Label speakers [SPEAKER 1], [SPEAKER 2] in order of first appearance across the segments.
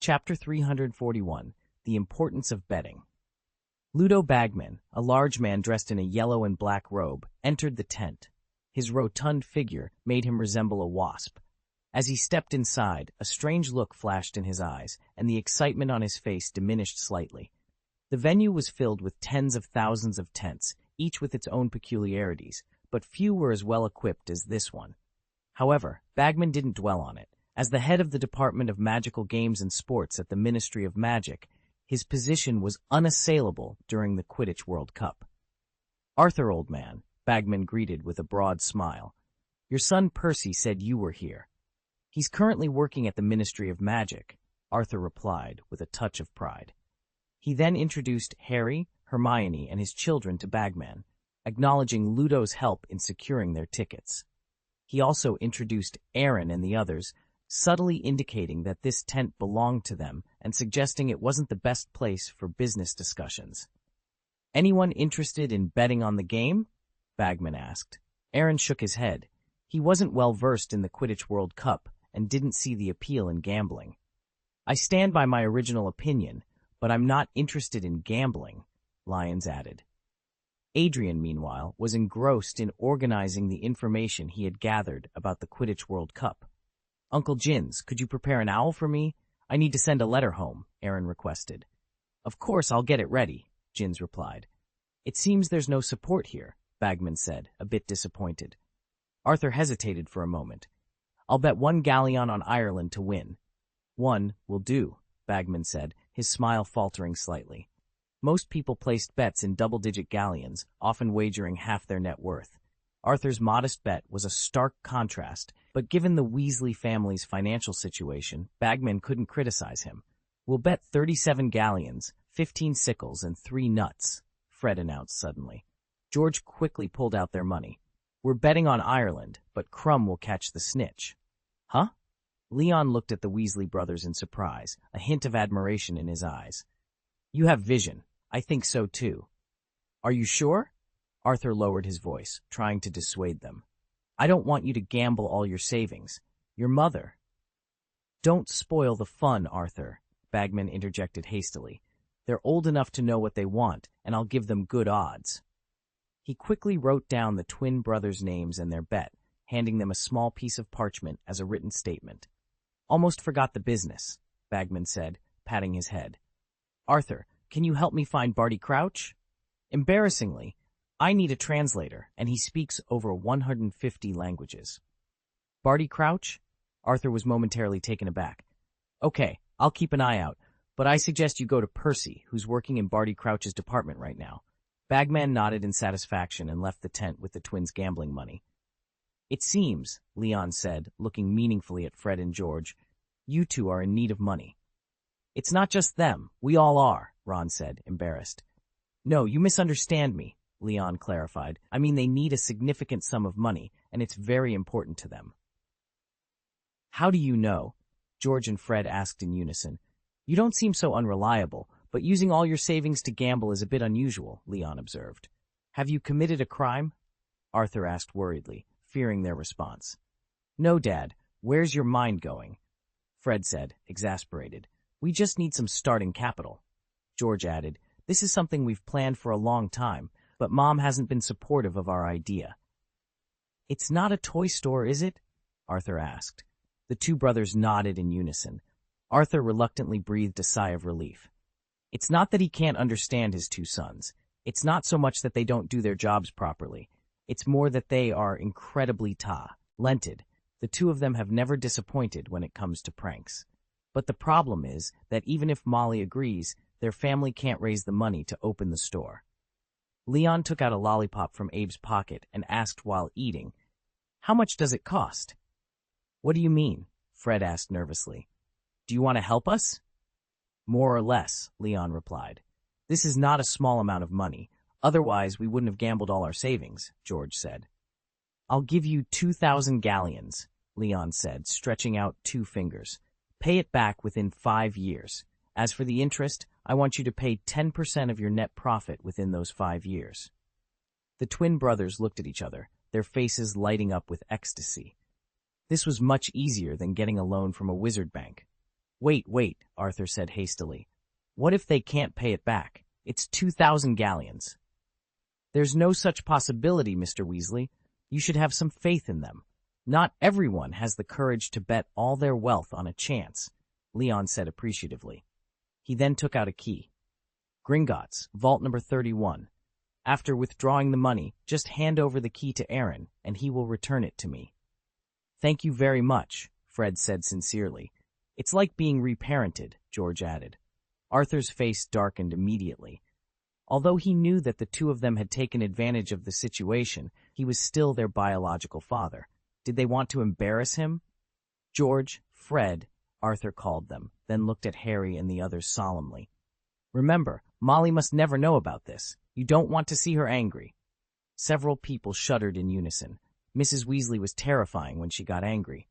[SPEAKER 1] Chapter 341, The Importance of Betting. Ludo Bagman, a large man dressed in a yellow and black robe, entered the tent. His rotund figure made him resemble a wasp. As he stepped inside, a strange look flashed in his eyes, and the excitement on his face diminished slightly. The venue was filled with tens of thousands of tents, each with its own peculiarities, but few were as well equipped as this one. However, Bagman didn't dwell on it. As the head of the Department of Magical Games and Sports at the Ministry of Magic, his position was unassailable during the Quidditch World Cup. "Arthur, old man," Bagman greeted with a broad smile. "Your son Percy said you were here." "He's currently working at the Ministry of Magic," Arthur replied with a touch of pride. He then introduced Harry, Hermione, and his children to Bagman, acknowledging Ludo's help in securing their tickets. He also introduced Aaron and the others, subtly indicating that this tent belonged to them and suggesting it wasn't the best place for business discussions. "Anyone interested in betting on the game?" Bagman asked. Aaron shook his head. He wasn't well versed in the Quidditch World Cup and didn't see the appeal in gambling. "I stand by my original opinion, but I'm not interested in gambling," Lyons added. Adrian, meanwhile, was engrossed in organizing the information he had gathered about the Quidditch World Cup. "Uncle Jins, could you prepare an owl for me? I need to send a letter home," Aaron requested. "Of course, I'll get it ready," Jins replied. "It seems there's no support here," Bagman said, a bit disappointed. Arthur hesitated for a moment. "I'll bet 1 galleon on Ireland to win." "1 will do," Bagman said, his smile faltering slightly. Most people placed bets in double-digit galleons, often wagering half their net worth. Arthur's modest bet was a stark contrast, but given the Weasley family's financial situation, Bagman couldn't criticize him. "We'll bet 37 galleons, 15 sickles, and 3 nuts," Fred announced suddenly. George quickly pulled out their money. "We're betting on Ireland, but Crumb will catch the snitch." "Huh?" Leon looked at the Weasley brothers in surprise, a hint of admiration in his eyes. "You have vision. I think so too." "Are you sure?" Arthur lowered his voice, trying to dissuade them. "I don't want you to gamble all your savings. Your mother—" "Don't spoil the fun, Arthur," Bagman interjected hastily. "They're old enough to know what they want, and I'll give them good odds." He quickly wrote down the twin brothers' names and their bet, handing them a small piece of parchment as a written statement. "Almost forgot the business," Bagman said, patting his head. "Arthur, can you help me find Barty Crouch? Embarrassingly, I need a translator, and he speaks over 150 languages." "Barty Crouch?" Arthur was momentarily taken aback. "Okay, I'll keep an eye out, but I suggest you go to Percy, who's working in Barty Crouch's department right now." Bagman nodded in satisfaction and left the tent with the twins' gambling money. "It seems," Leon said, looking meaningfully at Fred and George, "you two are in need of money." "It's not just them. We all are," Ron said, embarrassed. "No, you misunderstand me," Leon clarified. "I mean, they need a significant sum of money, and it's very important to them." "How do you know?" George and Fred asked in unison. "You don't seem so unreliable, but using all your savings to gamble is a bit unusual," Leon observed. "Have you committed a crime?" Arthur asked worriedly, fearing their response. "No, Dad. Where's your mind going?" Fred said, exasperated. "We just need some starting capital." George added, "This is something we've planned for a long time, but Mom hasn't been supportive of our idea." "It's not a toy store, is it?" Arthur asked. The two brothers nodded in unison. Arthur reluctantly breathed a sigh of relief. It's not that he can't understand his two sons. It's not so much that they don't do their jobs properly. It's more that they are incredibly talented. The two of them have never disappointed when it comes to pranks. But the problem is that even if Molly agrees, their family can't raise the money to open the store. Leon took out a lollipop from Abe's pocket and asked while eating, "How much does it cost?" "What do you mean?" Fred asked nervously. "Do you want to help us?" "More or less," Leon replied. "This is not a small amount of money. Otherwise, we wouldn't have gambled all our savings," George said. "I'll give you 2,000 galleons, Leon said, stretching out 2 fingers. "Pay it back within 5 years. As for the interest, I want you to pay 10% of your net profit within those 5 years." The twin brothers looked at each other, their faces lighting up with ecstasy. This was much easier than getting a loan from a wizard bank. Wait, Arthur said hastily. What if they can't pay it back? It's 2,000 galleons. There's no such possibility, Mr. Weasley. You should have some faith in them. Not everyone has the courage to bet all their wealth on a chance, Leon said appreciatively. He then took out a key. Gringotts, vault number 31. After withdrawing the money, just hand over the key to Aaron, and he will return it to me. Thank you very much, Fred said sincerely. It's like being reparented, George added. Arthur's face darkened immediately. Although he knew that the two of them had taken advantage of the situation, he was still their biological father. Did they want to embarrass him? George, Fred, Arthur called them, then looked at Harry and the others solemnly. Remember, Molly must never know about this. You don't want to see her angry. Several people shuddered in unison. Mrs. Weasley was terrifying when she got angry.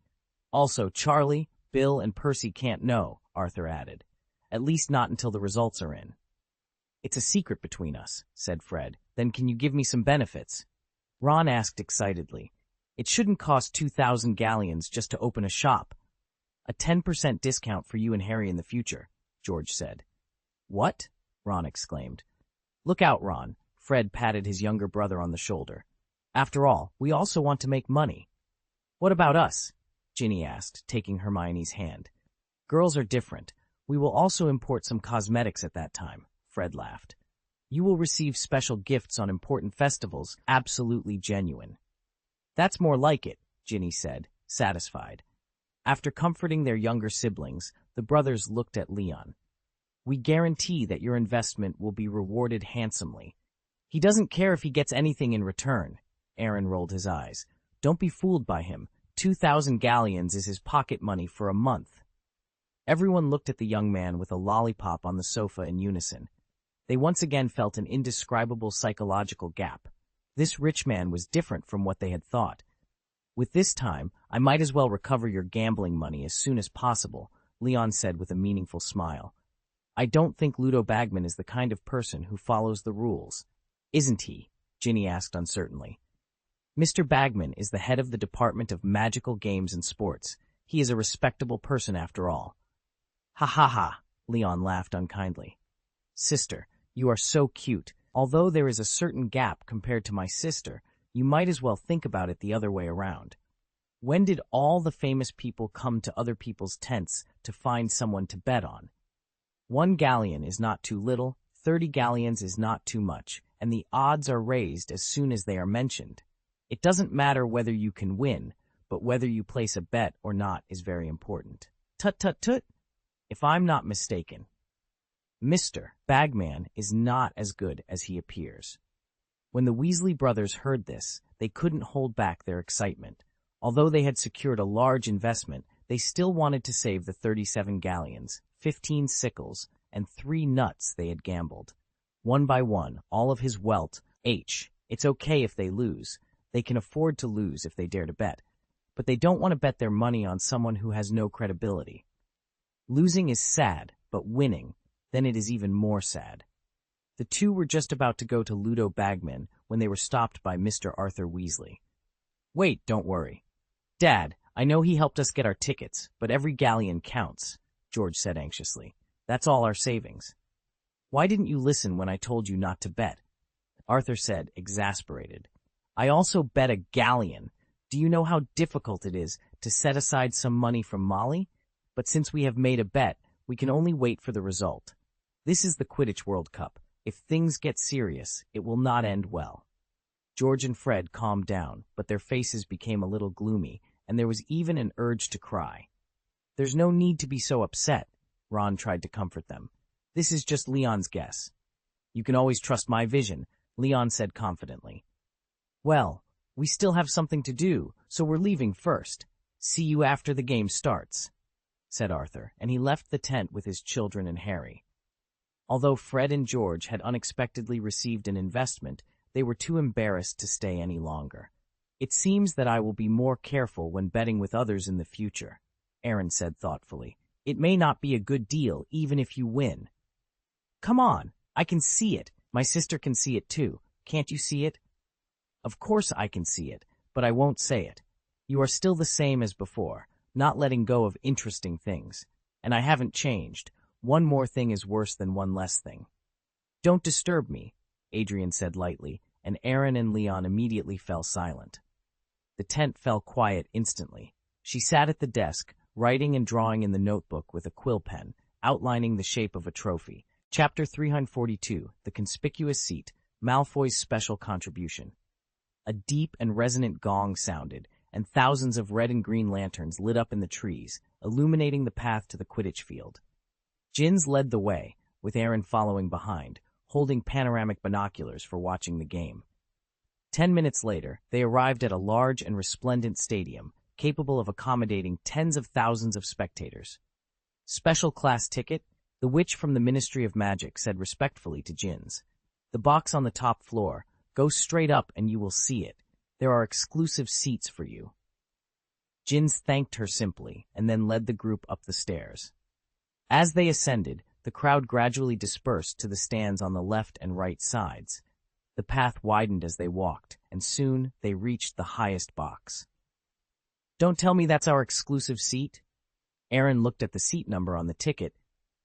[SPEAKER 1] Also, Charlie, Bill, and Percy can't know, Arthur added. At least not until the results are in. It's a secret between us, said Fred. Then can you give me some benefits? Ron asked excitedly. It shouldn't cost 2,000 galleons just to open a shop. A 10% discount for you and Harry in the future, George said. What? Ron exclaimed. Look out, Ron. Fred patted his younger brother on the shoulder. After all, we also want to make money. What about us? Ginny asked, taking Hermione's hand. Girls are different. We will also import some cosmetics at that time, Fred laughed. You will receive special gifts on important festivals, absolutely genuine. That's more like it, Ginny said, satisfied. After comforting their younger siblings, the brothers looked at Leon. We guarantee that your investment will be rewarded handsomely. He doesn't care if he gets anything in return. Aaron rolled his eyes. Don't be fooled by him. 2,000 galleons is his pocket money for a month. Everyone looked at the young man with a lollipop on the sofa in unison. They once again felt an indescribable psychological gap. This rich man was different from what they had thought. With this time, I might as well recover your gambling money as soon as possible, Leon said with a meaningful smile. I don't think Ludo Bagman is the kind of person who follows the rules. Isn't he? Ginny asked uncertainly. Mr. Bagman is the head of the Department of Magical Games and Sports. He is a respectable person after all. Ha ha ha, Leon laughed unkindly. Sister, you are so cute. Although there is a certain gap compared to my sister, you might as well think about it the other way around. When did all the famous people come to other people's tents to find someone to bet on? 1 galleon is not too little, 30 galleons is not too much, and the odds are raised as soon as they are mentioned. It doesn't matter whether you can win, but whether you place a bet or not is very important. Tut tut tut! If I'm not mistaken, Mr. Bagman is not as good as he appears. When the Weasley brothers heard this, they couldn't hold back their excitement. Although they had secured a large investment, they still wanted to save the 37 galleons, 15 sickles, and 3 nuts they had gambled. One by one, all of his wealth. It's okay if they lose. They can afford to lose if they dare to bet. But they don't want to bet their money on someone who has no credibility. Losing is sad, but winning, then it is even more sad. The two were just about to go to Ludo Bagman when they were stopped by Mr. Arthur Weasley. Wait, don't worry. Dad, I know he helped us get our tickets, but every galleon counts, George said anxiously. That's all our savings. Why didn't you listen when I told you not to bet? Arthur said, exasperated. I also bet a galleon. Do you know how difficult it is to set aside some money from Molly? But since we have made a bet, we can only wait for the result. This is the Quidditch World Cup. If things get serious, it will not end well. George and Fred calmed down, but their faces became a little gloomy, and there was even an urge to cry. There's no need to be so upset, Ron tried to comfort them. This is just Leon's guess. You can always trust my vision, Leon said confidently. Well, we still have something to do, so we're leaving first. See you after the game starts, said Arthur, and he left the tent with his children and Harry. Although Fred and George had unexpectedly received an investment, they were too embarrassed to stay any longer. It seems that I will be more careful when betting with others in the future, Aaron said thoughtfully. It may not be a good deal, even if you win. Come on, I can see it. My sister can see it too. Can't you see it? Of course I can see it, but I won't say it. You are still the same as before, not letting go of interesting things. and I haven't changed. One more thing is worse than one less thing. Don't disturb me, Adrian said lightly, and Aaron and Leon immediately fell silent. The tent fell quiet instantly. She sat at the desk, writing and drawing in the notebook with a quill pen, outlining the shape of a trophy. Chapter 342, The Conspicuous Seat, Malfoy's Special Contribution. A deep and resonant gong sounded, and thousands of red and green lanterns lit up in the trees, illuminating the path to the Quidditch field. Jins led the way, with Aaron following behind, holding panoramic binoculars for watching the game. 10 minutes later, they arrived at a large and resplendent stadium, capable of accommodating tens of thousands of spectators. Special class ticket, the witch from the Ministry of Magic said respectfully to Jins. The box on the top floor, go straight up and you will see it. There are exclusive seats for you. Jins thanked her simply, and then led the group up the stairs. As they ascended, the crowd gradually dispersed to the stands on the left and right sides. The path widened as they walked, and soon they reached the highest box. Don't tell me that's our exclusive seat? Aaron looked at the seat number on the ticket,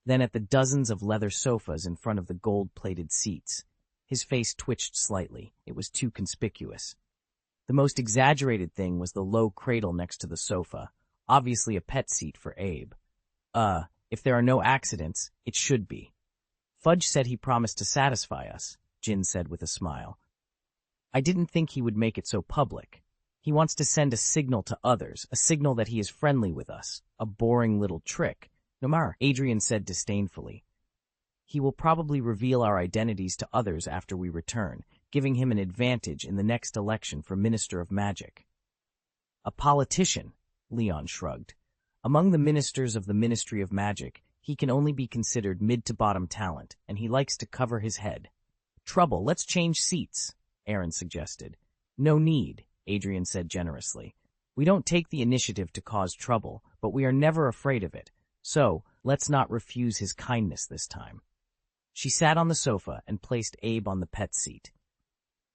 [SPEAKER 1] then at the dozens of leather sofas in front of the gold-plated seats. His face twitched slightly. It was too conspicuous. The most exaggerated thing was the low cradle next to the sofa, obviously a pet seat for Abe. If there are no accidents, it should be. Fudge said he promised to satisfy us, Jin said with a smile. I didn't think he would make it so public. He wants to send a signal to others, a signal that he is friendly with us. A boring little trick. Nomar, Adrian said disdainfully. He will probably reveal our identities to others after we return, giving him an advantage in the next election for Minister of Magic. A politician, Leon shrugged. Among the ministers of the Ministry of Magic, he can only be considered mid-to-bottom talent, and he likes to cover his head. Trouble, let's change seats, Aaron suggested. No need, Adrian said generously. We don't take the initiative to cause trouble, but we are never afraid of it. So, let's not refuse his kindness this time. She sat on the sofa and placed Abe on the pet seat.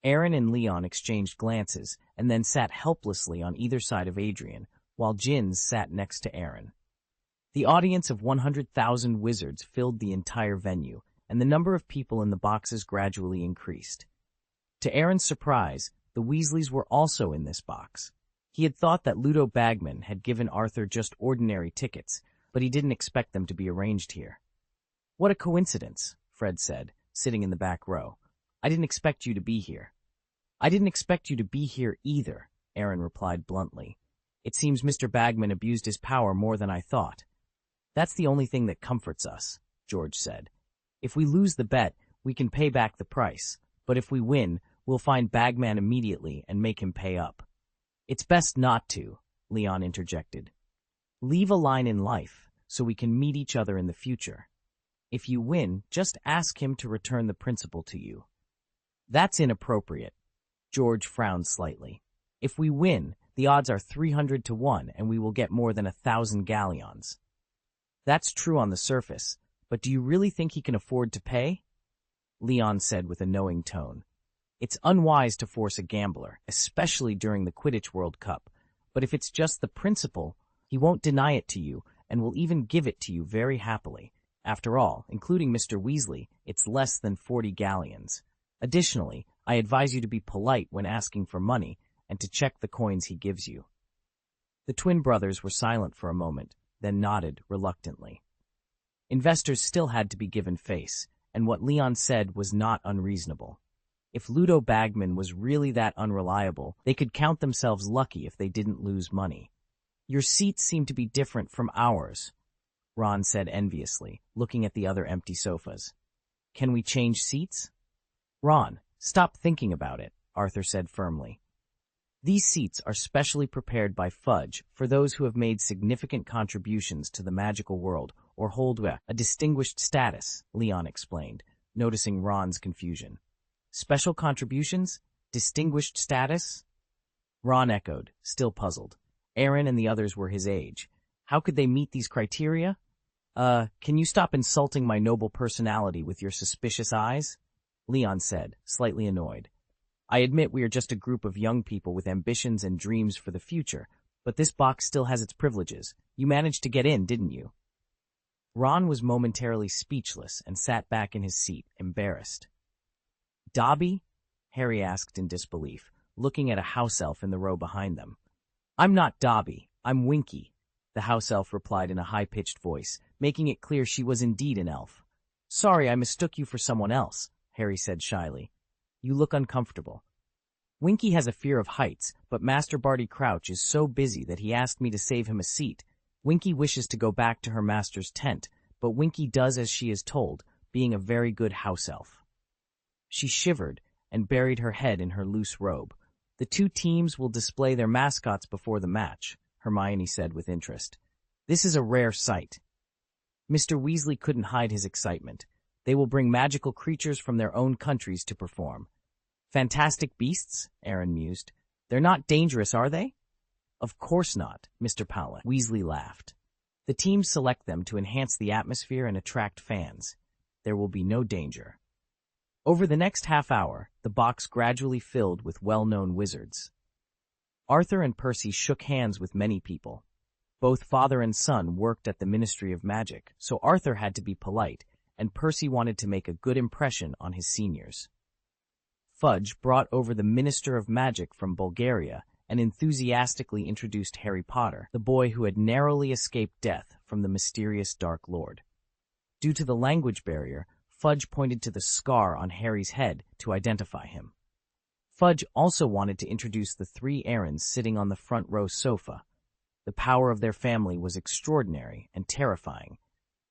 [SPEAKER 1] Aaron and Leon exchanged glances and then sat helplessly on either side of Adrian, while Jins sat next to Aaron. The audience of 100,000 wizards filled the entire venue, and the number of people in the boxes gradually increased. To Aaron's surprise, the Weasleys were also in this box. He had thought that Ludo Bagman had given Arthur just ordinary tickets, but he didn't expect them to be arranged here. What a coincidence, Fred said, sitting in the back row. I didn't expect you to be here. I didn't expect you to be here either, Aaron replied bluntly. It seems Mr. Bagman abused his power more than I thought. That's the only thing that comforts us, George said. If we lose the bet, we can pay back the price, but if we win, we'll find Bagman immediately and make him pay up. It's best not to, Leon interjected. Leave a line in life, so we can meet each other in the future. If you win, just ask him to return the principal to you. That's inappropriate. George frowned slightly. If we win, the odds are 300 to 1, and we will get more than 1,000 galleons. That's true on the surface, but do you really think he can afford to pay? Leon said with a knowing tone. It's unwise to force a gambler, especially during the Quidditch World Cup, but if it's just the principal, he won't deny it to you, and will even give it to you very happily. After all, including Mr. Weasley, it's less than 40 galleons. Additionally, I advise you to be polite when asking for money, and to check the coins he gives you. The twin brothers were silent for a moment, then nodded reluctantly. Investors still had to be given face, and what Leon said was not unreasonable. If Ludo Bagman was really that unreliable, they could count themselves lucky if they didn't lose money. Your seats seem to be different from ours, Ron said enviously, looking at the other empty sofas. Can we change seats? Ron, stop thinking about it, Arthur said firmly. These seats are specially prepared by Fudge for those who have made significant contributions to the magical world or hold a distinguished status, Leon explained, noticing Ron's confusion. Special contributions? Distinguished status? Ron echoed, still puzzled. Aaron and the others were his age. How could they meet these criteria? Can you stop insulting my noble personality with your suspicious eyes? Leon said, slightly annoyed. I admit we are just a group of young people with ambitions and dreams for the future, but this box still has its privileges. You managed to get in, didn't you? Ron was momentarily speechless and sat back in his seat, embarrassed. "Dobby?" Harry asked in disbelief, looking at a house elf in the row behind them. "I'm not Dobby, I'm Winky," the house elf replied in a high-pitched voice, making it clear she was indeed an elf. "Sorry, I mistook you for someone else," Harry said shyly. "You look uncomfortable." "Winky has a fear of heights, but Master Barty Crouch is so busy that he asked me to save him a seat. Winky wishes to go back to her master's tent, but Winky does as she is told, being a very good house elf." She shivered and buried her head in her loose robe. "The two teams will display their mascots before the match," Hermione said with interest. "This is a rare sight." Mr. Weasley couldn't hide his excitement. "They will bring magical creatures from their own countries to perform." "Fantastic beasts?" Aaron mused. "They're not dangerous, are they?" "Of course not," Mr. Powell Weasley laughed. "The teams select them to enhance the atmosphere and attract fans. There will be no danger." Over the next half hour, the box gradually filled with well-known wizards. Arthur and Percy shook hands with many people. Both father and son worked at the Ministry of Magic, so Arthur had to be polite, and Percy wanted to make a good impression on his seniors. Fudge brought over the Minister of Magic from Bulgaria and enthusiastically introduced Harry Potter, the boy who had narrowly escaped death from the mysterious Dark Lord. Due to the language barrier, Fudge pointed to the scar on Harry's head to identify him. Fudge also wanted to introduce the three Aarons sitting on the front row sofa. The power of their family was extraordinary and terrifying.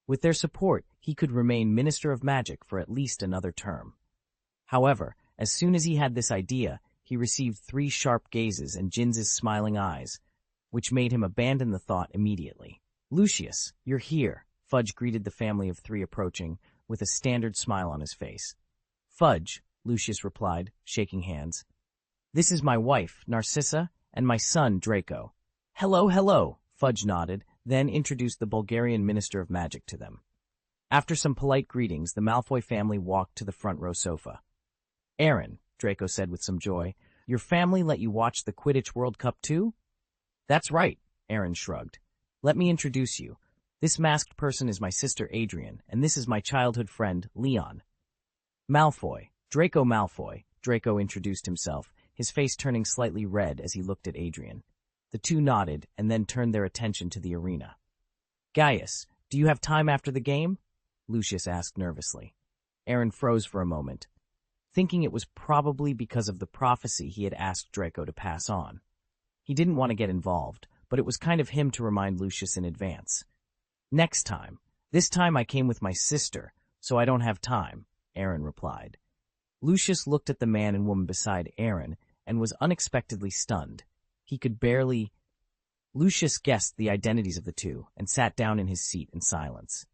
[SPEAKER 1] With their support, he could remain Minister of Magic for at least another term. However, as soon as he had this idea, he received 3 sharp gazes and Ginz's smiling eyes, which made him abandon the thought immediately. "Lucius, you're here," Fudge greeted the family of 3 approaching, with a standard smile on his face. "Fudge," Lucius replied, shaking hands. "This is my wife, Narcissa, and my son, Draco." "Hello, hello," Fudge nodded, then introduced the Bulgarian Minister of Magic to them. After some polite greetings, the Malfoy family walked to the front row sofa. "Aaron," Draco said with some joy, "your family let you watch the Quidditch World Cup too?" "That's right," Aaron shrugged. "Let me introduce you. This masked person is my sister Adrian, and this is my childhood friend, Leon." "Malfoy, Draco Malfoy," Draco introduced himself, his face turning slightly red as he looked at Adrian. The two nodded and then turned their attention to the arena. "Gaius, do you have time after the game?" Lucius asked nervously. Aaron froze for a moment, thinking it was probably because of the prophecy he had asked Draco to pass on. He didn't want to get involved, but it was kind of him to remind Lucius in advance. "Next time. This time I came with my sister, so I don't have time," Aaron replied. Lucius looked at the man and woman beside Aaron and was unexpectedly stunned. He could barely... Lucius guessed the identities of the two and sat down in his seat in silence.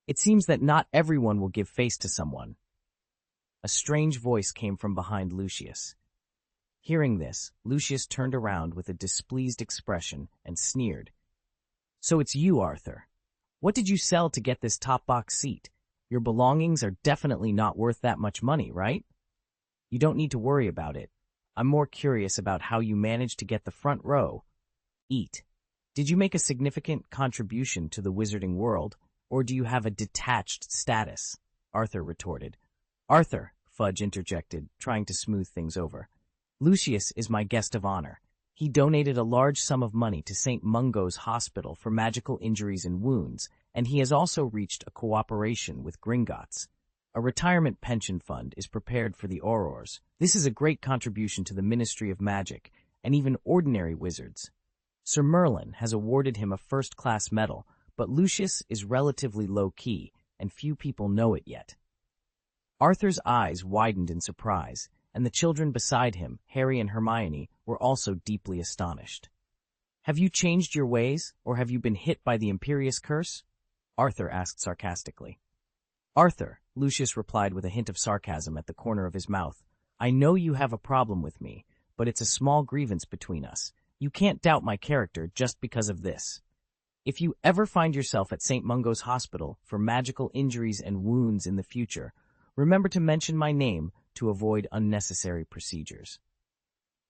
[SPEAKER 1] "It seems that not everyone will give face to someone." A strange voice came from behind Lucius. Hearing this, Lucius turned around with a displeased expression and sneered. "So it's you, Arthur. What did you sell to get this top box seat? Your belongings are definitely not worth that much money, right?" "You don't need to worry about it. I'm more curious about how you managed to get the front row. Eat. Did you make a significant contribution to the wizarding world, or do you have a detached status?" Arthur retorted. "Arthur," Fudge interjected, trying to smooth things over. "Lucius is my guest of honor. He donated a large sum of money to St. Mungo's Hospital for magical injuries and wounds, and he has also reached a cooperation with Gringotts. A retirement pension fund is prepared for the Aurors. This is a great contribution to the Ministry of Magic, and even ordinary wizards. Sir Merlin has awarded him a first-class medal, but Lucius is relatively low-key, and few people know it yet." Arthur's eyes widened in surprise, and the children beside him, Harry and Hermione, were also deeply astonished. "Have you changed your ways, or have you been hit by the Imperious Curse?" Arthur asked sarcastically. "Arthur," Lucius replied with a hint of sarcasm at the corner of his mouth, "I know you have a problem with me, but it's a small grievance between us. You can't doubt my character just because of this. If you ever find yourself at St. Mungo's Hospital for magical injuries and wounds in the future, remember to mention my name to avoid unnecessary procedures."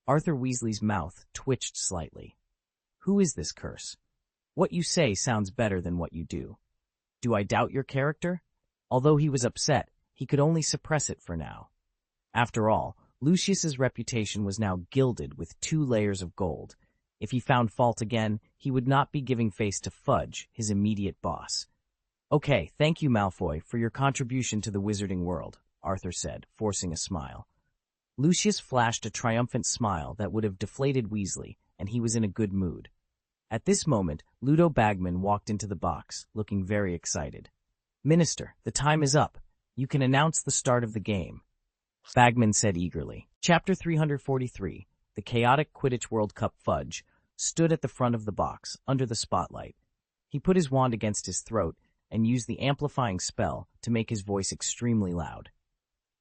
[SPEAKER 1] Arthur Weasley's mouth twitched slightly. "Who is this curse? What you say sounds better than what you do." Do I doubt your character? Although he was upset, he could only suppress it for now. After all, Lucius's reputation was now gilded with 2 layers of gold. If he found fault again, he would not be giving face to Fudge, his immediate boss. Okay, thank you, Malfoy, for your contribution to the wizarding world, Arthur said, forcing a smile. Lucius flashed a triumphant smile that would have deflated Weasley, and he was in a good mood. At this moment, Ludo Bagman walked into the box, looking very excited. Minister, the time is up. You can announce the start of the game, Bagman said eagerly. Chapter 343, The Chaotic Quidditch World Cup. Fudge stood at the front of the box, under the spotlight. He put his wand against his throat and used the amplifying spell to make his voice extremely loud.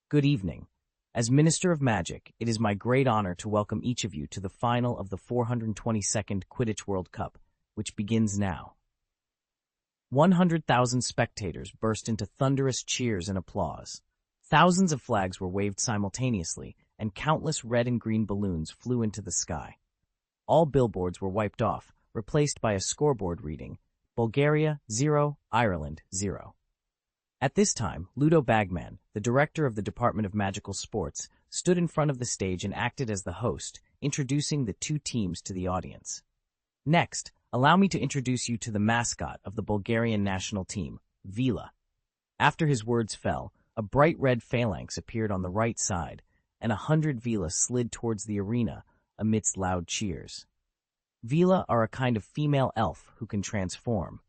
[SPEAKER 1] Good evening. As Minister of Magic, it is my great honor to welcome each of you to the final of the 422nd Quidditch World Cup, which begins now. 100,000 spectators burst into thunderous cheers and applause. Thousands of flags were waved simultaneously, and countless red and green balloons flew into the sky. All billboards were wiped off, replaced by a scoreboard reading, Bulgaria 0, Ireland 0. At this time, Ludo Bagman, the director of the Department of Magical Sports, stood in front of the stage and acted as the host, introducing the 2 teams to the audience. Next, allow me to introduce you to the mascot of the Bulgarian national team, Vila. After his words fell, a bright red phalanx appeared on the right side, and 100 Vila slid towards the arena amidst loud cheers. Vila are a kind of female elf who can transform.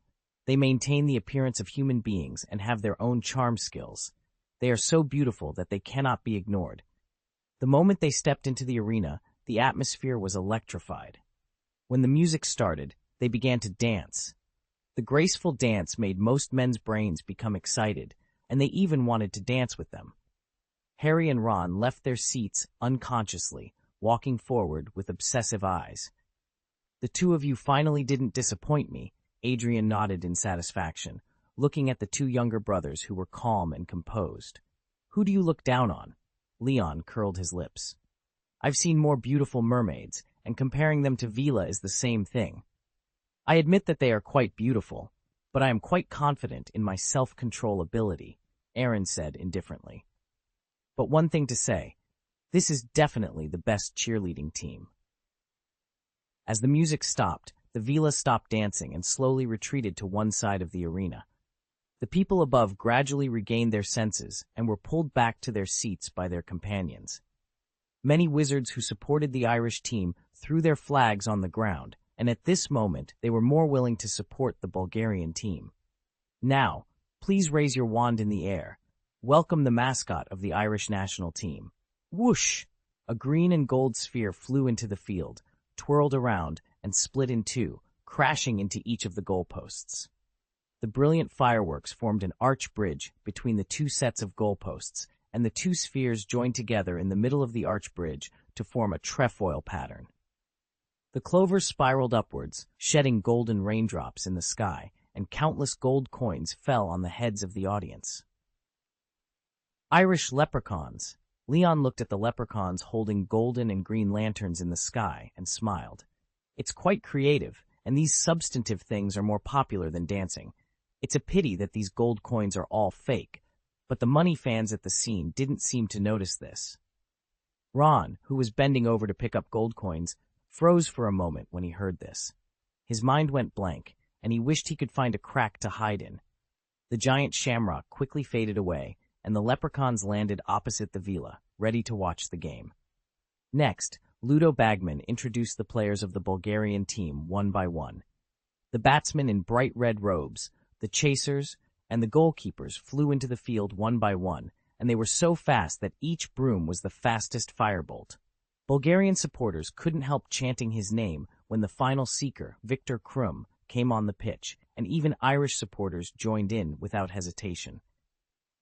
[SPEAKER 1] They maintain the appearance of human beings and have their own charm skills. They are so beautiful that they cannot be ignored. The moment they stepped into the arena, the atmosphere was electrified. When the music started, they began to dance. The graceful dance made most men's brains become excited, and they even wanted to dance with them. Harry and Ron left their seats unconsciously, walking forward with obsessive eyes. The 2 of you finally didn't disappoint me, Adrian nodded in satisfaction, looking at the 2 younger brothers who were calm and composed. Who do you look down on? Leon curled his lips. I've seen more beautiful mermaids, and comparing them to Vila is the same thing. I admit that they are quite beautiful, but I am quite confident in my self-control ability, Aaron said indifferently. But one thing to say, this is definitely the best cheerleading team. As the music stopped, the Vila stopped dancing and slowly retreated to one side of the arena. The people above gradually regained their senses and were pulled back to their seats by their companions. Many wizards who supported the Irish team threw their flags on the ground, and at this moment they were more willing to support the Bulgarian team. Now, please raise your wand in the air. Welcome the mascot of the Irish national team. Whoosh! A green and gold sphere flew into the field, twirled around, and split in 2, crashing into each of the goalposts. The brilliant fireworks formed an arch bridge between the 2 sets of goalposts, and the 2 spheres joined together in the middle of the arch bridge to form a trefoil pattern. The clovers spiraled upwards, shedding golden raindrops in the sky, and countless gold coins fell on the heads of the audience. Irish leprechauns. Leon looked at the leprechauns holding golden and green lanterns in the sky and smiled. It's quite creative, and these substantive things are more popular than dancing. It's a pity that these gold coins are all fake, but the money fans at the scene didn't seem to notice this. Ron, who was bending over to pick up gold coins, froze for a moment when he heard this. His mind went blank, and he wished he could find a crack to hide in. The giant shamrock quickly faded away, and the leprechauns landed opposite the Vila, ready to watch the game. Next, Ludo Bagman introduced the players of the Bulgarian team one by one. The batsmen in bright red robes, the chasers, and the goalkeepers flew into the field one by one, and they were so fast that each broom was the fastest firebolt. Bulgarian supporters couldn't help chanting his name when the final seeker, Victor Krum, came on the pitch, and even Irish supporters joined in without hesitation.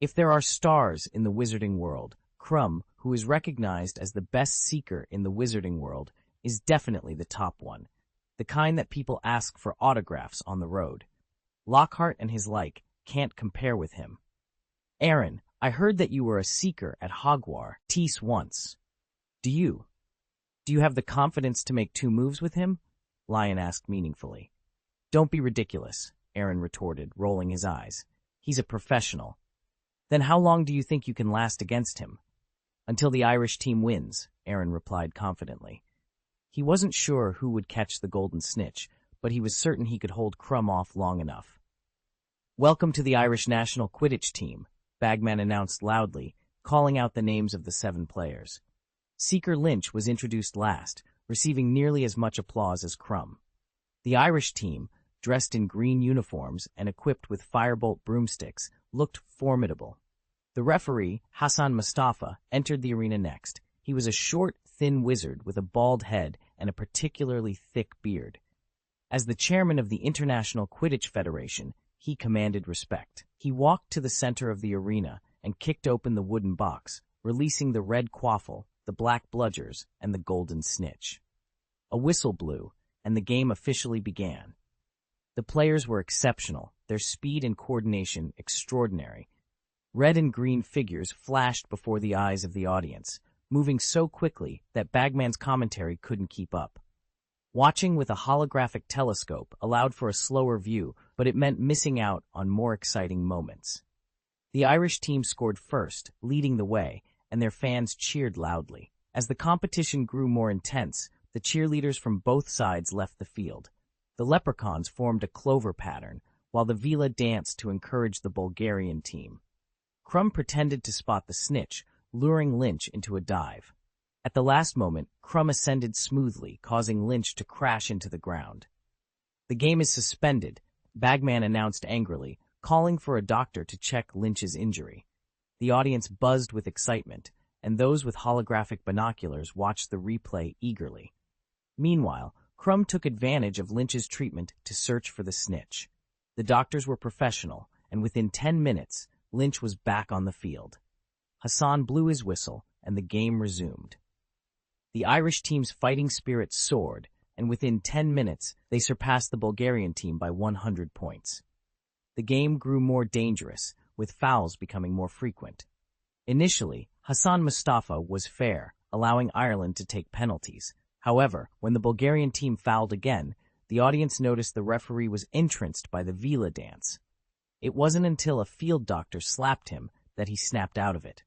[SPEAKER 1] If there are stars in the wizarding world, Krum, who is recognized as the best seeker in the wizarding world, is definitely the top one, the kind that people ask for autographs on the road. Lockhart and his like can't compare with him. Aaron, I heard that you were a seeker at Hogwarts once. Do you have the confidence to make 2 moves with him? Lion asked meaningfully. Don't be ridiculous, Aaron retorted, rolling his eyes. He's a professional. Then how long do you think you can last against him? Until the Irish team wins, Aaron replied confidently. He wasn't sure who would catch the golden snitch, but he was certain he could hold Crumb off long enough. Welcome to the Irish national Quidditch team, Bagman announced loudly, calling out the names of the 7 players. Seeker Lynch was introduced last, receiving nearly as much applause as Crumb. The Irish team, dressed in green uniforms and equipped with firebolt broomsticks, looked formidable. The referee, Hassan Mustafa, entered the arena next. He was a short, thin wizard with a bald head and a particularly thick beard. As the chairman of the International Quidditch Federation, he commanded respect. He walked to the center of the arena and kicked open the wooden box, releasing the red quaffle, the black bludgers, and the golden snitch. A whistle blew, and the game officially began. The players were exceptional, their speed and coordination extraordinary. Red and green figures flashed before the eyes of the audience, moving so quickly that Bagman's commentary couldn't keep up. Watching with a holographic telescope allowed for a slower view, but it meant missing out on more exciting moments. The Irish team scored first, leading the way, and their fans cheered loudly. As the competition grew more intense, the cheerleaders from both sides left the field. The leprechauns formed a clover pattern, while the Vila danced to encourage the Bulgarian team. Crumb pretended to spot the snitch, luring Lynch into a dive. At the last moment, Crumb ascended smoothly, causing Lynch to crash into the ground. The game is suspended, Bagman announced angrily, calling for a doctor to check Lynch's injury. The audience buzzed with excitement, and those with holographic binoculars watched the replay eagerly. Meanwhile, Crumb took advantage of Lynch's treatment to search for the snitch. The doctors were professional, and within 10 minutes, Lynch was back on the field. Hassan blew his whistle, and the game resumed. The Irish team's fighting spirit soared, and within 10 minutes, they surpassed the Bulgarian team by 100 points. The game grew more dangerous, with fouls becoming more frequent. Initially, Hassan Mustafa was fair, allowing Ireland to take penalties. However, when the Bulgarian team fouled again, the audience noticed the referee was entranced by the Vila dance. It wasn't until a field doctor slapped him that he snapped out of it.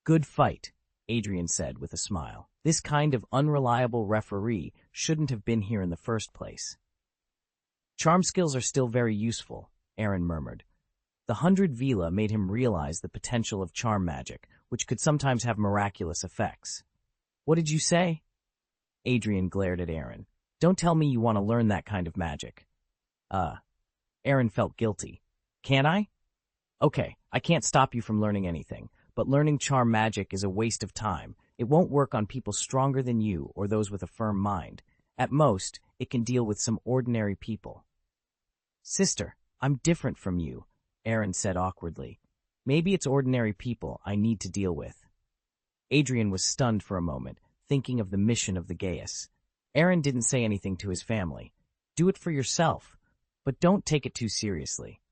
[SPEAKER 1] "Good fight," Adrian said with a smile. "This kind of unreliable referee shouldn't have been here in the first place." "Charm skills are still very useful," Aaron murmured. The 100 Vila made him realize the potential of charm magic, which could sometimes have miraculous effects. "What did you say?" Adrian glared at Aaron. "Don't tell me you want to learn that kind of magic." Aaron felt guilty. "Can I?" "Okay, I can't stop you from learning anything, but learning charm magic is a waste of time. It won't work on people stronger than you or those with a firm mind. At most, it can deal with some ordinary people." "Sister, I'm different from you," Aaron said awkwardly. "Maybe it's ordinary people I need to deal with." Adrian was stunned for a moment, thinking of the mission of the Gaius. Aaron didn't say anything to his family. "Do it for yourself, but don't take it too seriously."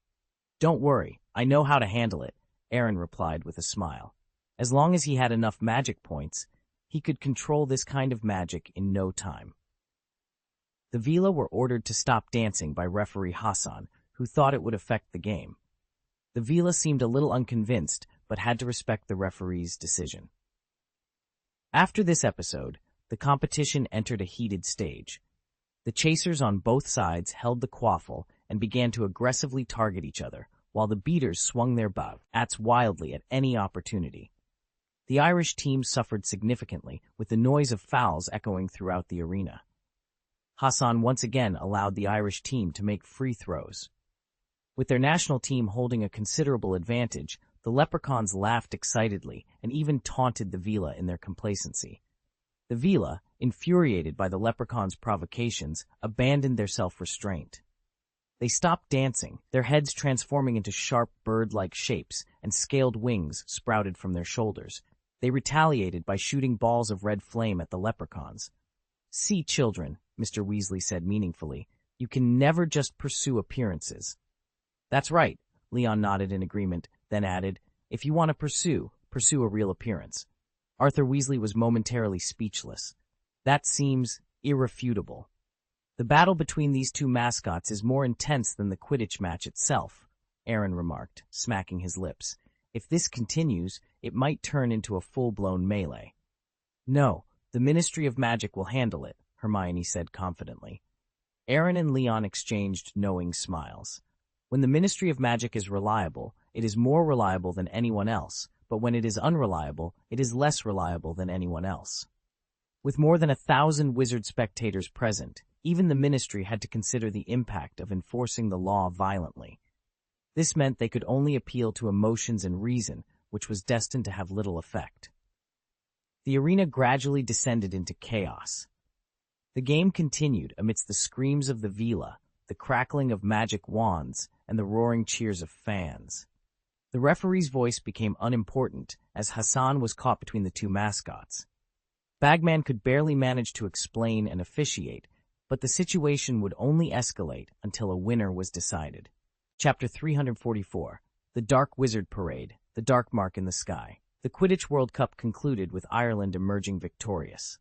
[SPEAKER 1] "Don't worry, I know how to handle it," Aaron replied with a smile. As long as he had enough magic points, he could control this kind of magic in no time. The Vila were ordered to stop dancing by referee Hassan, who thought it would affect the game. The Vila seemed a little unconvinced, but had to respect the referee's decision. After this episode, the competition entered a heated stage. The chasers on both sides held the quaffle and began to aggressively target each other, while the beaters swung their bats wildly at any opportunity. The Irish team suffered significantly, with the noise of fouls echoing throughout the arena. Hassan once again allowed the Irish team to make free throws. With their national team holding a considerable advantage, the Leprechauns laughed excitedly and even taunted the Vila in their complacency. The Vila, infuriated by the Leprechauns' provocations, abandoned their self-restraint. They stopped dancing, their heads transforming into sharp bird-like shapes, and scaled wings sprouted from their shoulders. They retaliated by shooting balls of red flame at the Leprechauns. "See, children," Mr. Weasley said meaningfully, "you can never just pursue appearances." "That's right," Leon nodded in agreement, then added, "If you want to pursue a real appearance." Arthur Weasley was momentarily speechless. "That seems irrefutable." The battle between these two mascots is more intense than the Quidditch match itself, Aaron remarked, smacking his lips. If this continues, it might turn into a full-blown melee. No, the Ministry of Magic will handle it, Hermione said confidently. Aaron and Leon exchanged knowing smiles. When the Ministry of Magic is reliable, it is more reliable than anyone else, but when it is unreliable, it is less reliable than anyone else. With more than 1,000 wizard spectators present, even the Ministry had to consider the impact of enforcing the law violently. This meant they could only appeal to emotions and reason, which was destined to have little effect. The arena gradually descended into chaos. The game continued amidst the screams of the Vila, the crackling of magic wands, and the roaring cheers of fans. The referee's voice became unimportant as Hassan was caught between the two mascots. Bagman could barely manage to explain and officiate, but the situation would only escalate until a winner was decided. Chapter 344, The Dark Wizard Parade, The Dark Mark in the Sky. The Quidditch World Cup concluded with Ireland emerging victorious.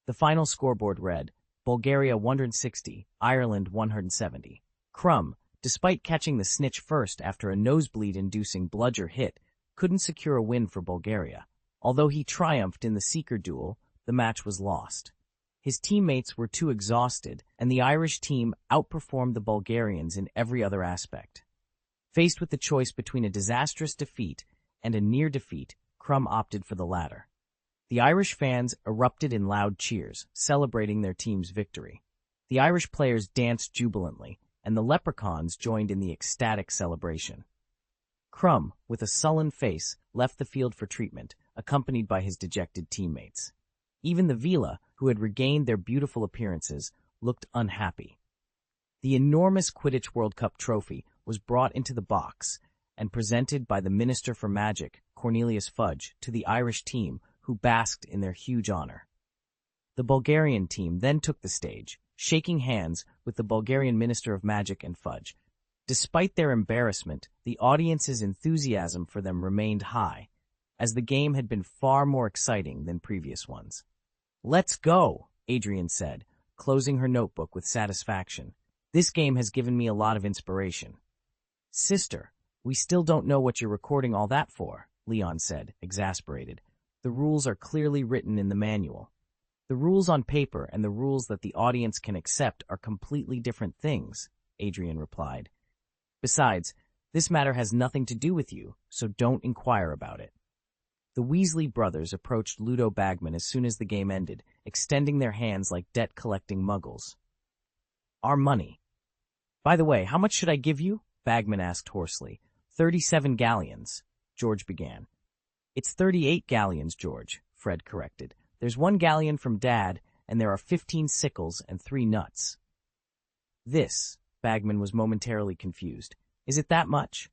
[SPEAKER 1] The final scoreboard read, Bulgaria 160, Ireland 170. Crumb, despite catching the snitch first after a nosebleed-inducing bludger hit, couldn't secure a win for Bulgaria. Although he triumphed in the Seeker duel, the match was lost. His teammates were too exhausted, and the Irish team outperformed the Bulgarians in every other aspect. Faced with the choice between a disastrous defeat and a near defeat, Crumb opted for the latter. The Irish fans erupted in loud cheers, celebrating their team's victory. The Irish players danced jubilantly, and the leprechauns joined in the ecstatic celebration. Crumb, with a sullen face, left the field for treatment, accompanied by his dejected teammates. Even the Vila, who had regained their beautiful appearances, looked unhappy. The enormous Quidditch World Cup trophy was brought into the box and presented by the Minister for Magic, Cornelius Fudge, to the Irish team, who basked in their huge honor. The Bulgarian team then took the stage, shaking hands with the Bulgarian Minister of Magic and Fudge. Despite their embarrassment, the audience's enthusiasm for them remained high, as the game had been far more exciting than previous ones. "Let's go," Adrian said, closing her notebook with satisfaction. "This game has given me a lot of inspiration." "Sister, we still don't know what you're recording all that for," Leon said, exasperated. "The rules are clearly written in the manual." "The rules on paper and the rules that the audience can accept are completely different things," Adrian replied. "Besides, this matter has nothing to do with you, so don't inquire about it." The Weasley brothers approached Ludo Bagman as soon as the game ended, extending their hands like debt-collecting muggles. "Our money." "By the way, how much should I give you?" Bagman asked hoarsely. 37 galleons, George began. "It's 38 galleons, George," Fred corrected. "There's 1 galleon from Dad, and there are 15 sickles and 3 nuts." "This," Bagman was momentarily confused. "Is it that much?"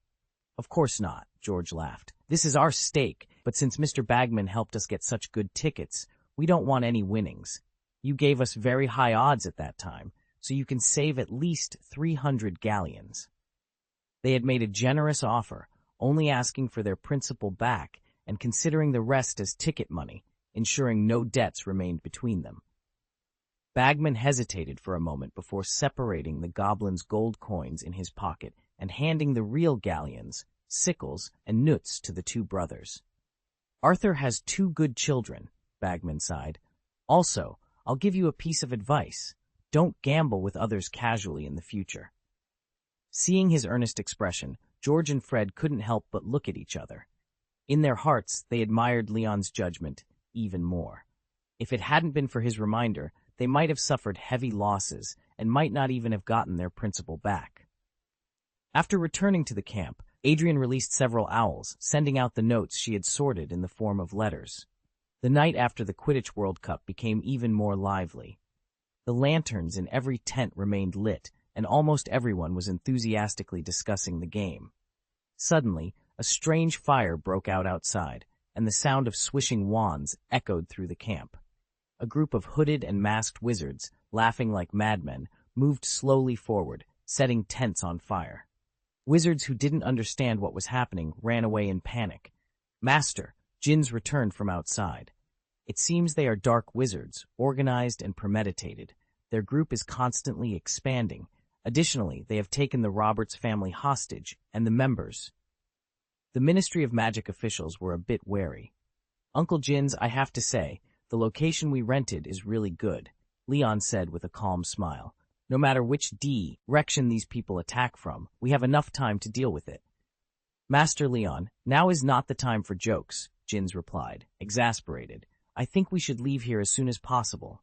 [SPEAKER 1] "Of course not," George laughed. "This is our stake, but since Mr. Bagman helped us get such good tickets, we don't want any winnings. You gave us very high odds at that time, so you can save at least 300 galleons." They had made a generous offer, only asking for their principal back and considering the rest as ticket money, ensuring no debts remained between them. Bagman hesitated for a moment before separating the goblin's gold coins in his pocket and handing the real galleons, sickles, and nuts to the two brothers. "Arthur has 2 good children," Bagman sighed. "Also, I'll give you a piece of advice. Don't gamble with others casually in the future." Seeing his earnest expression, George and Fred couldn't help but look at each other. In their hearts, they admired Leon's judgment even more. If it hadn't been for his reminder, they might have suffered heavy losses and might not even have gotten their principal back. After returning to the camp, Adrian released several owls, sending out the notes she had sorted in the form of letters. The night after the Quidditch World Cup became even more lively. The lanterns in every tent remained lit, and almost everyone was enthusiastically discussing the game. Suddenly, a strange fire broke out outside, and the sound of swishing wands echoed through the camp. A group of hooded and masked wizards, laughing like madmen, moved slowly forward, setting tents on fire. Wizards who didn't understand what was happening ran away in panic. "Master, Djinns returned from outside. It seems they are dark wizards, organized and premeditated. Their group is constantly expanding. Additionally, they have taken the Roberts family hostage, and the members. The Ministry of Magic officials were a bit wary. Uncle Jins, I have to say, the location we rented is really good, Leon said with a calm smile. No matter which direction these people attack from, we have enough time to deal with it. Master Leon, now is not the time for jokes, Jins replied, exasperated. I think we should leave here as soon as possible.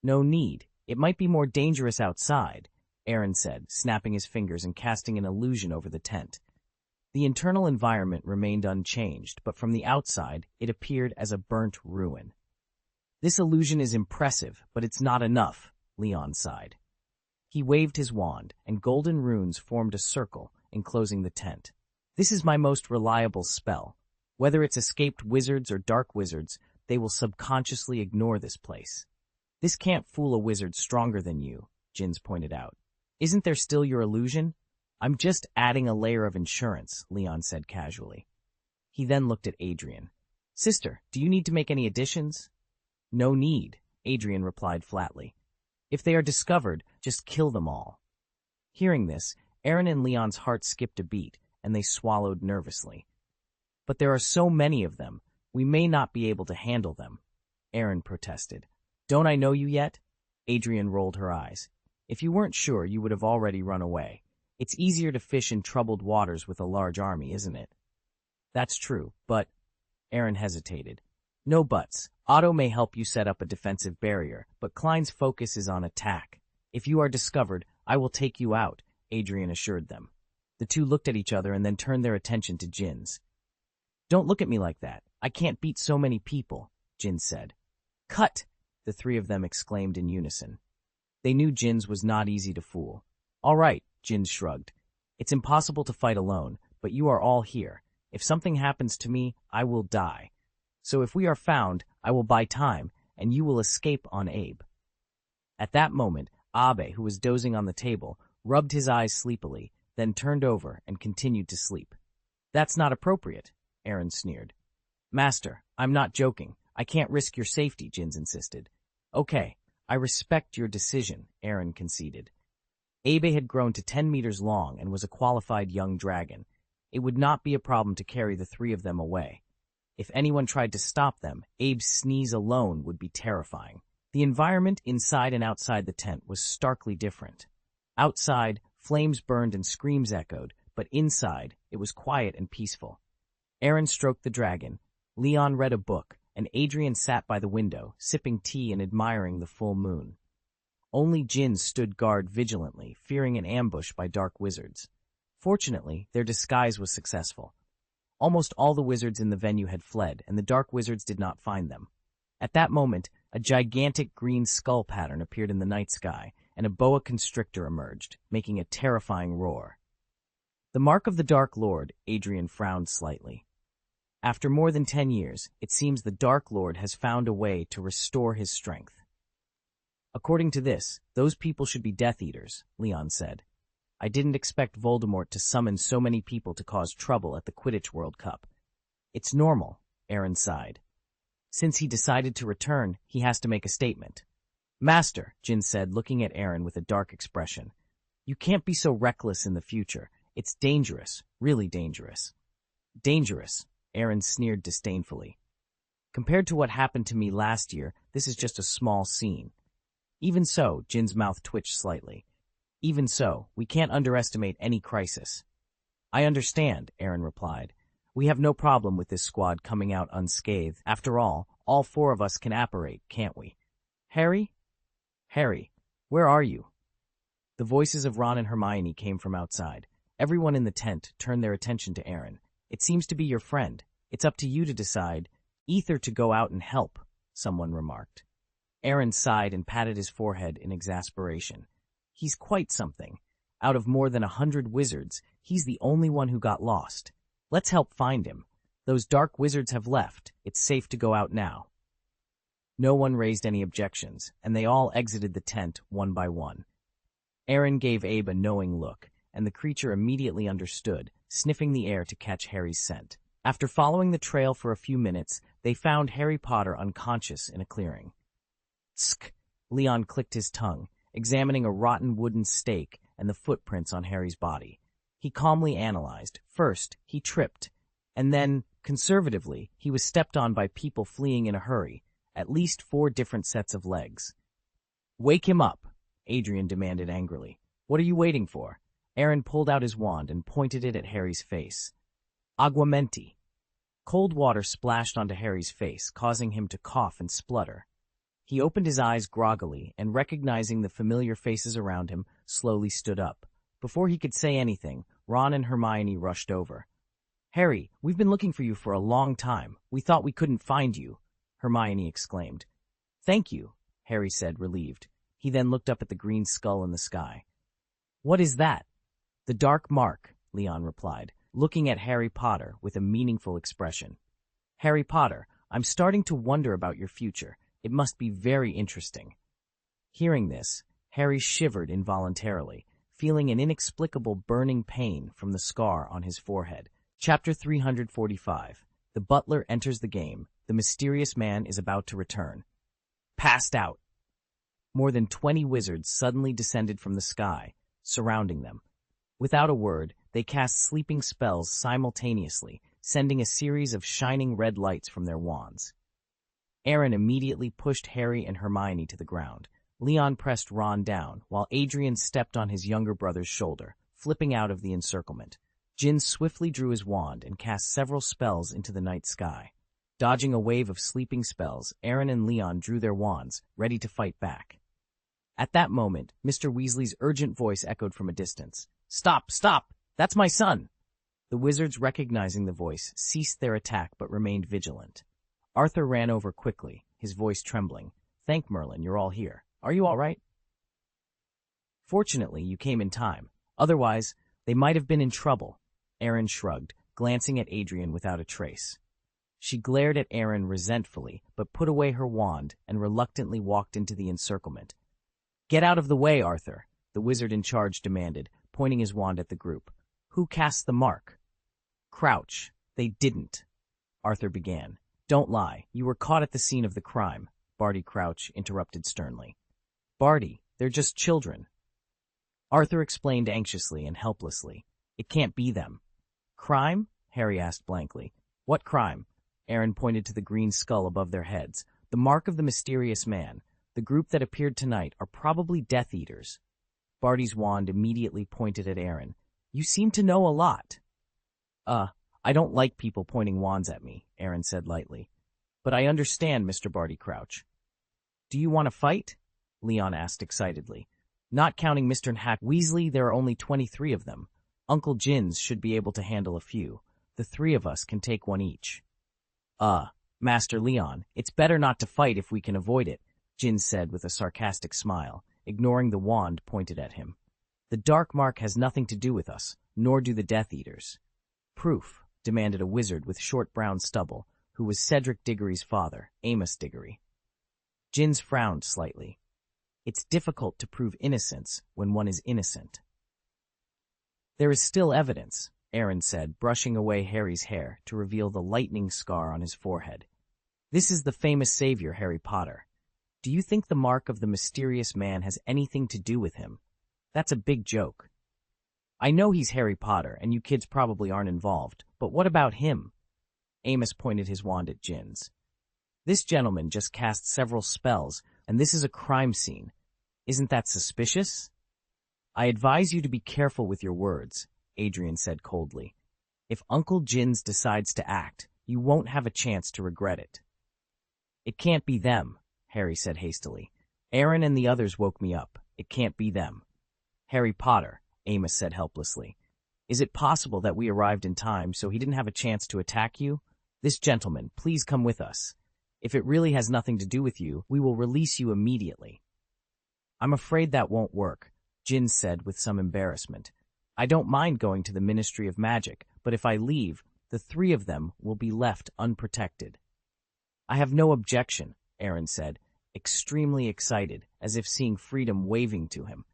[SPEAKER 1] No need. It might be more dangerous outside, Aaron said, snapping his fingers and casting an illusion over the tent. The internal environment remained unchanged, but from the outside, it appeared as a burnt ruin. This illusion is impressive, but it's not enough, Leon sighed. He waved his wand, and golden runes formed a circle, enclosing the tent. This is my most reliable spell. Whether it's escaped wizards or dark wizards, they will subconsciously ignore this place. This can't fool a wizard stronger than you, Jins pointed out. Isn't there still your illusion? I'm just adding a layer of insurance, Leon said casually. He then looked at Adrian. Sister, do you need to make any additions? No need, Adrian replied flatly. If they are discovered, just kill them all. Hearing this, Aaron and Leon's heart skipped a beat, and they swallowed nervously. But there are so many of them, we may not be able to handle them, Aaron protested. Don't I know you yet? Adrian rolled her eyes. If you weren't sure, you would have already run away. It's easier to fish in troubled waters with a large army, isn't it? That's true, but... Aaron hesitated. No buts. Otto may help you set up a defensive barrier, but Klein's focus is on attack. If you are discovered, I will take you out, Adrian assured them. The two looked at each other and then turned their attention to Jins. Don't look at me like that. I can't beat so many people, Jins said. Cut! The three of them exclaimed in unison. They knew Jins was not easy to fool. All right, Jins shrugged. It's impossible to fight alone, but you are all here. If something happens to me, I will die. So if we are found, I will buy time, and you will escape on Abe. At that moment, Abe, who was dozing on the table, rubbed his eyes sleepily, then turned over and continued to sleep. That's not appropriate, Aaron sneered. Master, I'm not joking. I can't risk your safety, Jins insisted. Okay, I respect your decision, Aaron conceded. Abe had grown to 10 meters long and was a qualified young dragon. It would not be a problem to carry the three of them away. If anyone tried to stop them, Abe's sneeze alone would be terrifying. The environment inside and outside the tent was starkly different. Outside, flames burned and screams echoed, but inside, it was quiet and peaceful. Aaron stroked the dragon, Leon read a book, and Adrian sat by the window, sipping tea and admiring the full moon. Only Jins stood guard vigilantly, fearing an ambush by dark wizards. Fortunately, their disguise was successful. Almost all the wizards in the venue had fled, and the dark wizards did not find them. At that moment, a gigantic green skull pattern appeared in the night sky, and a boa constrictor emerged, making a terrifying roar. The mark of the Dark Lord, Adrian frowned slightly. After more than 10 years, it seems the Dark Lord has found a way to restore his strength. According to this, those people should be Death Eaters, Leon said. I didn't expect Voldemort to summon so many people to cause trouble at the Quidditch World Cup. It's normal, Aaron sighed. Since he decided to return, he has to make a statement. Master, Jin said, looking at Aaron with a dark expression. You can't be so reckless in the future. It's dangerous, really dangerous. Dangerous, Aaron sneered disdainfully. Compared to what happened to me last year, this is just a small scene. Even so, Jin's mouth twitched slightly. Even so, we can't underestimate any crisis. I understand, Aaron replied. We have no problem with this squad coming out unscathed. After all 4 of us can apparate, can't we? Harry? Harry, where are you? The voices of Ron and Hermione came from outside. Everyone in the tent turned their attention to Aaron. It seems to be your friend. It's up to you to decide. Either to go out and help, someone remarked. Aaron sighed and patted his forehead in exasperation. He's quite something. Out of more than 100 wizards, he's the only one who got lost. Let's help find him. Those dark wizards have left. It's safe to go out now. No one raised any objections, and they all exited the tent one by one. Aaron gave Abe a knowing look, and the creature immediately understood, sniffing the air to catch Harry's scent. After following the trail for a few minutes, they found Harry Potter unconscious in a clearing. Tsk! Leon clicked his tongue, examining a rotten wooden stake and the footprints on Harry's body. He calmly analyzed. First, he tripped, and then, conservatively, he was stepped on by people fleeing in a hurry, at least 4 different sets of legs. "Wake him up," Adrian demanded angrily. "What are you waiting for?" Aaron pulled out his wand and pointed it at Harry's face. Aguamenti. Cold water splashed onto Harry's face, causing him to cough and splutter. He opened his eyes groggily and, recognizing the familiar faces around him, slowly stood up. Before he could say anything, Ron and Hermione rushed over. "Harry, we've been looking for you for a long time. We thought we couldn't find you," Hermione exclaimed. "Thank you," Harry said, relieved. He then looked up at the green skull in the sky. "What is that?" "The dark mark," Leon replied, looking at Harry Potter with a meaningful expression. "Harry Potter, I'm starting to wonder about your future. It must be very interesting." Hearing this, Harry shivered involuntarily, feeling an inexplicable burning pain from the scar on his forehead. Chapter 345. The butler enters the game. The mysterious man is about to return. Passed out. More than 20 wizards suddenly descended from the sky, surrounding them. Without a word, they cast sleeping spells simultaneously, sending a series of shining red lights from their wands. Aaron immediately pushed Harry and Hermione to the ground. Leon pressed Ron down, while Adrian stepped on his younger brother's shoulder, flipping out of the encirclement. Jin swiftly drew his wand and cast several spells into the night sky. Dodging a wave of sleeping spells, Aaron and Leon drew their wands, ready to fight back. At that moment, Mr. Weasley's urgent voice echoed from a distance. "Stop! Stop! That's my son!" The wizards, recognizing the voice, ceased their attack but remained vigilant. Arthur ran over quickly, his voice trembling. "Thank Merlin, you're all here. Are you all right?" "Fortunately, you came in time. Otherwise, they might have been in trouble." Aaron shrugged, glancing at Adrian without a trace. She glared at Aaron resentfully, but put away her wand and reluctantly walked into the encirclement. "Get out of the way, Arthur," the wizard in charge demanded, pointing his wand at the group. "Who cast the mark?" "Crouch. They didn't," Arthur began. "Don't lie. You were caught at the scene of the crime," Barty Crouch interrupted sternly. "Barty, they're just children." Arthur explained anxiously and helplessly. "It can't be them." "Crime?" Harry asked blankly. "What crime?" Aaron pointed to the green skull above their heads. "The mark of the mysterious man. The group that appeared tonight are probably Death Eaters." Barty's wand immediately pointed at Aaron. "You seem to know a lot." I don't like people pointing wands at me," Aaron said lightly. "But I understand, Mr. Barty Crouch." "Do you want to fight?" Leon asked excitedly. "Not counting Mr. and Hack Weasley, there are only 23 of them. Uncle Jins should be able to handle a few. The 3 of us can take one each." Master Leon, it's better not to fight if we can avoid it," Jin said with a sarcastic smile, ignoring the wand pointed at him. "The dark mark has nothing to do with us, nor do the Death Eaters." "Proof," demanded a wizard with short brown stubble, who was Cedric Diggory's father, Amos Diggory. Jins frowned slightly. "It's difficult to prove innocence when one is innocent." "There is still evidence," Aaron said, brushing away Harry's hair to reveal the lightning scar on his forehead. "This is the famous savior, Harry Potter. Do you think the mark of the mysterious man has anything to do with him? That's a big joke. I know he's Harry Potter, and you kids probably aren't involved, but what about him?" Amos pointed his wand at Jins. "This gentleman just cast several spells, and this is a crime scene. Isn't that suspicious?" "I advise you to be careful with your words," Adrian said coldly. "If Uncle Jins decides to act, you won't have a chance to regret it." "It can't be them," Harry said hastily. "Aaron and the others woke me up. It can't be them." "Harry Potter," Amos said helplessly. "Is it possible that we arrived in time so he didn't have a chance to attack you? This gentleman, please come with us. If it really has nothing to do with you, we will release you immediately." "I'm afraid that won't work," Jin said with some embarrassment. "I don't mind going to the Ministry of Magic, but if I leave, the 3 of them will be left unprotected." "I have no objection," Aaron said, extremely excited, as if seeing freedom waving to him.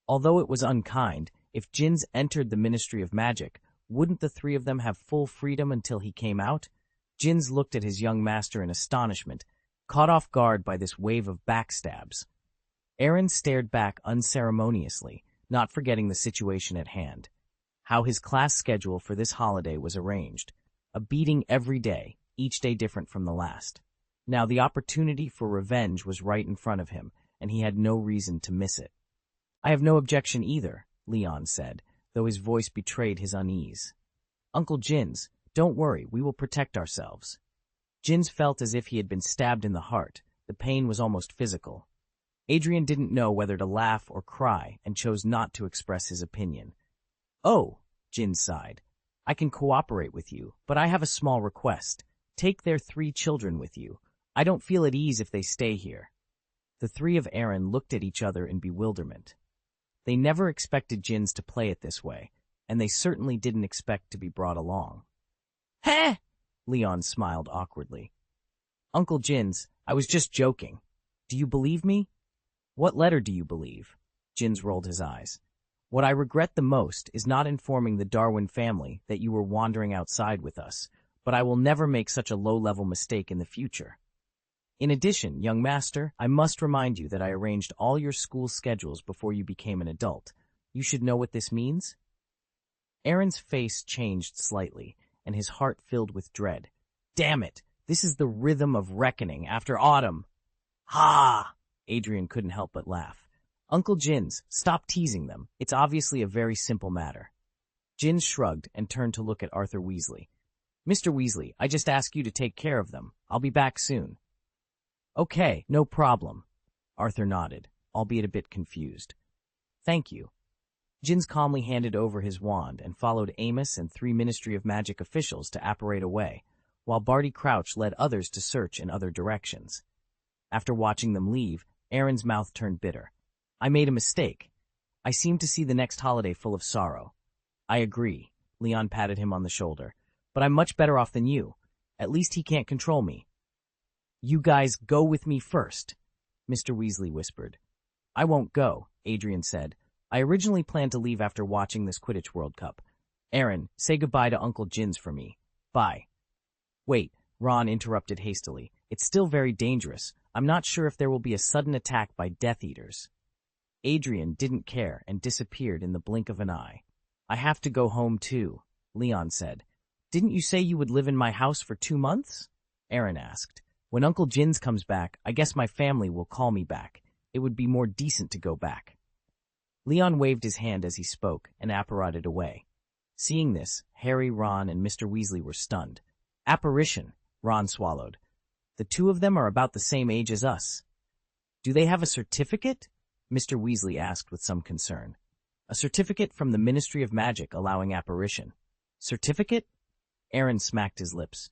[SPEAKER 1] Although it was unkind, if Jins entered the Ministry of Magic, wouldn't the 3 of them have full freedom until he came out? Jins looked at his young master in astonishment, caught off guard by this wave of backstabs. Aaron stared back unceremoniously, not forgetting the situation at hand. How his class schedule for this holiday was arranged. A beating every day, each day different from the last. Now the opportunity for revenge was right in front of him, and he had no reason to miss it. "I have no objection either," Leon said, though his voice betrayed his unease. "Uncle Jins, don't worry, we will protect ourselves." Jins felt as if he had been stabbed in the heart. The pain was almost physical. Adrian didn't know whether to laugh or cry and chose not to express his opinion. "Oh," Jins sighed, "I can cooperate with you, but I have a small request. Take their 3 children with you. I don't feel at ease if they stay here." The 3 of Aaron looked at each other in bewilderment. They never expected Jins to play it this way, and they certainly didn't expect to be brought along. "Heh!" Leon smiled awkwardly. "Uncle Jins, I was just joking. Do you believe me?" "What letter do you believe?" Jins rolled his eyes. "What I regret the most is not informing the Darwin family that you were wandering outside with us, but I will never make such a low-level mistake in the future. In addition, young master, I must remind you that I arranged all your school schedules before you became an adult. You should know what this means?" Aaron's face changed slightly, and his heart filled with dread. "Damn it! This is the rhythm of reckoning after autumn." "Ha!" Adrian couldn't help but laugh. "Uncle Jins, stop teasing them. It's obviously a very simple matter." Jins shrugged and turned to look at Arthur Weasley. "Mr. Weasley, I just ask you to take care of them. I'll be back soon." "Okay, no problem." Arthur nodded, albeit a bit confused. "Thank you." Jins calmly handed over his wand and followed Amos and 3 Ministry of Magic officials to apparate away, while Barty Crouch led others to search in other directions. After watching them leave, Aaron's mouth turned bitter. "I made a mistake. I seem to see the next holiday full of sorrow." "I agree," Leon patted him on the shoulder, "but I'm much better off than you. At least he can't control me." "You guys go with me first," Mr. Weasley whispered. "I won't go," Adrian said. "I originally planned to leave after watching this Quidditch World Cup. Aaron, say goodbye to Uncle Jins for me. Bye." "Wait," Ron interrupted hastily. "It's still very dangerous. I'm not sure if there will be a sudden attack by Death Eaters." Adrian didn't care and disappeared in the blink of an eye. "I have to go home too," Leon said. "Didn't you say you would live in my house for 2 months?" Aaron asked. "When Uncle Jins comes back, I guess my family will call me back. It would be more decent to go back." Leon waved his hand as he spoke and apparated away. Seeing this, Harry, Ron, and Mr. Weasley were stunned. "Apparition," Ron swallowed. "The 2 of them are about the same age as us." "Do they have a certificate?" Mr. Weasley asked with some concern. "A certificate from the Ministry of Magic allowing apparition." "Certificate?" Aaron smacked his lips.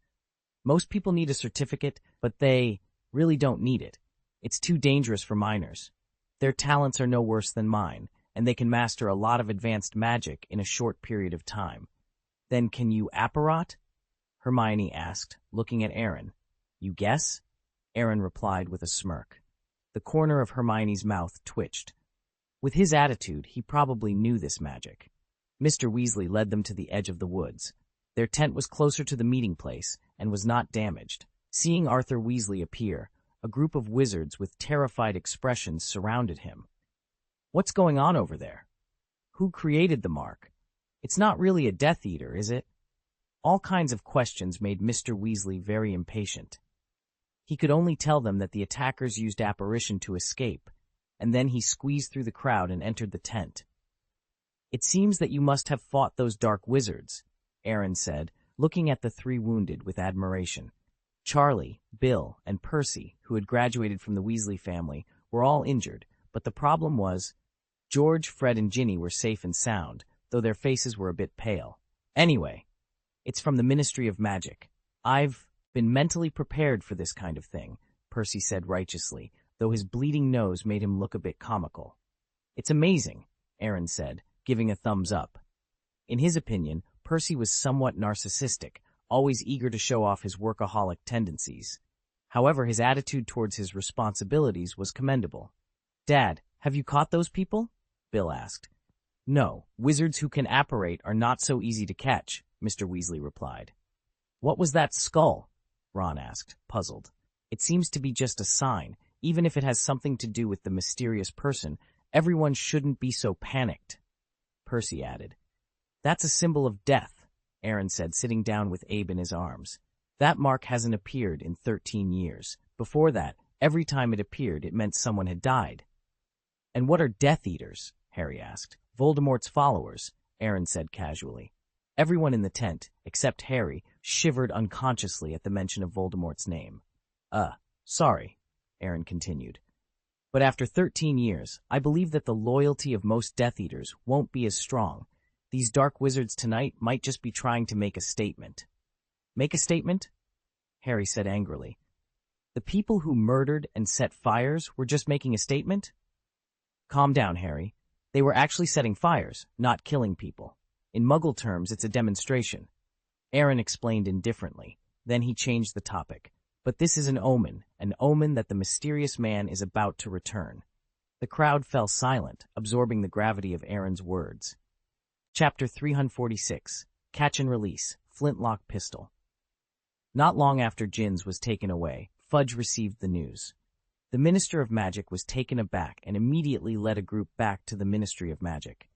[SPEAKER 1] "Most people need a certificate, but they really don't need it. It's too dangerous for minors. Their talents are no worse than mine, and they can master a lot of advanced magic in a short period of time." "Then can you apparat?" Hermione asked, looking at Aaron. "You guess?" Aaron replied with a smirk. The corner of Hermione's mouth twitched. With his attitude, he probably knew this magic. Mr. Weasley led them to the edge of the woods. Their tent was closer to the meeting place and was not damaged. Seeing Arthur Weasley appear, a group of wizards with terrified expressions surrounded him. "What's going on over there? Who created the mark? It's not really a Death Eater, is it?" All kinds of questions made Mr. Weasley very impatient. He could only tell them that the attackers used apparition to escape, and then he squeezed through the crowd and entered the tent. "It seems that you must have fought those dark wizards," Aaron said, looking at the 3 wounded with admiration. Charlie, Bill, and Percy, who had graduated from the Weasley family, were all injured, but the problem was George, Fred, and Ginny were safe and sound, though their faces were a bit pale. "Anyway, it's from the Ministry of Magic. I've been mentally prepared for this kind of thing," Percy said righteously, though his bleeding nose made him look a bit comical. "It's amazing," Aaron said, giving a thumbs up. In his opinion, Percy was somewhat narcissistic, always eager to show off his workaholic tendencies. However, his attitude towards his responsibilities was commendable. "Dad, have you caught those people?" Bill asked. "No, wizards who can apparate are not so easy to catch," Mr. Weasley replied. "What was that skull?" Ron asked, puzzled. "It seems to be just a sign. Even if it has something to do with the mysterious person, everyone shouldn't be so panicked. Percy added. That's a symbol of death, Aaron said, sitting down with Abe in his arms. That mark hasn't appeared in 13 years. Before that, every time it appeared, it meant someone had died. And what are Death Eaters? Harry asked. Voldemort's followers, Aaron said casually. Everyone in the tent, except Harry, shivered unconsciously at the mention of Voldemort's name. Sorry, Aaron continued. But after 13 years, I believe that the loyalty of most Death Eaters won't be as strong. These dark wizards tonight might just be trying to make a statement. Make a statement? Harry said angrily. The people who murdered and set fires were just making a statement? Calm down, Harry. They were actually setting fires, not killing people. In Muggle terms, it's a demonstration. Aaron explained indifferently. Then he changed the topic. But this is an omen that the mysterious man is about to return. The crowd fell silent, absorbing the gravity of Aaron's words. Chapter 346, Catch and Release, Flintlock Pistol. Not long after Ginns was taken away, Fudge received the news. The Minister of Magic was taken aback and immediately led a group back to the Ministry of Magic.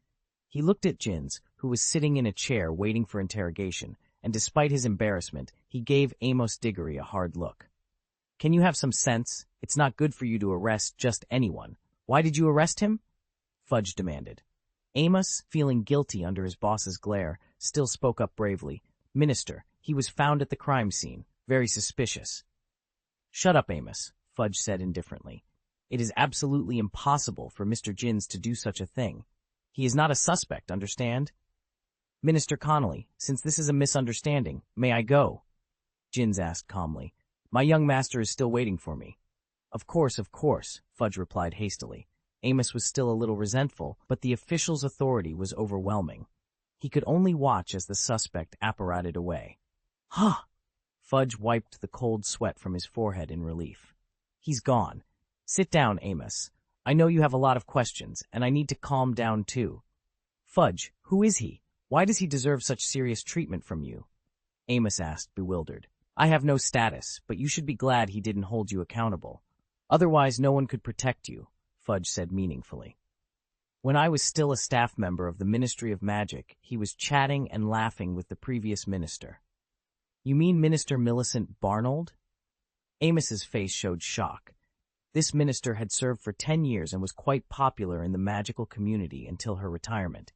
[SPEAKER 1] He looked at Ginns, who was sitting in a chair waiting for interrogation, and despite his embarrassment, he gave Amos Diggory a hard look. Can you have some sense? It's not good for you to arrest just anyone. Why did you arrest him? Fudge demanded. Amos, feeling guilty under his boss's glare, still spoke up bravely. Minister, he was found at the crime scene. Very suspicious. Shut up, Amos, Fudge said indifferently. It is absolutely impossible for Mr. Ginns to do such a thing. He is not a suspect, understand? Minister Connolly, since this is a misunderstanding, may I go? Ginns asked calmly. My young master is still waiting for me. Of course, Fudge replied hastily. Amos was still a little resentful, but the official's authority was overwhelming. He could only watch as the suspect apparated away. Huh! Fudge wiped the cold sweat from his forehead in relief. He's gone. Sit down, Amos. I know you have a lot of questions, and I need to calm down too. Fudge, who is he? Why does he deserve such serious treatment from you? Amos asked, bewildered. I have no status, but you should be glad he didn't hold you accountable. Otherwise, no one could protect you, Fudge said meaningfully. When I was still a staff member of the Ministry of Magic, he was chatting and laughing with the previous minister. You mean Minister Millicent Barnold? Amos's face showed shock. This minister had served for 10 years and was quite popular in the magical community until her retirement.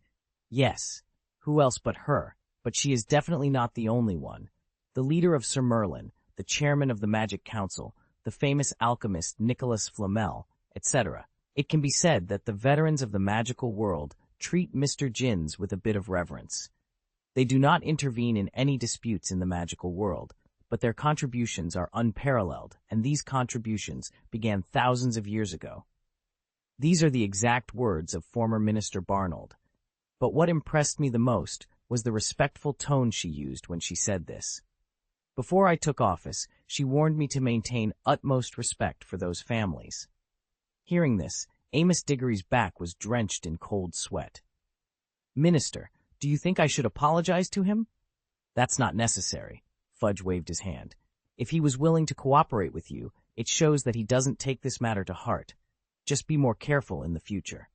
[SPEAKER 1] Yes, who else but her? But she is definitely not the only one. The leader of Sir Merlin, the chairman of the Magic Council, the famous alchemist Nicholas Flamel, etc. It can be said that the veterans of the magical world treat Mr. Ginns with a bit of reverence. They do not intervene in any disputes in the magical world, but their contributions are unparalleled, and these contributions began thousands of years ago. These are the exact words of former Minister Barnold. But what impressed me the most was the respectful tone she used when she said this. Before I took office, she warned me to maintain utmost respect for those families. Hearing this, Amos Diggory's back was drenched in cold sweat. Minister, do you think I should apologize to him? That's not necessary. Fudge waved his hand. If he was willing to cooperate with you, it shows that he doesn't take this matter to heart. Just be more careful in the future.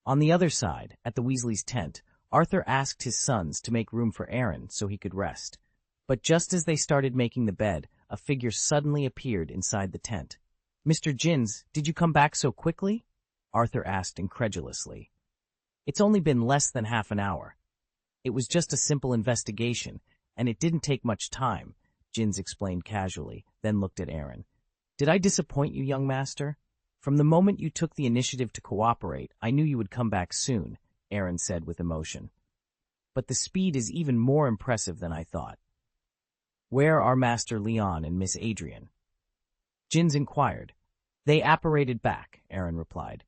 [SPEAKER 1] On the other side, at the Weasleys' tent, Arthur asked his sons to make room for Aaron so he could rest. But just as they started making the bed, a figure suddenly appeared inside the tent. Mr. Ginns, did you come back so quickly? Arthur asked incredulously. It's only been less than half an hour. It was just a simple investigation, and it didn't take much time, Ginns explained casually, then looked at Aaron. Did I disappoint you, young master? From the moment you took the initiative to cooperate, I knew you would come back soon, Aaron said with emotion. But the speed is even more impressive than I thought. Where are Master Leon and Miss Adrian? Ginns inquired. They apparated back, Aaron replied.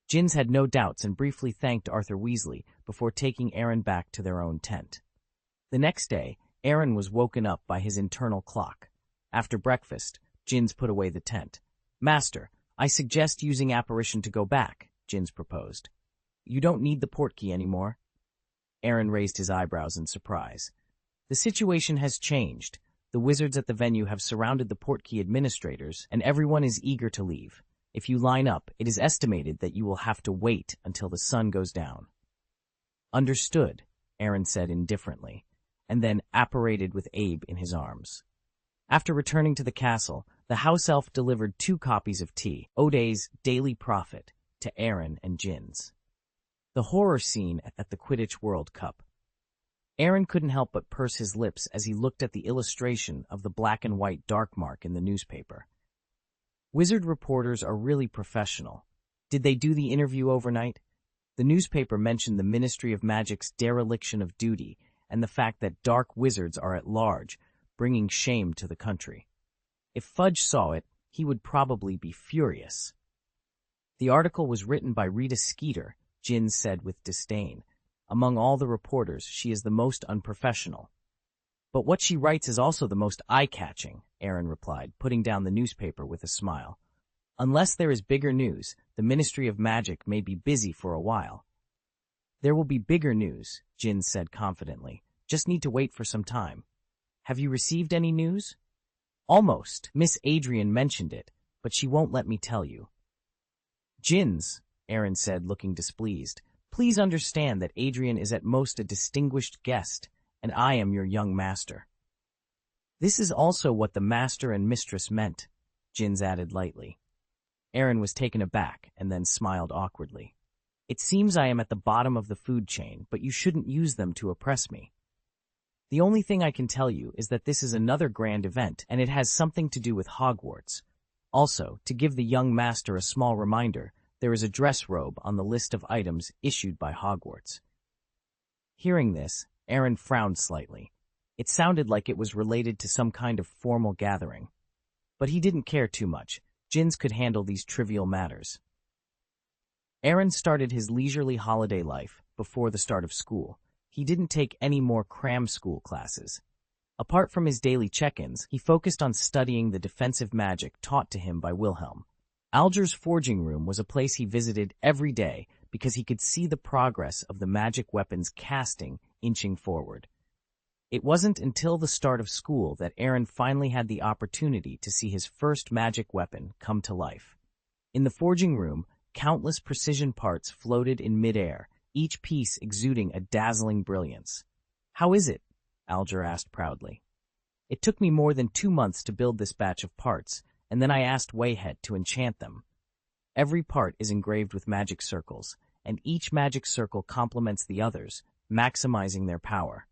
[SPEAKER 1] Ginns had no doubts and briefly thanked Arthur Weasley before taking Aaron back to their own tent. The next day, Aaron was woken up by his internal clock. After breakfast, Ginns put away the tent. Master, I suggest using apparition to go back, Ginns proposed. You don't need the portkey anymore. Aaron raised his eyebrows in surprise. The situation has changed. The wizards at the venue have surrounded the portkey administrators, and everyone is eager to leave. If you line up, it is estimated that you will have to wait until the sun goes down." "Understood," Aaron said indifferently, and then apparated with Abe in his arms. After returning to the castle, the house elf delivered 2 copies of T. O'Day's Daily Prophet to Aaron and Jin's. The horror scene at the Quidditch World Cup. Aaron couldn't help but purse his lips as he looked at the illustration of the black and white dark mark in the newspaper. Wizard reporters are really professional. Did they do the interview overnight? The newspaper mentioned the Ministry of Magic's dereliction of duty and the fact that dark wizards are at large, bringing shame to the country. If Fudge saw it, he would probably be furious. "The article was written by Rita Skeeter," Jin said with disdain. "Among all the reporters, she is the most unprofessional." "But what she writes is also the most eye-catching," Aaron replied, putting down the newspaper with a smile. "Unless there is bigger news, the Ministry of Magic may be busy for a while." "There will be bigger news," Jin said confidently. "Just need to wait for some time." "Have you received any news?" "Almost. Miss Adrian mentioned it, but she won't let me tell you." "Jin's," Aaron said, looking displeased. "Please understand that Adrian is at most a distinguished guest, and I am your young master." "This is also what the master and mistress meant," Jin's added lightly. Aaron was taken aback and then smiled awkwardly. "It seems I am at the bottom of the food chain, but you shouldn't use them to oppress me. The only thing I can tell you is that this is another grand event, and it has something to do with Hogwarts. Also, to give the young master a small reminder, there is a dress robe on the list of items issued by Hogwarts." Hearing this, Aaron frowned slightly. It sounded like it was related to some kind of formal gathering. But he didn't care too much. Jinns could handle these trivial matters. Aaron started his leisurely holiday life before the start of school. He didn't take any more cram school classes. Apart from his daily check-ins, he focused on studying the defensive magic taught to him by Wilhelm. Alger's forging room was a place he visited every day because he could see the progress of the magic weapon's casting inching forward. It wasn't until the start of school that Aaron finally had the opportunity to see his first magic weapon come to life. In the forging room, countless precision parts floated in midair, each piece exuding a dazzling brilliance. "How is it?" Alger asked proudly. "It took me more than 2 months to build this batch of parts, and then I asked Wayhead to enchant them. Every part is engraved with magic circles, and each magic circle complements the others, maximizing their power."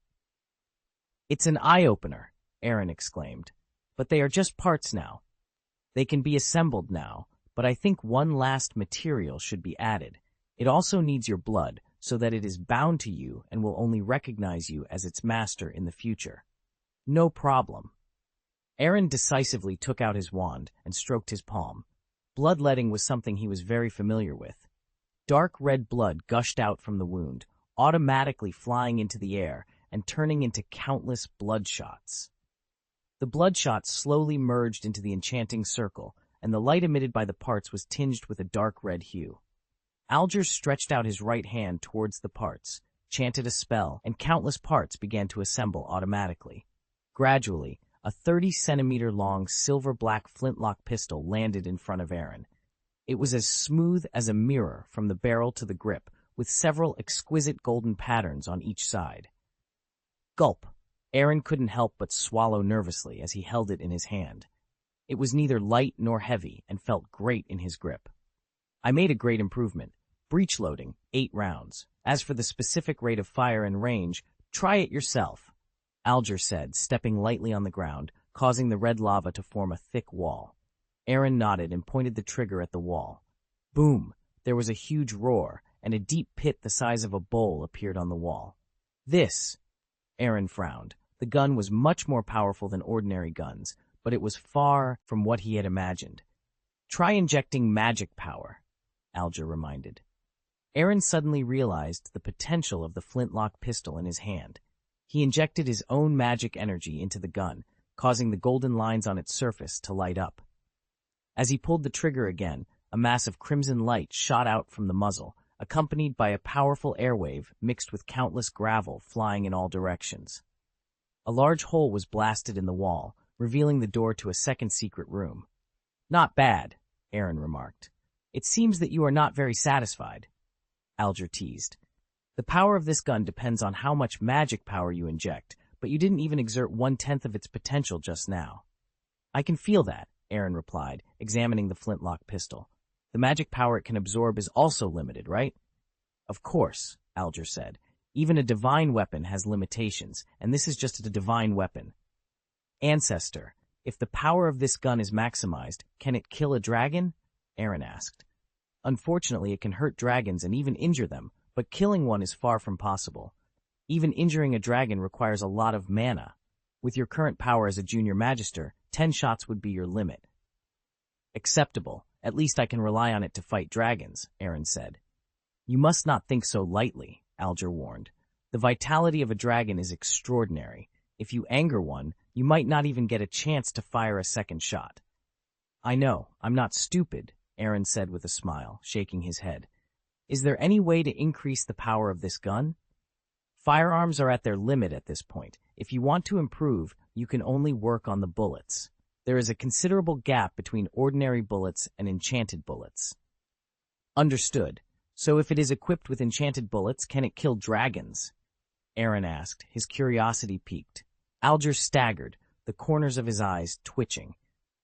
[SPEAKER 1] "It's an eye-opener," Aaron exclaimed. "But they are just parts now. They can be assembled now, but I think one last material should be added. It also needs your blood, so that it is bound to you and will only recognize you as its master in the future." "No problem." Aaron decisively took out his wand and stroked his palm. Bloodletting was something he was very familiar with. Dark red blood gushed out from the wound, automatically flying into the air and turning into countless bloodshots. The bloodshots slowly merged into the enchanting circle, and the light emitted by the parts was tinged with a dark red hue. Alger stretched out his right hand towards the parts, chanted a spell, and countless parts began to assemble automatically. Gradually, a 30-centimeter-long silver-black flintlock pistol landed in front of Aaron. It was as smooth as a mirror from the barrel to the grip, with several exquisite golden patterns on each side. Gulp! Aaron couldn't help but swallow nervously as he held it in his hand. It was neither light nor heavy and felt great in his grip. "I made a great improvement. Breech loading, 8 rounds. As for the specific rate of fire and range, try it yourself," Alger said, stepping lightly on the ground, causing the red lava to form a thick wall. Aaron nodded and pointed the trigger at the wall. Boom! There was a huge roar, and a deep pit the size of a bowl appeared on the wall. "This," Aaron frowned. The gun was much more powerful than ordinary guns, but it was far from what he had imagined. "Try injecting magic power," Alger reminded. Aaron suddenly realized the potential of the flintlock pistol in his hand. He injected his own magic energy into the gun, causing the golden lines on its surface to light up. As he pulled the trigger again, a mass of crimson light shot out from the muzzle, accompanied by a powerful airwave mixed with countless gravel flying in all directions. A large hole was blasted in the wall, revealing the door to a second secret room. "Not bad," Aaron remarked. "It seems that you are not very satisfied," Alger teased. "The power of this gun depends on how much magic power you inject, but you didn't even exert 1/10 of its potential just now." "I can feel that," Aaron replied, examining the flintlock pistol. "The magic power it can absorb is also limited, right?" "Of course," Alger said. "Even a divine weapon has limitations, and this is just a divine weapon." "Ancestor, if the power of this gun is maximized, can it kill a dragon?" Aaron asked. "Unfortunately, it can hurt dragons and even injure them, but killing one is far from possible. Even injuring a dragon requires a lot of mana. With your current power as a junior magister, 10 shots would be your limit." "Acceptable. At least I can rely on it to fight dragons," Aaron said. "You must not think so lightly," Alger warned. "The vitality of a dragon is extraordinary. If you anger one, you might not even get a chance to fire a second shot." "I know, I'm not stupid," Aaron said with a smile, shaking his head. "Is there any way to increase the power of this gun?" "Firearms are at their limit at this point. If you want to improve, you can only work on the bullets. There is a considerable gap between ordinary bullets and enchanted bullets." "Understood. So if it is equipped with enchanted bullets, can it kill dragons?" Aaron asked, his curiosity piqued. Alger staggered, the corners of his eyes twitching.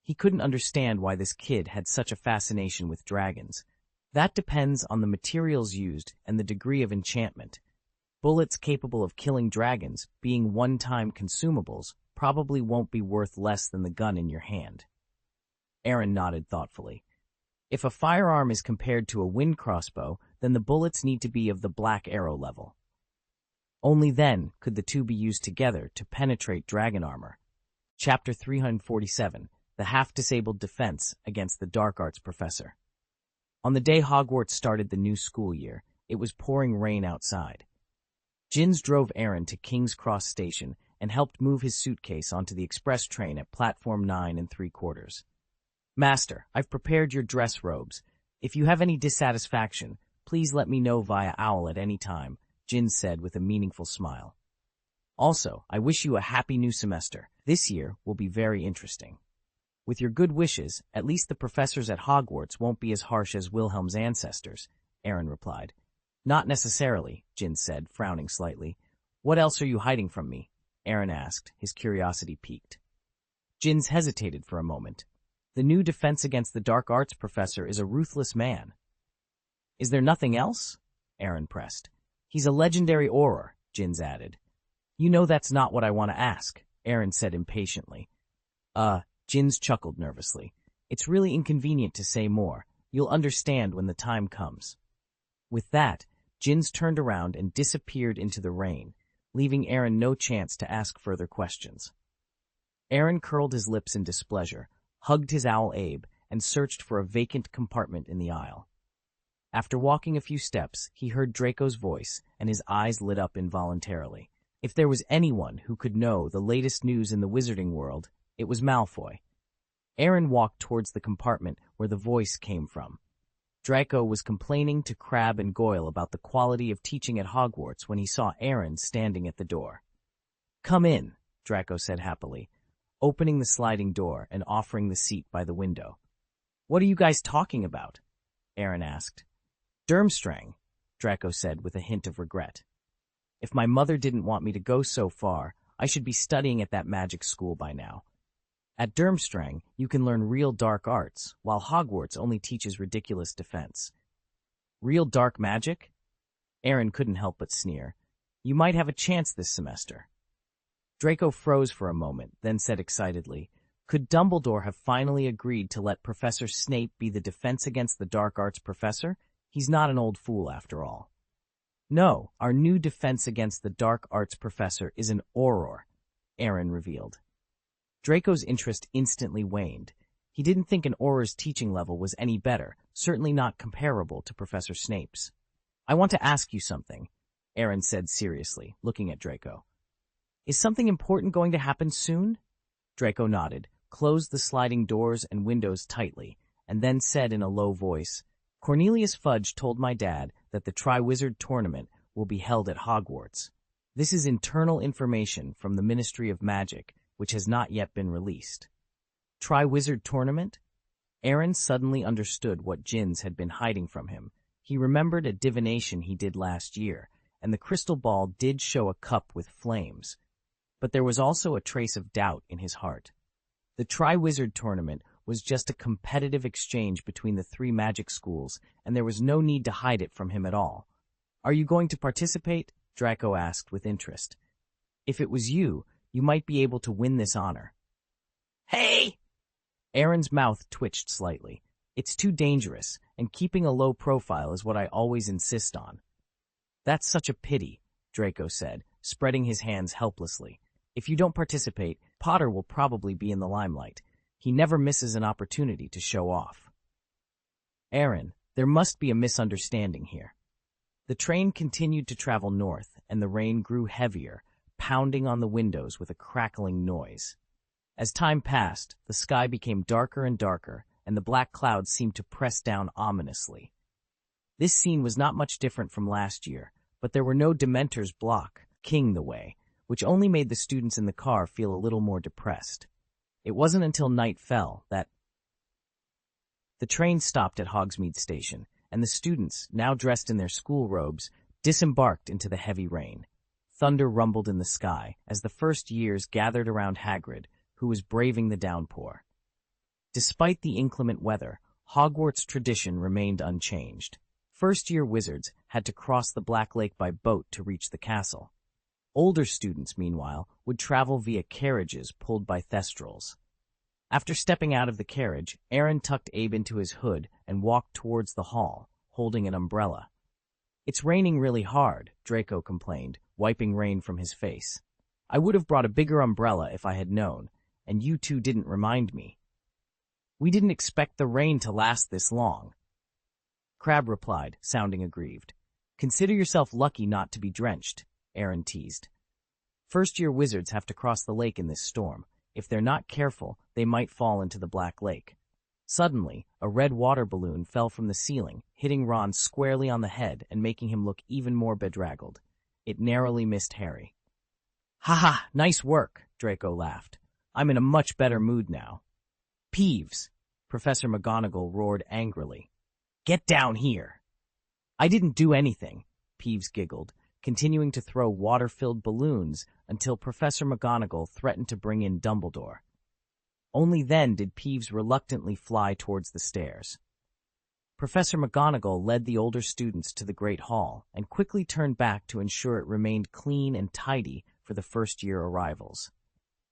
[SPEAKER 1] He couldn't understand why this kid had such a fascination with dragons. "That depends on the materials used and the degree of enchantment. Bullets capable of killing dragons, being one-time consumables, probably won't be worth less than the gun in your hand." Aaron nodded thoughtfully. "If a firearm is compared to a wind crossbow, then the bullets need to be of the black arrow level. Only then could the two be used together to penetrate dragon armor." Chapter 347, The Half-Disabled Defense Against the Dark Arts Professor. On the day Hogwarts started the new school year, it was pouring rain outside. Jins drove Aaron to King's Cross Station and helped move his suitcase onto the express train at platform 9 3/4. "Master, I've prepared your dress robes. If you have any dissatisfaction, please let me know via owl at any time," Jins said with a meaningful smile. "Also, I wish you a happy new semester. This year will be very interesting." "With your good wishes, at least the professors at Hogwarts won't be as harsh as Wilhelm's ancestors," Aaron replied. "Not necessarily," Jins said, frowning slightly. "What else are you hiding from me?" Aaron asked, his curiosity piqued. Jins hesitated for a moment. "The new Defense Against the Dark Arts professor is a ruthless man." "Is there nothing else?" Aaron pressed. "He's a legendary auror," Jins added. "You know that's not what I want to ask," Aaron said impatiently. Jins chuckled nervously. "It's really inconvenient to say more. You'll understand when the time comes." With that, Jins turned around and disappeared into the rain, leaving Aaron no chance to ask further questions. Aaron curled his lips in displeasure, hugged his owl Abe, and searched for a vacant compartment in the aisle. After walking a few steps, he heard Draco's voice, and his eyes lit up involuntarily. If there was anyone who could know the latest news in the wizarding world, it was Malfoy. Aaron walked towards the compartment where the voice came from. Draco was complaining to Crabbe and Goyle about the quality of teaching at Hogwarts when he saw Aaron standing at the door. "Come in," Draco said happily, opening the sliding door and offering the seat by the window. "What are you guys talking about?" Aaron asked. "Durmstrang," Draco said with a hint of regret. "If my mother didn't want me to go so far, I should be studying at that magic school by now. At Durmstrang, you can learn real dark arts, while Hogwarts only teaches ridiculous defense." "Real dark magic?" Aaron couldn't help but sneer. "You might have a chance this semester." Draco froze for a moment, then said excitedly, "Could Dumbledore have finally agreed to let Professor Snape be the Defense Against the Dark Arts professor? He's not an old fool after all." "No, our new Defense Against the Dark Arts professor is an auror," Aaron revealed. Draco's interest instantly waned. He didn't think an auror's teaching level was any better, certainly not comparable to Professor Snape's. "I want to ask you something," Aaron said seriously, looking at Draco. "Is something important going to happen soon?" Draco nodded, closed the sliding doors and windows tightly, and then said in a low voice, "Cornelius Fudge told my dad that the Triwizard Tournament will be held at Hogwarts." This is internal information from the Ministry of Magic, which has not yet been released. Tri-Wizard Tournament? Aaron suddenly understood what Jins had been hiding from him. He remembered a divination he did last year, and the crystal ball did show a cup with flames. But there was also a trace of doubt in his heart. The Tri-Wizard Tournament was just a competitive exchange between the three magic schools, and there was no need to hide it from him at all. "Are you going to participate?" Draco asked with interest. "If it was you, you might be able to win this honor." "Hey!" Aaron's mouth twitched slightly. "It's too dangerous, and keeping a low profile is what I always insist on." "That's such a pity," Draco said, spreading his hands helplessly. "If you don't participate, Potter will probably be in the limelight. He never misses an opportunity to show off." "Aaron, there must be a misunderstanding here." The train continued to travel north, and the rain grew heavier, pounding on the windows with a crackling noise. As time passed, the sky became darker and darker, and the black clouds seemed to press down ominously. This scene was not much different from last year, but there were no Dementors blocking the way, which only made the students in the car feel a little more depressed. It wasn't until night fell that the train stopped at Hogsmeade Station, and the students, now dressed in their school robes, disembarked into the heavy rain. Thunder rumbled in the sky as the first years gathered around Hagrid, who was braving the downpour. Despite the inclement weather, Hogwarts tradition remained unchanged. First-year wizards had to cross the Black Lake by boat to reach the castle. Older students, meanwhile, would travel via carriages pulled by thestrals. After stepping out of the carriage, Aaron tucked Abe into his hood and walked towards the hall, holding an umbrella. "It's raining really hard," Draco complained, wiping rain from his face. "I would have brought a bigger umbrella if I had known, and you two didn't remind me." "We didn't expect the rain to last this long," Crabbe replied, sounding aggrieved. "Consider yourself lucky not to be drenched," Aaron teased. "First-year wizards have to cross the lake in this storm. If they're not careful, they might fall into the Black Lake." Suddenly, a red water balloon fell from the ceiling, hitting Ron squarely on the head and making him look even more bedraggled. It narrowly missed Harry. "Ha ha! Nice work!" Draco laughed. "I'm in a much better mood now." "Peeves!" Professor McGonagall roared angrily. "Get down here!" "I didn't do anything," Peeves giggled, continuing to throw water-filled balloons until Professor McGonagall threatened to bring in Dumbledore. Only then did Peeves reluctantly fly towards the stairs. Professor McGonagall led the older students to the Great Hall and quickly turned back to ensure it remained clean and tidy for the first-year arrivals.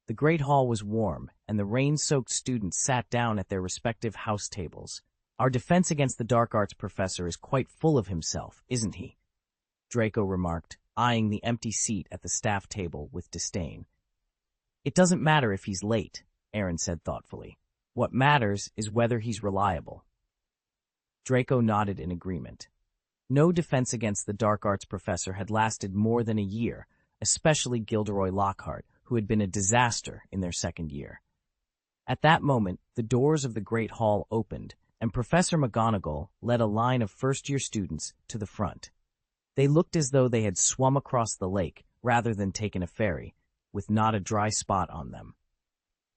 [SPEAKER 1] The Great Hall was warm, and the rain-soaked students sat down at their respective house tables. "Our defense against the dark arts professor is quite full of himself, isn't he?" Draco remarked, eyeing the empty seat at the staff table with disdain. "It doesn't matter if he's late," Aaron said thoughtfully. "What matters is whether he's reliable." Draco nodded in agreement. No defense against the dark arts professor had lasted more than a year, especially Gilderoy Lockhart, who had been a disaster in their second year. At that moment, the doors of the Great Hall opened, and Professor McGonagall led a line of first-year students to the front. They looked as though they had swum across the lake rather than taken a ferry, with not a dry spot on them.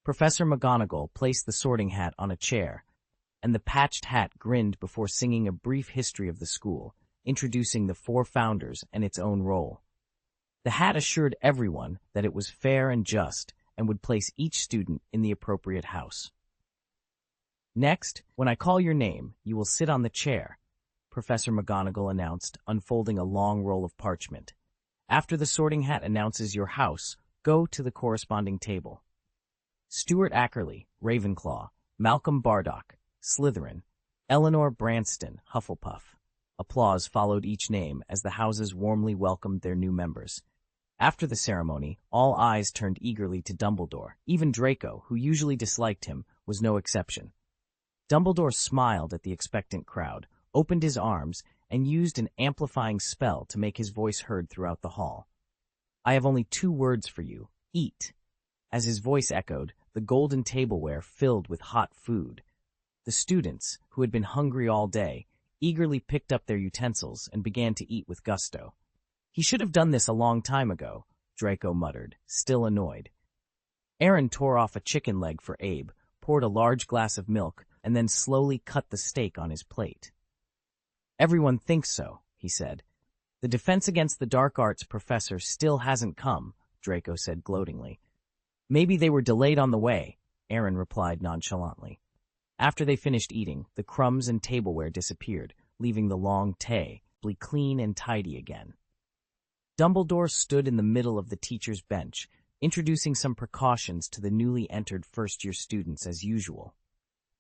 [SPEAKER 1] Professor McGonagall placed the sorting hat on a chair, and the patched hat grinned before singing a brief history of the school, introducing the 4 founders and its own role. The hat assured everyone that it was fair and just and would place each student in the appropriate house. "Next, when I call your name, you will sit on the chair," Professor McGonagall announced, unfolding a long roll of parchment. "After the sorting hat announces your house, go to the corresponding table. Stuart Ackerley, Ravenclaw; Malcolm Bardock, Slytherin; Eleanor Branston, Hufflepuff." Applause followed each name as the houses warmly welcomed their new members. After the ceremony, all eyes turned eagerly to Dumbledore. Even Draco, who usually disliked him, was no exception. Dumbledore smiled at the expectant crowd, opened his arms, and used an amplifying spell to make his voice heard throughout the hall. "I have only 2 words for you. Eat." As his voice echoed, the golden tableware filled with hot food. The students, who had been hungry all day, eagerly picked up their utensils and began to eat with gusto. He should have done this a long time ago, Draco muttered, still annoyed. Aaron tore off a chicken leg for Abe, poured a large glass of milk, and then slowly cut the steak on his plate. Everyone thinks so, he said. The defense against the dark arts professor still hasn't come, Draco said gloatingly. Maybe they were delayed on the way, Aaron replied nonchalantly. After they finished eating, the crumbs and tableware disappeared, leaving the long table clean and tidy again. Dumbledore stood in the middle of the teacher's bench, introducing some precautions to the newly entered first-year students as usual.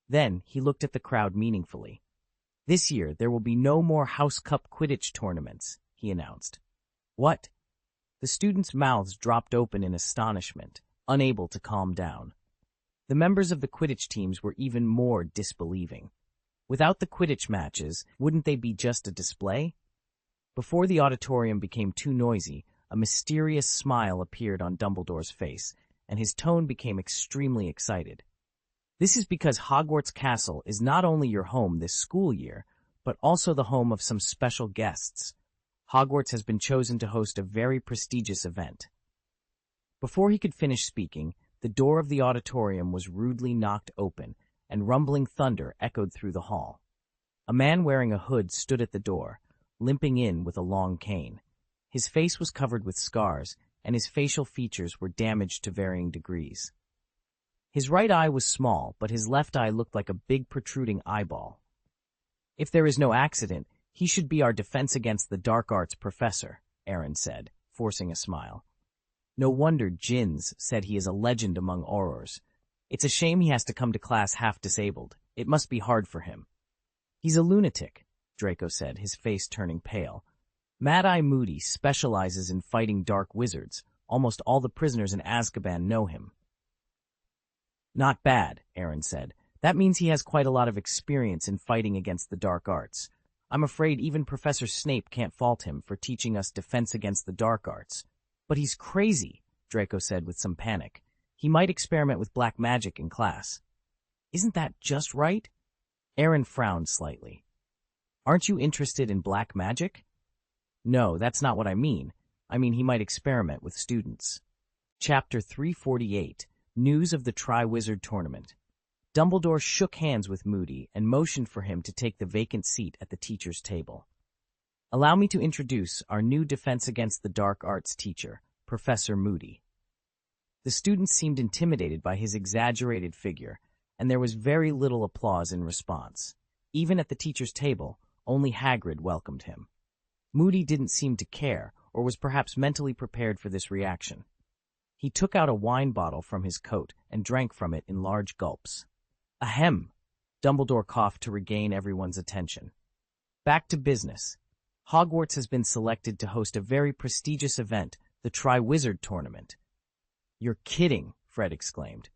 [SPEAKER 1] Then he looked at the crowd meaningfully. This year there will be no more House Cup Quidditch tournaments, he announced. What? The students' mouths dropped open in astonishment, unable to calm down. The members of the Quidditch teams were even more disbelieving. Without the Quidditch matches, wouldn't they be just a display? Before the auditorium became too noisy, a mysterious smile appeared on Dumbledore's face, and his tone became extremely excited. This is because Hogwarts Castle is not only your home this school year, but also the home of some special guests. Hogwarts has been chosen to host a very prestigious event. Before he could finish speaking, the door of the auditorium was rudely knocked open, and rumbling thunder echoed through the hall. A man wearing a hood stood at the door, limping in with a long cane. His face was covered with scars, and his facial features were damaged to varying degrees. His right eye was small, but his left eye looked like a big protruding eyeball. If there is no accident, he should be our defense against the dark arts professor, Aaron said, forcing a smile. No wonder Jins said he is a legend among Aurors. It's a shame he has to come to class half disabled. It must be hard for him. He's a lunatic, Draco said, his face turning pale. Mad-Eye Moody specializes in fighting dark wizards. Almost all the prisoners in Azkaban know him. Not bad, Aaron said. That means he has quite a lot of experience in fighting against the dark arts. I'm afraid even Professor Snape can't fault him for teaching us defense against the dark arts. But he's crazy, Draco said with some panic. He might experiment with black magic in class. Isn't that just right? Aaron frowned slightly. Aren't you interested in black magic? No, that's not what I mean. I mean he might experiment with students. Chapter 348, News of the Triwizard Tournament. Dumbledore shook hands with Moody and motioned for him to take the vacant seat at the teacher's table. Allow me to introduce our new Defense Against the Dark Arts teacher, Professor Moody. The students seemed intimidated by his exaggerated figure, and there was very little applause in response. Even at the teacher's table, only Hagrid welcomed him. Moody didn't seem to care, or was perhaps mentally prepared for this reaction. He took out a wine bottle from his coat and drank from it in large gulps. Ahem! Dumbledore coughed to regain everyone's attention. Back to business. Hogwarts has been selected to host a very prestigious event, the Triwizard Tournament. You're kidding, Fred exclaimed.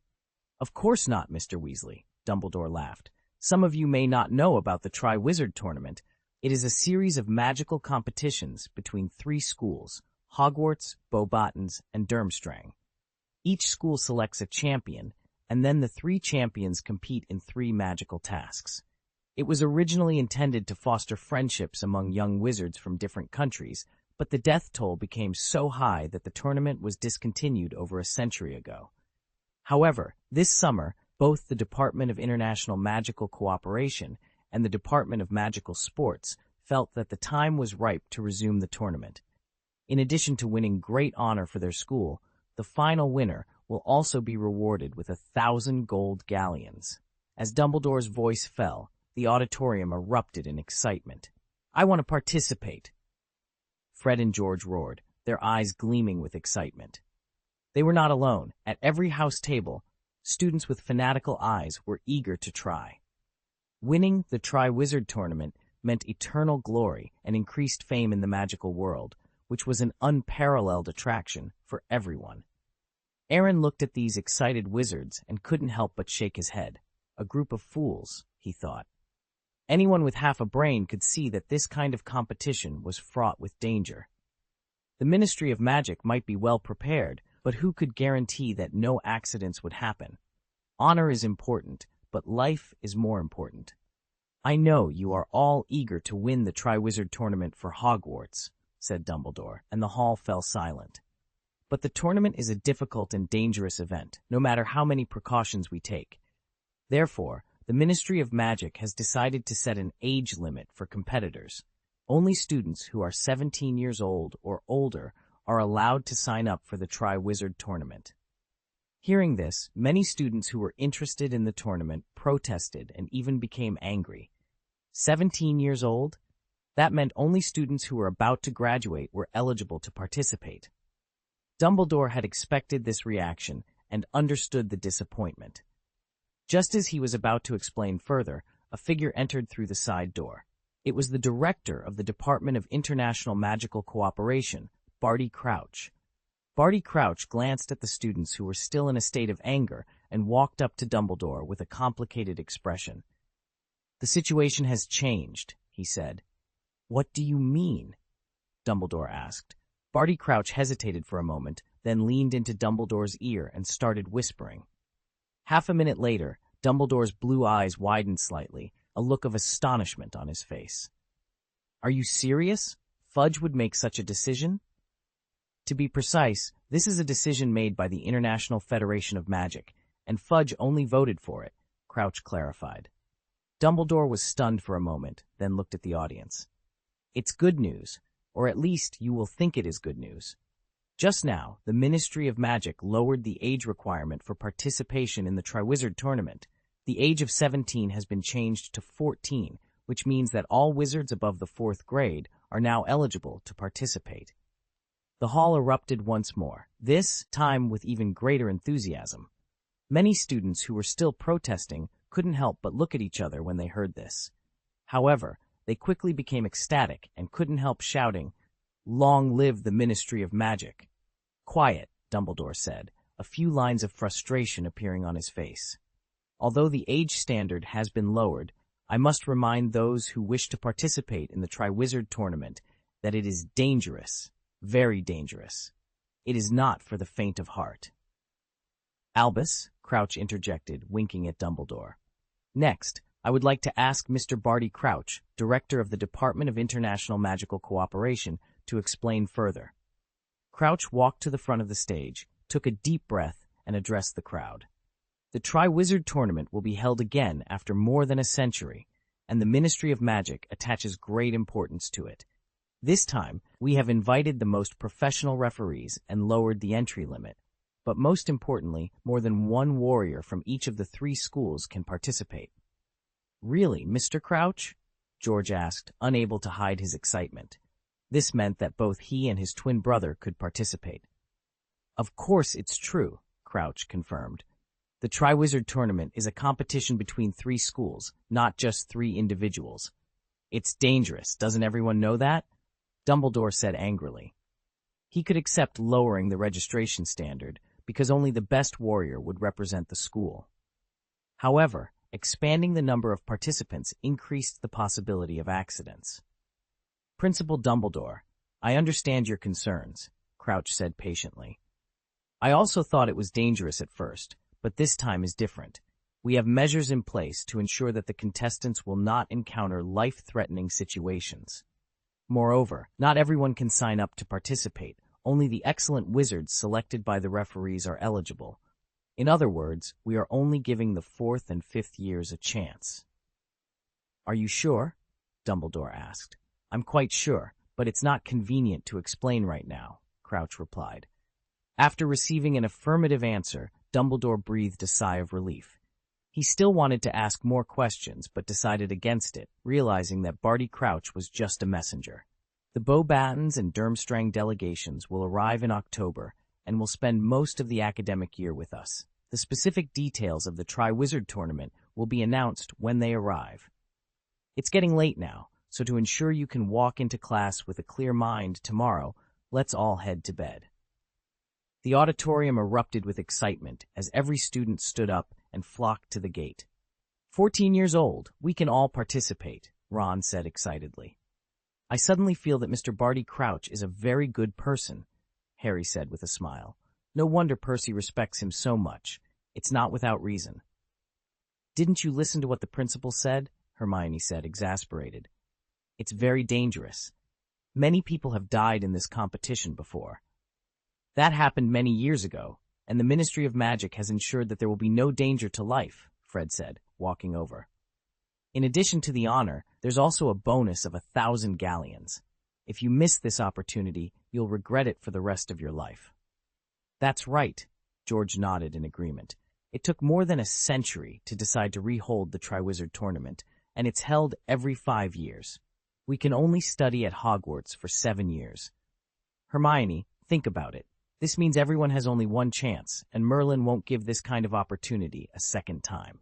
[SPEAKER 1] Of course not, Mr. Weasley, Dumbledore laughed. Some of you may not know about the Triwizard Tournament. It is a series of magical competitions between 3 schools, Hogwarts, Beauxbatons, and Durmstrang. Each school selects a champion, and then the 3 champions compete in 3 magical tasks. It was originally intended to foster friendships among young wizards from different countries, but the death toll became so high that the tournament was discontinued over a century ago. However, this summer, both the Department of International Magical Cooperation and the Department of Magical Sports felt that the time was ripe to resume the tournament. In addition to winning great honor for their school, the final winner will also be rewarded with 1,000 gold galleons. As Dumbledore's voice fell, the auditorium erupted in excitement. I want to participate. Fred and George roared, their eyes gleaming with excitement. They were not alone. At every house table, students with fanatical eyes were eager to try. Winning the Triwizard Tournament meant eternal glory and increased fame in the magical world, which was an unparalleled attraction for everyone. Aaron looked at these excited wizards and couldn't help but shake his head. A group of fools, he thought. Anyone with half a brain could see that this kind of competition was fraught with danger. The Ministry of Magic might be well prepared, but who could guarantee that no accidents would happen? Honor is important, but life is more important. I know you are all eager to win the Triwizard Tournament for Hogwarts, said Dumbledore, and the hall fell silent. But the tournament is a difficult and dangerous event, no matter how many precautions we take. Therefore, the Ministry of Magic has decided to set an age limit for competitors. Only students who are 17 years old or older are allowed to sign up for the Triwizard Tournament. Hearing this, many students who were interested in the tournament protested and even became angry. 17 years old? That meant only students who were about to graduate were eligible to participate. Dumbledore had expected this reaction and understood the disappointment. Just as he was about to explain further, a figure entered through the side door. It was the director of the Department of International Magical Cooperation, Barty Crouch. Barty Crouch glanced at the students who were still in a state of anger and walked up to Dumbledore with a complicated expression. "The situation has changed," he said. "What do you mean?" Dumbledore asked. Barty Crouch hesitated for a moment, then leaned into Dumbledore's ear and started whispering. Half a minute later, Dumbledore's blue eyes widened slightly, a look of astonishment on his face. "Are you serious? Fudge would make such a decision?" "To be precise, this is a decision made by the International Federation of Magic, and Fudge only voted for it," Crouch clarified. Dumbledore was stunned for a moment, then looked at the audience. "It's good news, or at least you will think it is good news. Just now, the Ministry of Magic lowered the age requirement for participation in the Triwizard Tournament. The age of 17 has been changed to 14, which means that all wizards above the 4th grade are now eligible to participate." The hall erupted once more, this time with even greater enthusiasm. Many students who were still protesting couldn't help but look at each other when they heard this. However, they quickly became ecstatic and couldn't help shouting, "Long live the Ministry of Magic!" "Quiet," Dumbledore said, a few lines of frustration appearing on his face. "Although the age standard has been lowered, I must remind those who wish to participate in the Triwizard Tournament that it is dangerous, very dangerous. It is not for the faint of heart." "Albus," Crouch interjected, winking at Dumbledore. "Next, I would like to ask Mr. Barty Crouch, Director of the Department of International Magical Cooperation, to explain further." Crouch walked to the front of the stage, took a deep breath, and addressed the crowd. "The Triwizard Tournament will be held again after more than a century, and the Ministry of Magic attaches great importance to it. This time, we have invited the most professional referees and lowered the entry limit. But most importantly, more than one warrior from each of the 3 schools can participate." "Really, Mr. Crouch?" George asked, unable to hide his excitement. This meant that both he and his twin brother could participate. "Of course it's true," Crouch confirmed. "The Triwizard Tournament is a competition between 3 schools, not just 3 individuals." "It's dangerous, doesn't everyone know that?" Dumbledore said angrily. He could accept lowering the registration standard, because only the best warrior would represent the school. However, expanding the number of participants increased the possibility of accidents. "Principal Dumbledore, I understand your concerns," Crouch said patiently. "I also thought it was dangerous at first, but this time is different. We have measures in place to ensure that the contestants will not encounter life-threatening situations. Moreover, not everyone can sign up to participate. Only the excellent wizards selected by the referees are eligible. In other words, we are only giving the 4th and 5th years a chance." "Are you sure?" Dumbledore asked. "I'm quite sure, but it's not convenient to explain right now," Crouch replied. After receiving an affirmative answer, Dumbledore breathed a sigh of relief. He still wanted to ask more questions, but decided against it, realizing that Barty Crouch was just a messenger. The Beauxbatons and Durmstrang delegations will arrive in October and will spend most of the academic year with us. The specific details of the Triwizard Tournament will be announced when they arrive. It's getting late now, so to ensure you can walk into class with a clear mind tomorrow, let's all head to bed." The auditorium erupted with excitement as every student stood up and flocked to the gate. 14 years old, we can all participate, Ron said excitedly. "I suddenly feel that Mr. Barty Crouch is a very good person," Harry said with a smile. "No wonder Percy respects him so much. It's not without reason." "Didn't you listen to what the principal said?" Hermione said, exasperated. "It's very dangerous." Many people have died in this competition before. That happened many years ago, and the Ministry of Magic has ensured that there will be no danger to life, Fred said, walking over. In addition to the honor, there's also a bonus of 1,000 galleons. If you miss this opportunity, you'll regret it for the rest of your life. That's right, George nodded in agreement. It took more than a century to decide to rehold the Triwizard Tournament, and it's held every 5 years. We can only study at Hogwarts for 7 years. Hermione, think about it. This means everyone has only one chance, and Merlin won't give this kind of opportunity a second time.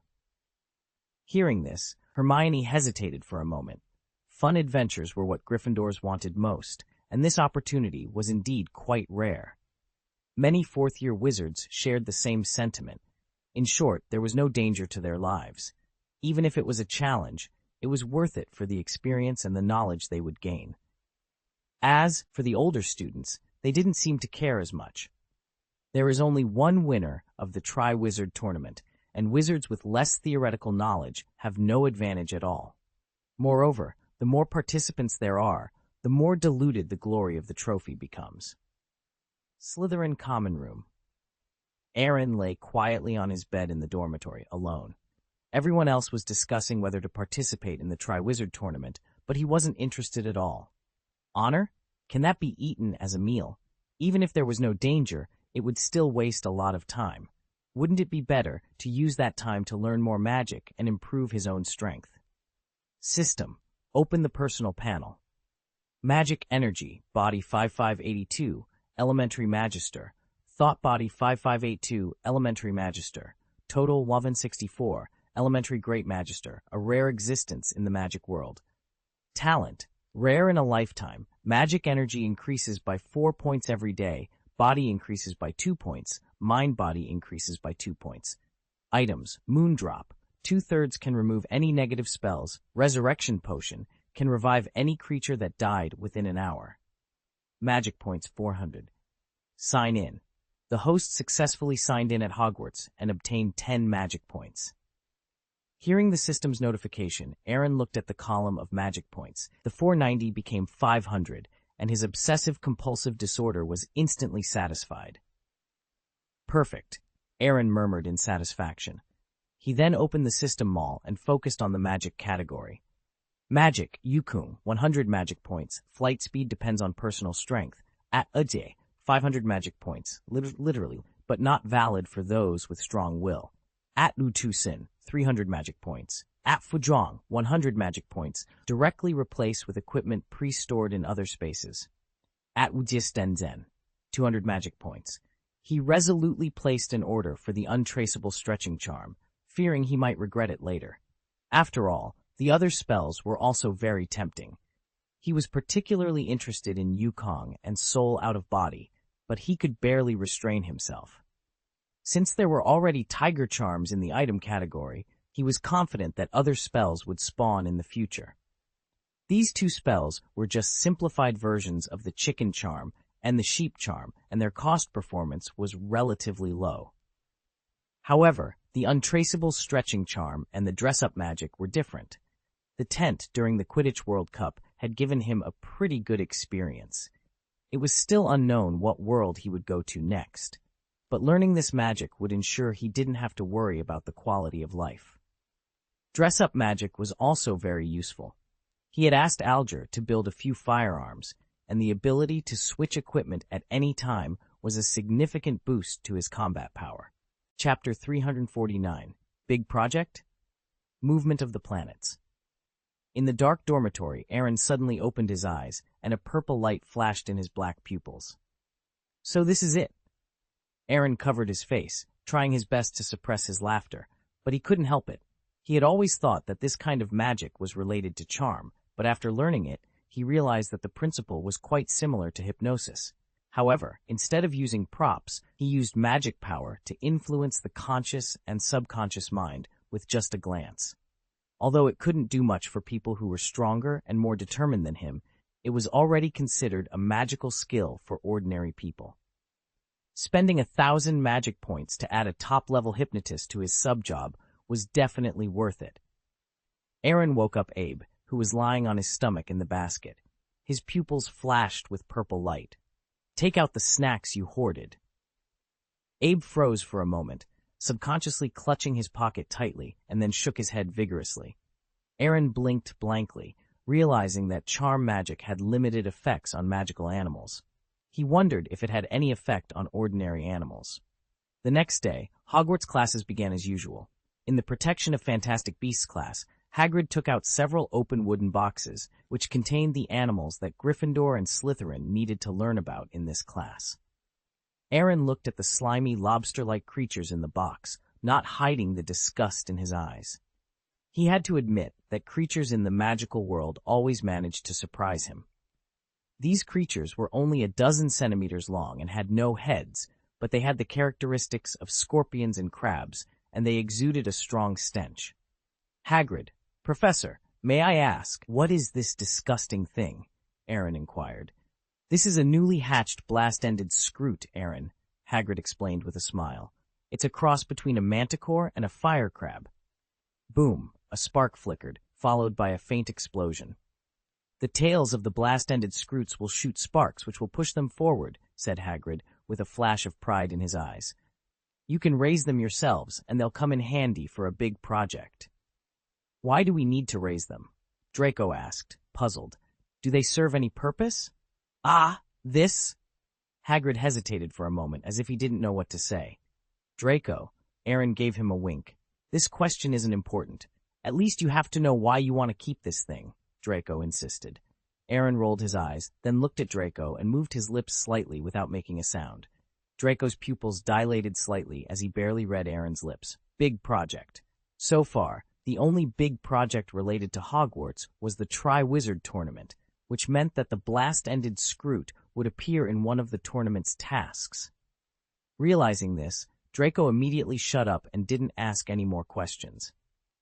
[SPEAKER 1] Hearing this, Hermione hesitated for a moment. Fun adventures were what Gryffindors wanted most, and this opportunity was indeed quite rare. Many fourth-year wizards shared the same sentiment. In short, there was no danger to their lives. Even if it was a challenge, it was worth it for the experience and the knowledge they would gain. As for the older students, they didn't seem to care as much. There is only one winner of the Triwizard Tournament, and wizards with less theoretical knowledge have no advantage at all. Moreover, the more participants there are, the more diluted the glory of the trophy becomes. Slytherin Common Room. Aaron lay quietly on his bed in the dormitory, alone. Everyone else was discussing whether to participate in the Triwizard Tournament, but he wasn't interested at all. Honor? Can that be eaten as a meal? Even if there was no danger, it would still waste a lot of time. Wouldn't it be better to use that time to learn more magic and improve his own strength? System. Open the personal panel. Magic Energy, Body 5582, Elementary Magister. Thought Body 5582, Elementary Magister. Total 1164, Elementary Great Magister, a rare existence in the magic world. Talent. Rare in a lifetime. Magic energy increases by 4 points every day. Body increases by 2 points. Mind body increases by 2 points. Items. Moondrop. 2/3 can remove any negative spells. Resurrection Potion can revive any creature that died within an hour. Magic points 400. Sign in. The host successfully signed in at Hogwarts and obtained 10 magic points. Hearing the system's notification, Aaron looked at the column of magic points. The 490 became 500, and his obsessive-compulsive disorder was instantly satisfied. Perfect, Aaron murmured in satisfaction. He then opened the system mall and focused on the magic category. Magic, Yukong, 100 magic points. Flight speed depends on personal strength. At Uday, 500 magic points, literally, but not valid for those with strong will. At Utusin, 300 magic points. At Fuzhong, 100 magic points, directly replace with equipment pre-stored in other spaces. At Wujistenzen, 200 magic points. He resolutely placed an order for the untraceable stretching charm, fearing he might regret it later. After all, the other spells were also very tempting. He was particularly interested in Yukong and Soul Out of Body, but he could barely restrain himself. Since there were already tiger charms in the item category, he was confident that other spells would spawn in the future. These two spells were just simplified versions of the chicken charm and the sheep charm, and their cost performance was relatively low. However, the untraceable stretching charm and the dress-up magic were different. The tent during the Quidditch World Cup had given him a pretty good experience. It was still unknown what world he would go to next, but learning this magic would ensure he didn't have to worry about the quality of life. Dress-up magic was also very useful. He had asked Alger to build a few firearms, and the ability to switch equipment at any time was a significant boost to his combat power. Chapter 349. Big Project? Movement of the Planets. In the dark dormitory, Aaron suddenly opened his eyes, and a purple light flashed in his black pupils. So this is it. Aaron covered his face, trying his best to suppress his laughter, but he couldn't help it. He had always thought that this kind of magic was related to charm, but after learning it, he realized that the principle was quite similar to hypnosis. However, instead of using props, he used magic power to influence the conscious and subconscious mind with just a glance. Although it couldn't do much for people who were stronger and more determined than him, it was already considered a magical skill for ordinary people. Spending 1,000 magic points to add a top-level hypnotist to his sub-job was definitely worth it. Aaron woke up Abe, who was lying on his stomach in the basket. His pupils flashed with purple light. "Take out the snacks you hoarded." Abe froze for a moment, subconsciously clutching his pocket tightly, and then shook his head vigorously. Aaron blinked blankly, realizing that charm magic had limited effects on magical animals. He wondered if it had any effect on ordinary animals. The next day, Hogwarts classes began as usual. In the Protection of Fantastic Beasts class, Hagrid took out several open wooden boxes, which contained the animals that Gryffindor and Slytherin needed to learn about in this class. Aaron looked at the slimy, lobster-like creatures in the box, not hiding the disgust in his eyes. He had to admit that creatures in the magical world always managed to surprise him. These creatures were only a dozen centimeters long and had no heads, but they had the characteristics of scorpions and crabs, and they exuded a strong stench. "Hagrid, Professor, may I ask, what is this disgusting thing?" Aaron inquired. "This is a newly hatched blast-ended scroot, Aaron," Hagrid explained with a smile. "It's a cross between a manticore and a fire crab." Boom, a spark flickered, followed by a faint explosion. "The tails of the blast-ended scroots will shoot sparks which will push them forward," said Hagrid, with a flash of pride in his eyes. "You can raise them yourselves, and they'll come in handy for a big project." "Why do we need to raise them?" Draco asked, puzzled. "Do they serve any purpose?" This? Hagrid hesitated for a moment, as if he didn't know what to say. "Draco," Aaron gave him a wink. "This question isn't important. At least you have to know why you want to keep this thing," Draco insisted. Aaron rolled his eyes, then looked at Draco and moved his lips slightly without making a sound. Draco's pupils dilated slightly as he barely read Aaron's lips. "Big project." So far, the only big project related to Hogwarts was the Tri-Wizard tournament, which meant that the blast-ended scroot would appear in one of the tournament's tasks. Realizing this, Draco immediately shut up and didn't ask any more questions.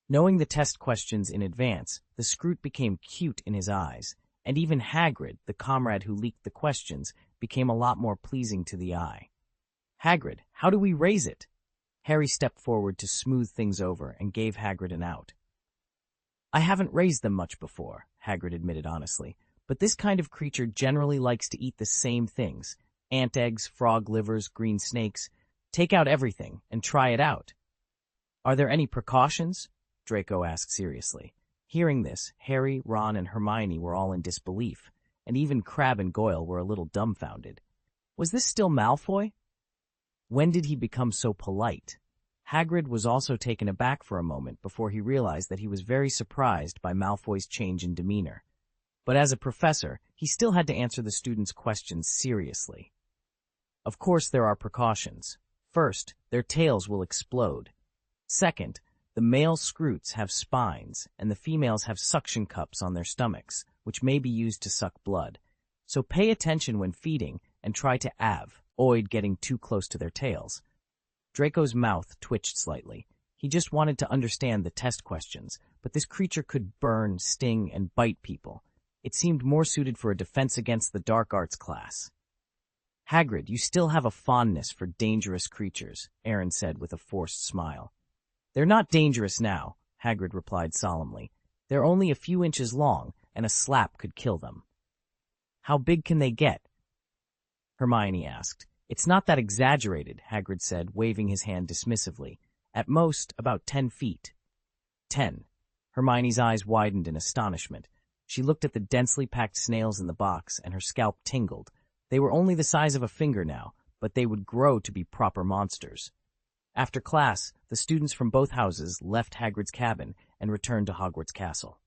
[SPEAKER 1] Knowing the test questions in advance, the scroot became cute in his eyes, and even Hagrid, the comrade who leaked the questions, became a lot more pleasing to the eye. "Hagrid, how do we raise it?" Harry stepped forward to smooth things over and gave Hagrid an out. "I haven't raised them much before," Hagrid admitted honestly, "but this kind of creature generally likes to eat the same things: ant eggs, frog livers, green snakes. Take out everything and try it out." "Are there any precautions?" Draco asked seriously. Hearing this, Harry, Ron, and Hermione were all in disbelief, and even Crabbe and Goyle were a little dumbfounded. Was this still Malfoy? When did he become so polite? Hagrid was also taken aback for a moment before he realized that he was very surprised by Malfoy's change in demeanor. But as a professor, he still had to answer the students' questions seriously. "Of course there are precautions. First, their tails will explode. Second, the male scroots have spines, and the females have suction cups on their stomachs, which may be used to suck blood. So pay attention when feeding and try to avoid getting too close to their tails." Draco's mouth twitched slightly. He just wanted to understand the test questions, but this creature could burn, sting, and bite people. It seemed more suited for a defense against the dark arts class. "Hagrid, you still have a fondness for dangerous creatures," Aaron said with a forced smile. "They're not dangerous now," Hagrid replied solemnly. "They're only a few inches long, and a slap could kill them." "How big can they get?" Hermione asked. "It's not that exaggerated," Hagrid said, waving his hand dismissively. "At most, about 10 feet. 10. Hermione's eyes widened in astonishment. She looked at the densely packed snails in the box, and her scalp tingled. They were only the size of a finger now, but they would grow to be proper monsters. After class, the students from both houses left Hagrid's cabin and returned to Hogwarts Castle.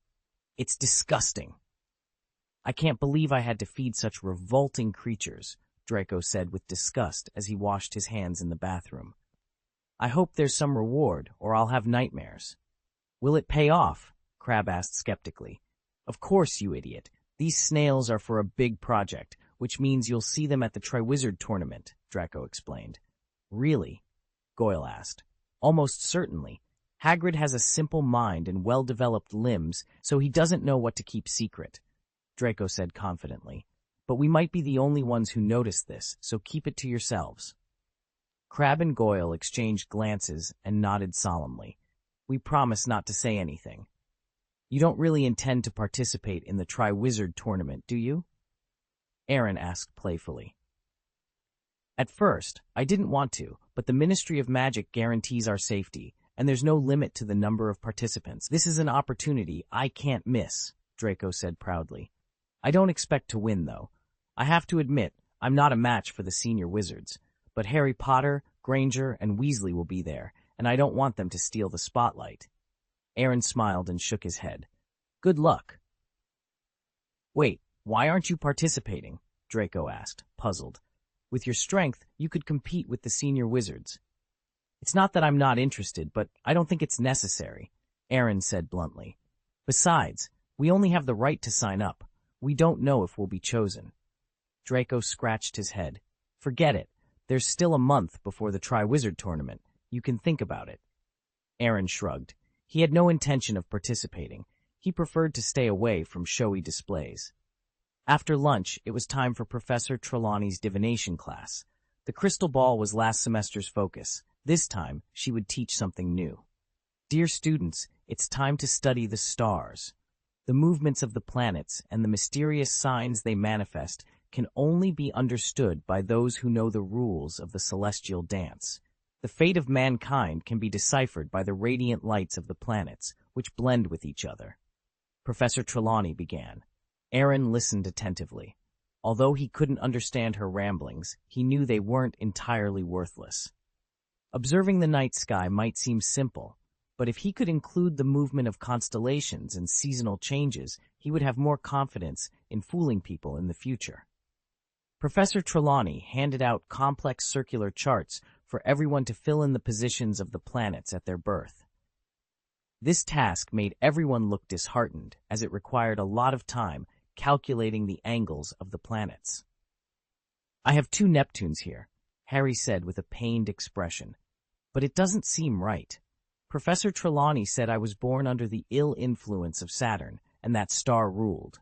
[SPEAKER 1] "It's disgusting." "I can't believe I had to feed such revolting creatures," Draco said with disgust as he washed his hands in the bathroom. "I hope there's some reward, or I'll have nightmares." "Will it pay off?" Crabbe asked skeptically. "Of course, you idiot. These snails are for a big project, which means you'll see them at the Triwizard Tournament," Draco explained. "Really?" Goyle asked. "Almost certainly. Hagrid has a simple mind and well-developed limbs, so he doesn't know what to keep secret," Draco said confidently. "But we might be the only ones who notice this, so keep it to yourselves." Crabbe and Goyle exchanged glances and nodded solemnly. "We promise not to say anything." You don't really intend to participate in the Triwizard Tournament, do you? Aaron asked playfully. At first, I didn't want to, but the Ministry of Magic guarantees our safety, and there's no limit to the number of participants. This is an opportunity I can't miss, Draco said proudly. I don't expect to win, though. I have to admit, I'm not a match for the senior wizards, but Harry Potter, Granger, and Weasley will be there, and I don't want them to steal the spotlight. Aaron smiled and shook his head. Good luck. Wait, why aren't you participating? Draco asked, puzzled. With your strength, you could compete with the senior wizards. It's not that I'm not interested, but I don't think it's necessary, Aaron said bluntly. Besides, we only have the right to sign up. We don't know if we'll be chosen. Draco scratched his head. Forget it. There's still a month before the Triwizard Tournament. You can think about it. Aaron shrugged. He had no intention of participating. He preferred to stay away from showy displays. After lunch, it was time for Professor Trelawney's divination class. The crystal ball was last semester's focus. This time, she would teach something new. Dear students, it's time to study the stars. The movements of the planets and the mysterious signs they manifest can only be understood by those who know the rules of the celestial dance. The fate of mankind can be deciphered by the radiant lights of the planets, which blend with each other. Professor Trelawney began. Aaron listened attentively. Although he couldn't understand her ramblings, he knew they weren't entirely worthless. Observing the night sky might seem simple, but if he could include the movement of constellations and seasonal changes, he would have more confidence in fooling people in the future. Professor Trelawney handed out complex circular charts for everyone to fill in the positions of the planets at their birth. This task made everyone look disheartened, as it required a lot of time calculating the angles of the planets. I have 2 Neptunes here, Harry said with a pained expression. But it doesn't seem right. Professor Trelawney said I was born under the ill influence of Saturn, and that star ruled.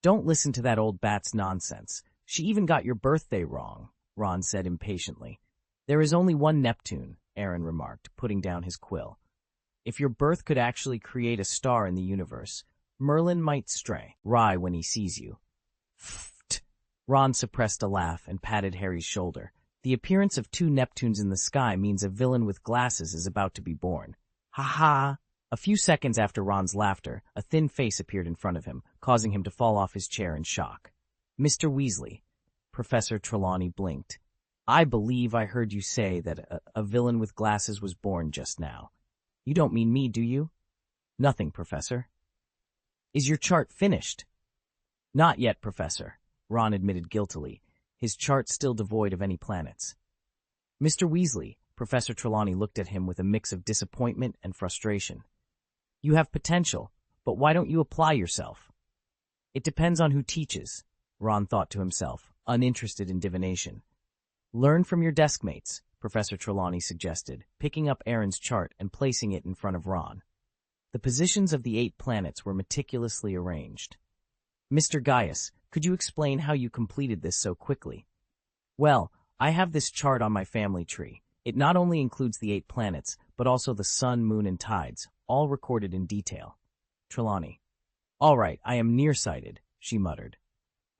[SPEAKER 1] Don't listen to that old bat's nonsense. She even got your birthday wrong, Ron said impatiently. There is only one Neptune, Aaron remarked, putting down his quill. If your birth could actually create a star in the universe, Merlin might stray wry when he sees you. Pfft. Ron suppressed a laugh and patted Harry's shoulder. The appearance of 2 Neptunes in the sky means a villain with glasses is about to be born. Ha ha! A few seconds after Ron's laughter, a thin face appeared in front of him, causing him to fall off his chair in shock. Mr. Weasley. Professor Trelawney blinked. I believe I heard you say that a villain with glasses was born just now. You don't mean me, do you? Nothing, Professor. Is your chart finished? Not yet, Professor, Ron admitted guiltily, his chart still devoid of any planets. Mr. Weasley, Professor Trelawney looked at him with a mix of disappointment and frustration. You have potential, but why don't you apply yourself? It depends on who teaches, Ron thought to himself, uninterested in divination. Learn from your deskmates, Professor Trelawney suggested, picking up Aaron's chart and placing it in front of Ron. The positions of the 8 planets were meticulously arranged. Mr. Gaius, could you explain how you completed this so quickly? Well, I have this chart on my family tree. It not only includes the 8 planets, but also the sun, moon, and tides, all recorded in detail. Trelawney. All right, I am nearsighted, she muttered.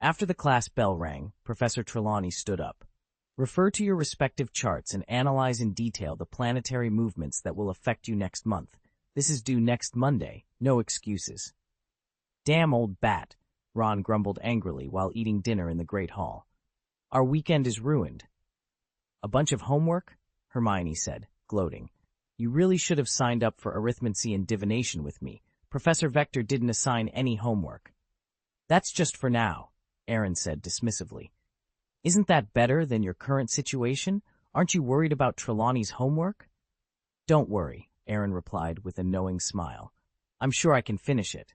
[SPEAKER 1] After the class bell rang, Professor Trelawney stood up. Refer to your respective charts and analyze in detail the planetary movements that will affect you next month. This is due next Monday. No excuses. Damn old bat, Ron grumbled angrily while eating dinner in the Great Hall. Our weekend is ruined. A bunch of homework? Hermione said, gloating. You really should have signed up for arithmancy and divination with me. Professor Vector didn't assign any homework. That's just for now, Aaron said dismissively. Isn't that better than your current situation? Aren't you worried about Trelawney's homework? Don't worry, Aaron replied with a knowing smile. I'm sure I can finish it.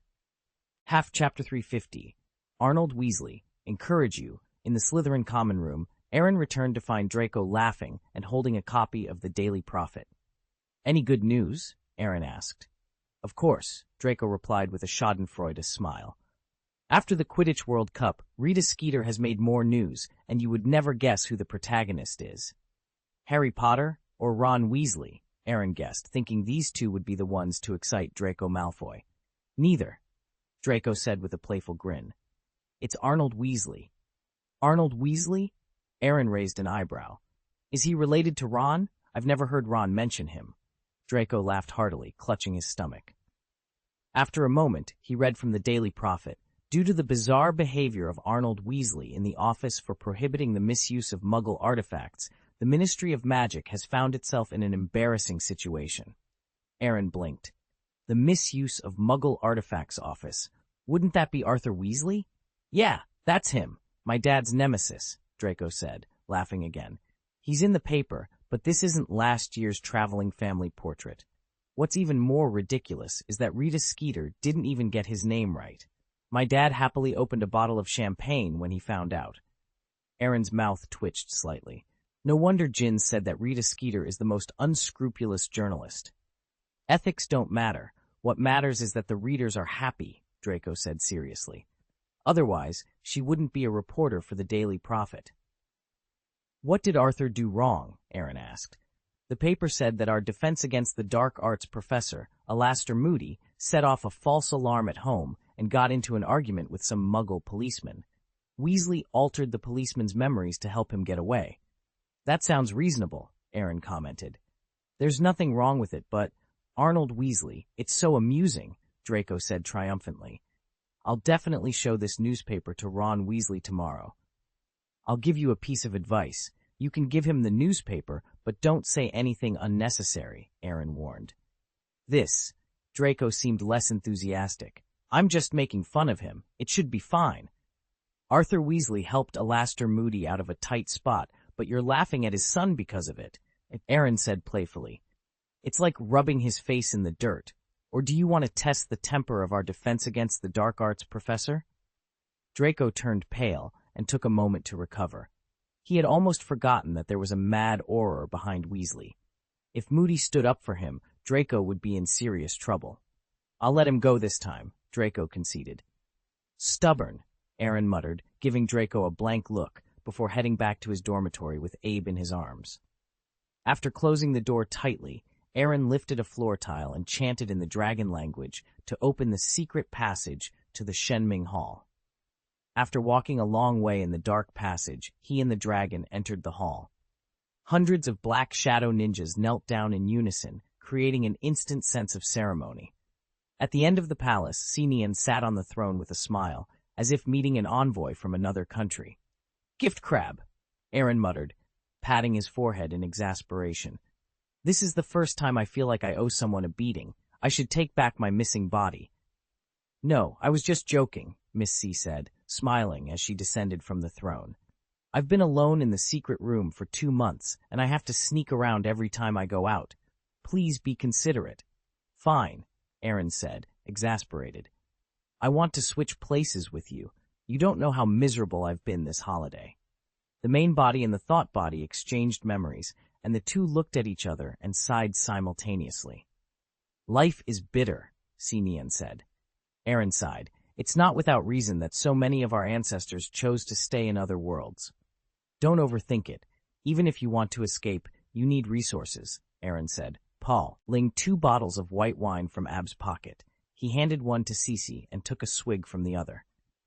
[SPEAKER 1] Half Chapter 350. Arnold Weasley. Encourage you. In the Slytherin common room, Aaron returned to find Draco laughing and holding a copy of the Daily Prophet. Any good news? Aaron asked. Of course, Draco replied with a schadenfreude smile. After the Quidditch World Cup, Rita Skeeter has made more news, and you would never guess who the protagonist is. Harry Potter or Ron Weasley, Aaron guessed, thinking these two would be the ones to excite Draco Malfoy. Neither, Draco said with a playful grin. It's Arnold Weasley. Arnold Weasley? Aaron raised an eyebrow. Is he related to Ron? I've never heard Ron mention him. Draco laughed heartily, clutching his stomach. After a moment, he read from the Daily Prophet. Due to the bizarre behavior of Arnold Weasley in the Office for Prohibiting the Misuse of Muggle Artifacts, the Ministry of Magic has found itself in an embarrassing situation. Aaron blinked. The Misuse of Muggle Artifacts Office. Wouldn't that be Arthur Weasley? Yeah, that's him. My dad's nemesis, Draco said, laughing again. He's in the paper, but this isn't last year's traveling family portrait. What's even more ridiculous is that Rita Skeeter didn't even get his name right. My dad happily opened a bottle of champagne when he found out. Aaron's mouth twitched slightly. No wonder Jin said that Rita Skeeter is the most unscrupulous journalist. Ethics don't matter. What matters is that the readers are happy, Draco said seriously. Otherwise, she wouldn't be a reporter for the Daily Prophet. What did Arthur do wrong? Aaron asked. The paper said that our Defense Against the Dark Arts professor, Alastor Moody, set off a false alarm at home and got into an argument with some Muggle policeman. Weasley altered the policeman's memories to help him get away. That sounds reasonable, Aaron commented. There's nothing wrong with it, but Arnold Weasley, it's so amusing, Draco said triumphantly. I'll definitely show this newspaper to Ron Weasley tomorrow. I'll give you a piece of advice. You can give him the newspaper, but don't say anything unnecessary, Aaron warned. Draco seemed less enthusiastic. I'm just making fun of him. It should be fine. Arthur Weasley helped Alastor Moody out of a tight spot, but you're laughing at his son because of it, Aaron said playfully. It's like rubbing his face in the dirt. Or do you want to test the temper of our Defense Against the Dark Arts professor? Draco turned pale and took a moment to recover. He had almost forgotten that there was a mad auror behind Weasley. If Moody stood up for him, Draco would be in serious trouble. I'll let him go this time, Draco conceded. Stubborn, Aaron muttered, giving Draco a blank look before heading back to his dormitory with Abe in his arms. After closing the door tightly, Aaron lifted a floor tile and chanted in the dragon language to open the secret passage to the Shenming Hall. After walking a long way in the dark passage, he and the dragon entered the hall. Hundreds of black shadow ninjas knelt down in unison, creating an instant sense of ceremony. At the end of the palace, Sinian sat on the throne with a smile, as if meeting an envoy from another country. Gift crab, Aaron muttered, patting his forehead in exasperation. This is the first time I feel like I owe someone a beating. I should take back my missing body. No, I was just joking, Miss C said, smiling as she descended from the throne. I've been alone in the secret room for 2 months, and I have to sneak around every time I go out. Please be considerate. Fine, Aaron said, exasperated. I want to switch places with you. You don't know how miserable I've been this holiday. The main body and the thought body exchanged memories, and the two looked at each other and sighed simultaneously. Life is bitter, Sinian said. Aaron sighed. It's not without reason that so many of our ancestors chose to stay in other worlds. Don't overthink it. Even if you want to escape, you need resources, Aaron said. Paul linged 2 bottles of white wine from Ab's pocket. He handed one to Cece and took a swig from the other.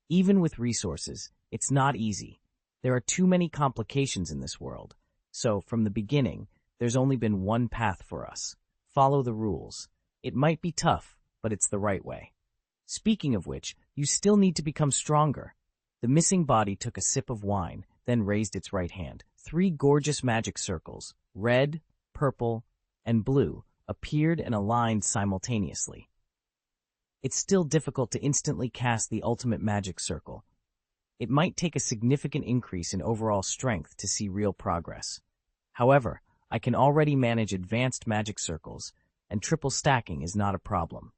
[SPEAKER 1] Even with resources, it's not easy. There are too many complications in this world. So, from the beginning, there's only been one path for us. Follow the rules. It might be tough, but it's the right way. Speaking of which, you still need to become stronger. The missing body took a sip of wine, then raised its right hand. 3 gorgeous magic circles, red, purple, and blue, appeared and aligned simultaneously. It's still difficult to instantly cast the ultimate magic circle. It might take a significant increase in overall strength to see real progress. However, I can already manage advanced magic circles, and triple stacking is not a problem.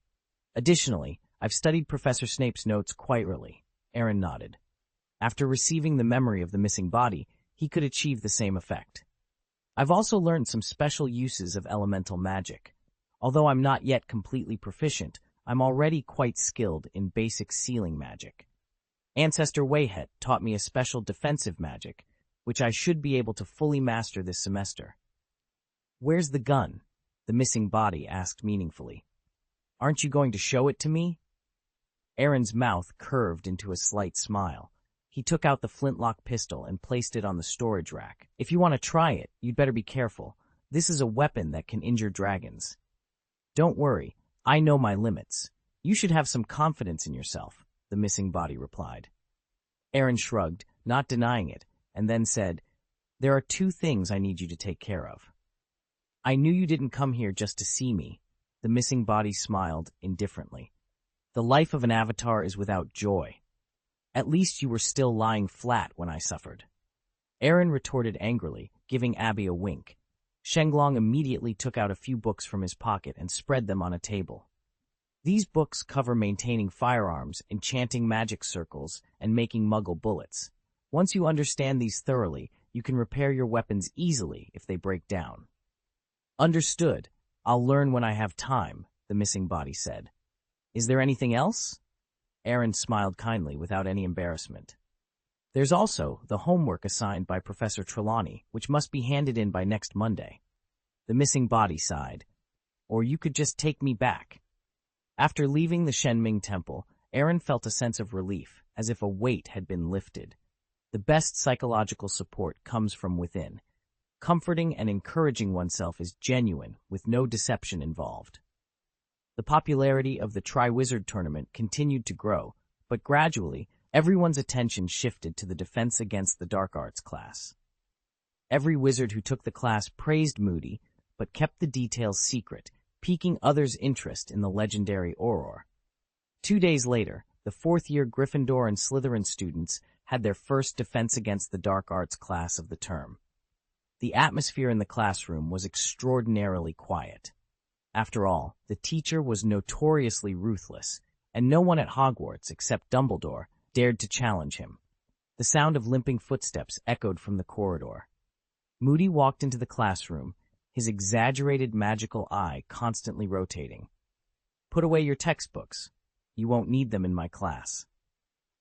[SPEAKER 1] Additionally, I've studied Professor Snape's notes quite early. Aaron nodded. After receiving the memory of the missing body, he could achieve the same effect. I've also learned some special uses of elemental magic. Although I'm not yet completely proficient, I'm already quite skilled in basic sealing magic. Ancestor Wayhet taught me a special defensive magic, which I should be able to fully master this semester. Where's the gun? The missing body asked meaningfully. Aren't you going to show it to me? Aaron's mouth curved into a slight smile. He took out the flintlock pistol and placed it on the storage rack. If you want to try it, you'd better be careful. This is a weapon that can injure dragons. Don't worry, I know my limits. You should have some confidence in yourself, the missing body replied. Aaron shrugged, not denying it, and then said, There are 2 things I need you to take care of. I knew you didn't come here just to see me. The missing body smiled indifferently. The life of an avatar is without joy. At least you were still lying flat when I suffered. Aaron retorted angrily, giving Abby a wink. Shenglong immediately took out a few books from his pocket and spread them on a table. These books cover maintaining firearms, enchanting magic circles, and making muggle bullets. Once you understand these thoroughly, you can repair your weapons easily if they break down. Understood. I'll learn when I have time, the missing body said. Is there anything else? Aaron smiled kindly without any embarrassment. There's also the homework assigned by Professor Trelawney, which must be handed in by next Monday. The missing body sighed. Or you could just take me back. After leaving the Shenming Temple, Aaron felt a sense of relief, as if a weight had been lifted. The best psychological support comes from within. Comforting and encouraging oneself is genuine, with no deception involved. The popularity of the Triwizard Tournament continued to grow, but gradually, everyone's attention shifted to the Defense Against the Dark Arts class. Every wizard who took the class praised Moody, but kept the details secret, piquing others' interest in the legendary Auror. 2 days later, the 4th-year Gryffindor and Slytherin students had their first Defense Against the Dark Arts class of the term. The atmosphere in the classroom was extraordinarily quiet. After all, the teacher was notoriously ruthless, and no one at Hogwarts, except Dumbledore, dared to challenge him. The sound of limping footsteps echoed from the corridor. Moody walked into the classroom, his exaggerated magical eye constantly rotating. Put away your textbooks. You won't need them in my class.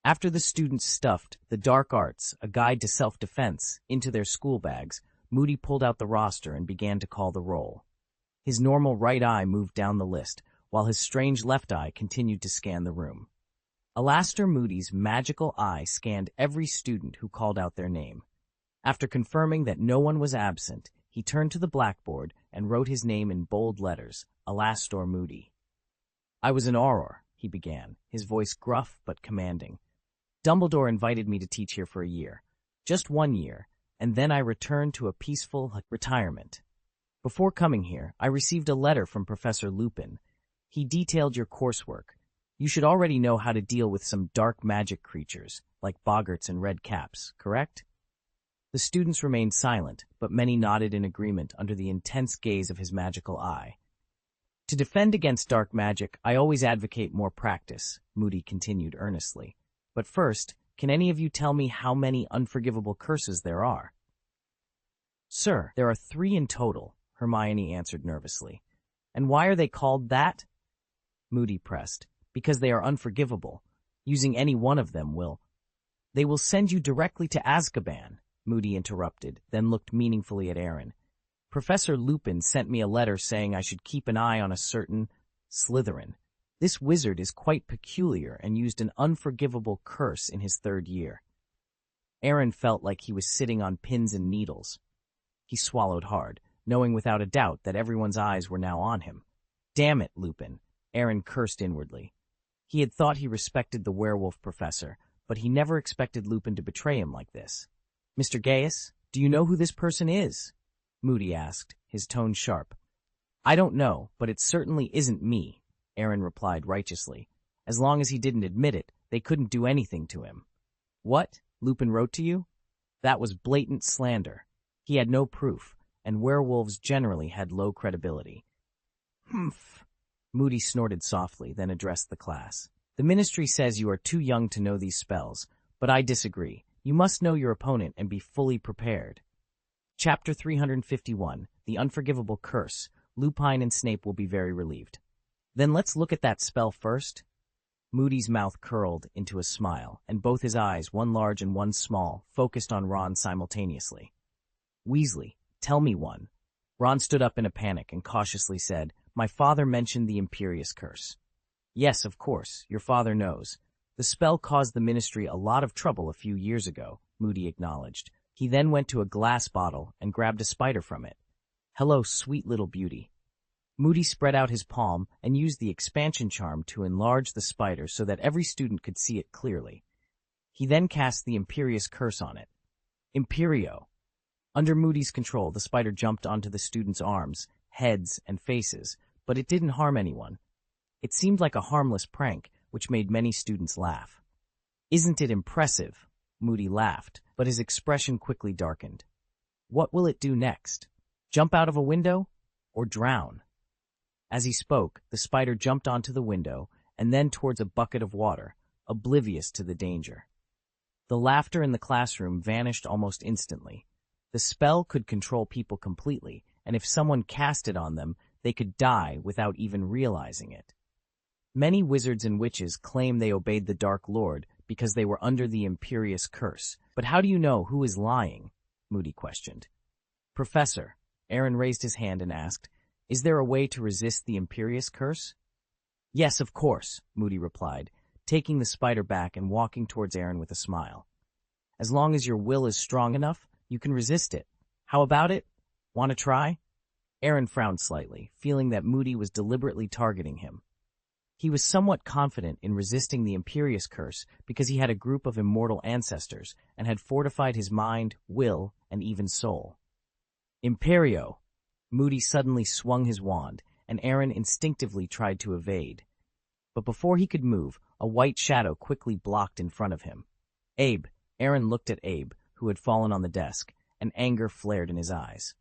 [SPEAKER 1] After the students stuffed The Dark Arts, A Guide to Self-Defense, into their school bags, Moody pulled out the roster and began to call the roll. His normal right eye moved down the list, while his strange left eye continued to scan the room. Alastair Moody's magical eye scanned every student who called out their name. After confirming that no one was absent, he turned to the blackboard and wrote his name in bold letters, Alastair Moody. I was an Auror, he began, his voice gruff but commanding. Dumbledore invited me to teach here for a year, just 1 year, and then I returned to a peaceful retirement. Before coming here, I received a letter from Professor Lupin. He detailed your coursework. You should already know how to deal with some dark magic creatures, like boggarts and red caps, correct? The students remained silent, but many nodded in agreement under the intense gaze of his magical eye. To defend against dark magic, I always advocate more practice, Moody continued earnestly. But first, can any of you tell me how many unforgivable curses there are? Sir, there are 3 in total, Hermione answered nervously. And why are they called that? Moody pressed. Because they are unforgivable. Using any one of them will. They will send you directly to Azkaban, Moody interrupted, then looked meaningfully at Aaron. Professor Lupin sent me a letter saying I should keep an eye on a certain Slytherin. This wizard is quite peculiar and used an unforgivable curse in his 3rd year. Aaron felt like he was sitting on pins and needles. He swallowed hard, knowing without a doubt that everyone's eyes were now on him. Damn it, Lupin, Aaron cursed inwardly. He had thought he respected the werewolf professor, but he never expected Lupin to betray him like this. Mr. Gaius, do you know who this person is? Moody asked, his tone sharp. I don't know, but it certainly isn't me, Aaron replied righteously. As long as he didn't admit it, they couldn't do anything to him. What? Lupin wrote to you? That was blatant slander. He had no proof, and werewolves generally had low credibility. Humph. Moody snorted softly, then addressed the class. The ministry says you are too young to know these spells, but I disagree. You must know your opponent and be fully prepared. Chapter 351, The Unforgivable Curse. Lupin and Snape will be very relieved. Then let's look at that spell first. Moody's mouth curled into a smile, and both his eyes, one large and one small, focused on Ron simultaneously. Weasley, tell me one. Ron stood up in a panic and cautiously said, My father mentioned the Imperious Curse. Yes, of course, your father knows. The spell caused the Ministry a lot of trouble a few years ago, Moody acknowledged. He then went to a glass bottle and grabbed a spider from it. Hello, sweet little beauty. Moody spread out his palm and used the expansion charm to enlarge the spider so that every student could see it clearly. He then cast the Imperious Curse on it. Imperio. Under Moody's control, the spider jumped onto the students' arms, heads, and faces, but it didn't harm anyone. It seemed like a harmless prank, which made many students laugh. Isn't it impressive? Moody laughed, but his expression quickly darkened. What will it do next? Jump out of a window? Or drown? As he spoke, the spider jumped onto the window and then towards a bucket of water, oblivious to the danger. The laughter in the classroom vanished almost instantly. The spell could control people completely, and if someone cast it on them, they could die without even realizing it. Many wizards and witches claim they obeyed the Dark Lord because they were under the Imperious Curse. But how do you know who is lying? Moody questioned. Professor, Aaron raised his hand and asked, is there a way to resist the Imperious Curse? Yes, of course, Moody replied, taking the spider back and walking towards Aaron with a smile. As long as your will is strong enough, you can resist it. How about it? Want to try? Aaron frowned slightly, feeling that Moody was deliberately targeting him. He was somewhat confident in resisting the Imperious Curse because he had a group of immortal ancestors and had fortified his mind, will, and even soul. Imperio! Moody suddenly swung his wand, and Aaron instinctively tried to evade. But before he could move, a white shadow quickly blocked in front of him. Abe! Aaron looked at Abe, who had fallen on the desk, and anger flared in his eyes.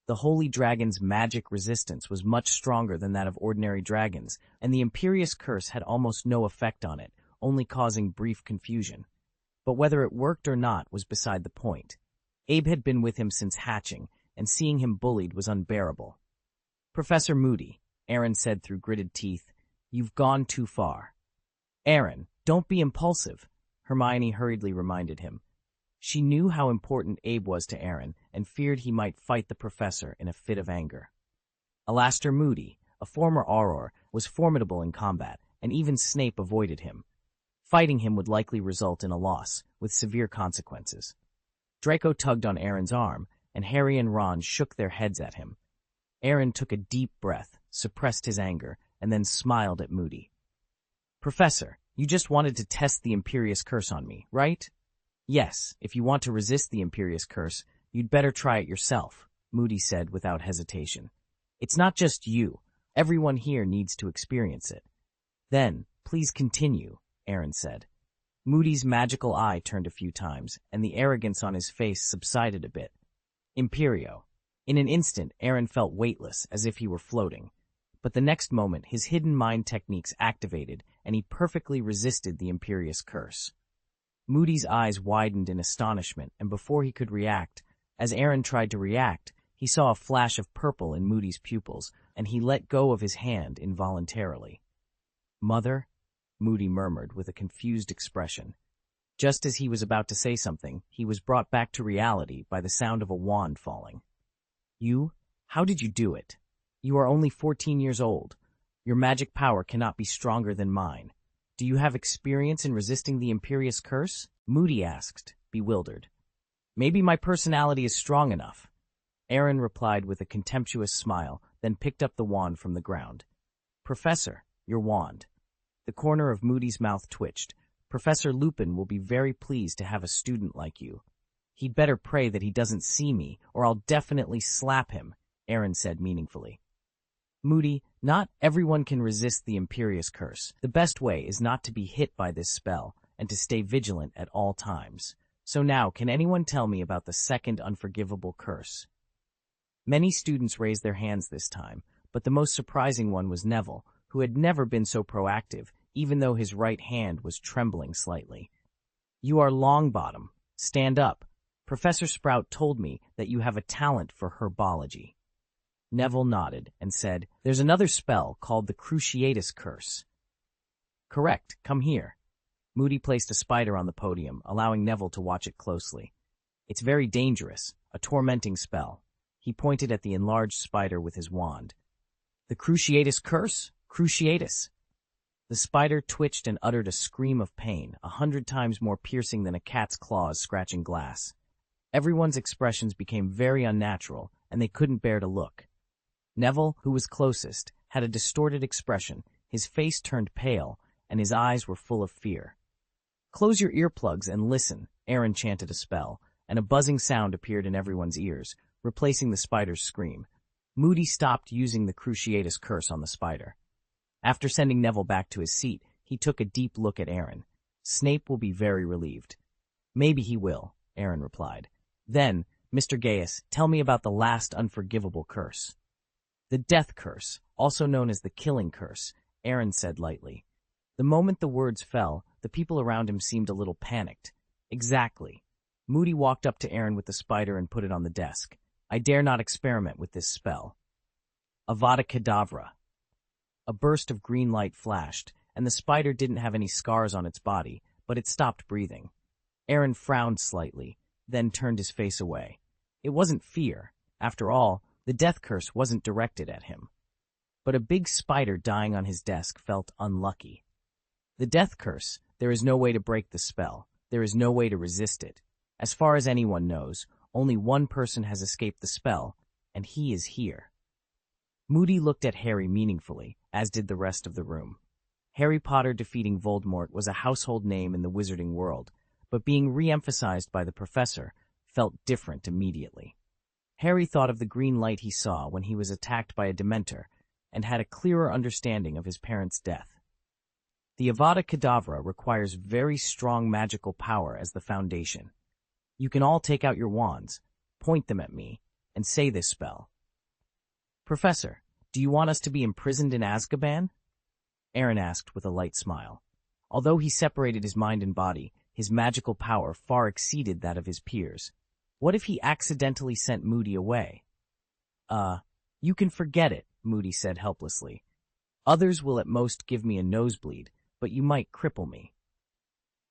[SPEAKER 1] The Holy Dragon's magic resistance was much stronger than that of ordinary dragons, and the Imperious Curse had almost no effect on it, only causing brief confusion. But whether it worked or not was beside the point. Abe had been with him since hatching, and seeing him bullied was unbearable. Professor Moody, Aaron said through gritted teeth, you've gone too far. Aaron, don't be impulsive, Hermione hurriedly reminded him. She knew how important Abe was to Aaron and feared he might fight the professor in a fit of anger. Alastair Moody, a former Auror, was formidable in combat, and even Snape avoided him. Fighting him would likely result in a loss, with severe consequences. Draco tugged on Aaron's arm, and Harry and Ron shook their heads at him. Aaron took a deep breath, suppressed his anger, and then smiled at Moody. Professor, you just wanted to test the Imperious Curse on me, right? Yes, if you want to resist the Imperious Curse, you'd better try it yourself, Moody said without hesitation. It's not just you. Everyone here needs to experience it. Then, please continue, Aaron said. Moody's magical eye turned a few times, and the arrogance on his face subsided a bit. Imperio. In an instant, Aaron felt weightless, as if he were floating. But the next moment, his hidden mind techniques activated, and he perfectly resisted the Imperious Curse. Moody's eyes widened in astonishment, and before he could react, as Aaron tried to react, he saw a flash of purple in Moody's pupils, and he let go of his hand involuntarily. Mother? Moody murmured with a confused expression. Just as he was about to say something, he was brought back to reality by the sound of a wand falling. You? How did you do it? You are only 14 years old. Your magic power cannot be stronger than mine. Do you have experience in resisting the Imperious Curse? Moody asked, bewildered. Maybe my personality is strong enough. Aaron replied with a contemptuous smile, then picked up the wand from the ground. Professor, your wand. The corner of Moody's mouth twitched. Professor Lupin will be very pleased to have a student like you. He'd better pray that he doesn't see me, or I'll definitely slap him, Aaron said meaningfully. Moody, not everyone can resist the Imperious Curse. The best way is not to be hit by this spell, and to stay vigilant at all times. So now, can anyone tell me about the second unforgivable curse? Many students raised their hands this time, but the most surprising one was Neville, who had never been so proactive, even though his right hand was trembling slightly. You are Longbottom. Stand up. Professor Sprout told me that you have a talent for herbology. Neville nodded and said, There's another spell called the Cruciatus Curse. Correct, come here. Moody placed a spider on the podium, allowing Neville to watch it closely. It's very dangerous, a tormenting spell. He pointed at the enlarged spider with his wand. The Cruciatus Curse? Cruciatus. The spider twitched and uttered a scream of pain, 100 times more piercing than a cat's claws scratching glass. Everyone's expressions became very unnatural, and they couldn't bear to look. Neville, who was closest, had a distorted expression, his face turned pale, and his eyes were full of fear. "Close your earplugs and listen," Aaron chanted a spell, and a buzzing sound appeared in everyone's ears, replacing the spider's scream. Moody stopped using the Cruciatus curse on the spider. After sending Neville back to his seat, he took a deep look at Aaron. "Snape will be very relieved." "Maybe he will," Aaron replied. "Then, Mr. Gaius, tell me about the last unforgivable curse." "The death curse, also known as the killing curse," Aaron said lightly. The moment the words fell, the people around him seemed a little panicked. "Exactly." Moody walked up to Aaron with the spider and put it on the desk. "I dare not experiment with this spell." Avada Kedavra. A burst of green light flashed, and the spider didn't have any scars on its body, but it stopped breathing. Aaron frowned slightly, then turned his face away. It wasn't fear. After all, the death curse wasn't directed at him. But a big spider dying on his desk felt unlucky. The death curse, there is no way to break the spell. There is no way to resist it. As far as anyone knows, only one person has escaped the spell, and he is here. Moody looked at Harry meaningfully, as did the rest of the room. Harry Potter defeating Voldemort was a household name in the wizarding world, but being re-emphasized by the professor felt different immediately. Harry thought of the green light he saw when he was attacked by a Dementor, and had a clearer understanding of his parents' death. The Avada Kedavra requires very strong magical power as the foundation. You can all take out your wands, point them at me, and say this spell. "Professor, do you want us to be imprisoned in Azkaban?" Aaron asked with a light smile. Although he separated his mind and body, his magical power far exceeded that of his peers. What if he accidentally sent Moody away? You can forget it," Moody said helplessly. "Others will at most give me a nosebleed, but you might cripple me."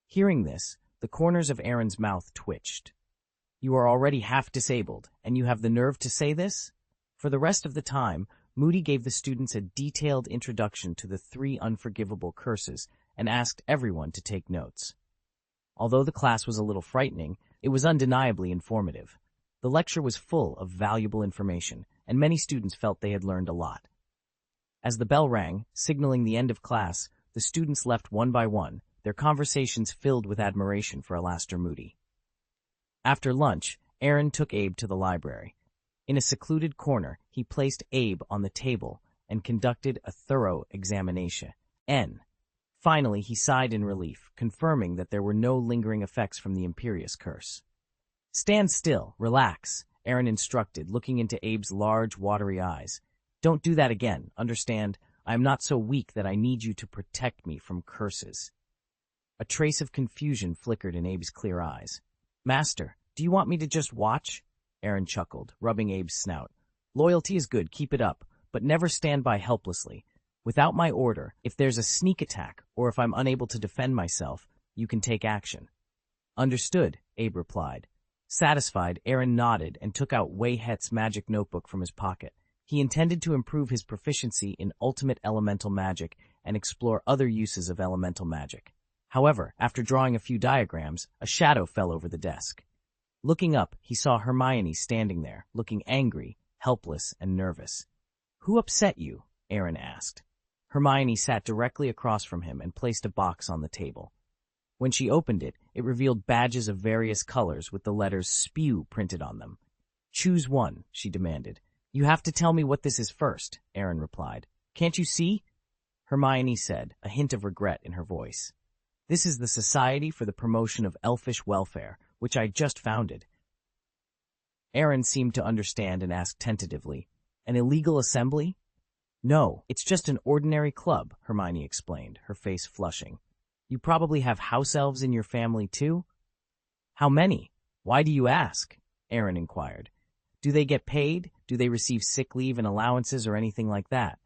[SPEAKER 1] Hearing this, the corners of Aaron's mouth twitched. "You are already half disabled, and you have the nerve to say this?" For the rest of the time, Moody gave the students a detailed introduction to the 3 unforgivable curses and asked everyone to take notes. Although the class was a little frightening, it was undeniably informative. The lecture was full of valuable information, and many students felt they had learned a lot. As the bell rang, signaling the end of class, the students left one by one, their conversations filled with admiration for Alastor Moody. After lunch, Aaron took Abe to the library. In a secluded corner, he placed Abe on the table and conducted a thorough examination. Finally, he sighed in relief, confirming that there were no lingering effects from the Imperious curse. "Stand still, relax," Aaron instructed, looking into Abe's large, watery eyes. "Don't do that again, understand? I am not so weak that I need you to protect me from curses." A trace of confusion flickered in Abe's clear eyes. "Master, do you want me to just watch?" Aaron chuckled, rubbing Abe's snout. "Loyalty is good, keep it up, but never stand by helplessly. Without my order, if there's a sneak attack, or if I'm unable to defend myself, you can take action." "Understood," Abe replied. Satisfied, Aaron nodded and took out Wei Het's magic notebook from his pocket. He intended to improve his proficiency in ultimate elemental magic and explore other uses of elemental magic. However, after drawing a few diagrams, a shadow fell over the desk. Looking up, he saw Hermione standing there, looking angry, helpless, and nervous. "Who upset you?" Aaron asked. Hermione sat directly across from him and placed a box on the table. When she opened it, it revealed badges of various colors with the letters SPEW printed on them. "Choose one," she demanded. "You have to tell me what this is first," Aaron replied. "Can't you see?" Hermione said, a hint of regret in her voice. "This is the Society for the Promotion of Elfish Welfare, which I just founded." Aaron seemed to understand and asked tentatively, "An illegal assembly?" "No, it's just an ordinary club," Hermione explained, her face flushing. "You probably have house elves in your family, too?" "How many? Why do you ask?" Aaron inquired. "Do they get paid? Do they receive sick leave and allowances or anything like that?"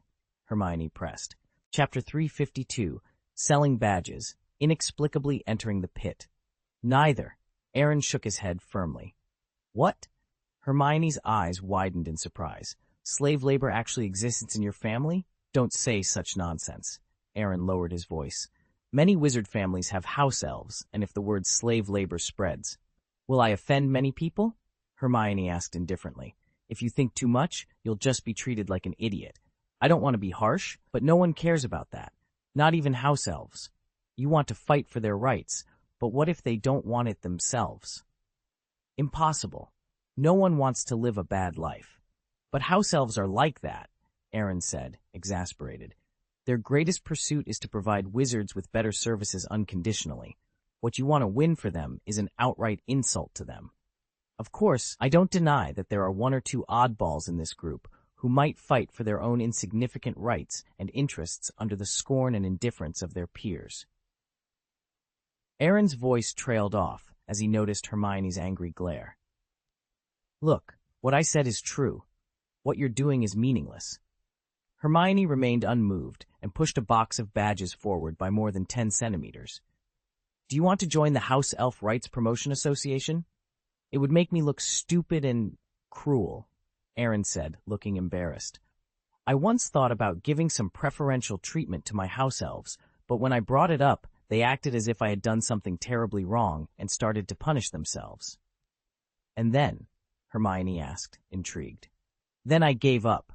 [SPEAKER 1] Hermione pressed. Chapter 352, Selling Badges, Inexplicably Entering the Pit. "Neither." Aaron shook his head firmly. "What?" Hermione's eyes widened in surprise. "Slave labor actually exists in your family? Don't say such nonsense." Aaron lowered his voice. Many wizard families have house elves, and if the word slave labor spreads. Will I offend many people? Hermione asked indifferently. If you think too much, you'll just be treated like an idiot. I don't want to be harsh, but no one cares about that. Not even house elves. You want to fight for their rights, but what if they don't want it themselves? Impossible. No one wants to live a bad life. But house elves are like that, Aaron said, exasperated. Their greatest pursuit is to provide wizards with better services unconditionally. What you want to win for them is an outright insult to them. Of course, I don't deny that there are one or two oddballs in this group who might fight for their own insignificant rights and interests under the scorn and indifference of their peers. Aaron's voice trailed off as he noticed Hermione's angry glare. Look, what I said is true. What you're doing is meaningless. Hermione remained unmoved and pushed a box of badges forward by more than 10 centimeters. Do you want to join the House Elf Rights Promotion Association? It would make me look stupid and cruel, Aaron said, looking embarrassed. I once thought about giving some preferential treatment to my house elves, but when I brought it up, they acted as if I had done something terribly wrong and started to punish themselves. And then? Hermione asked, intrigued. Then I gave up.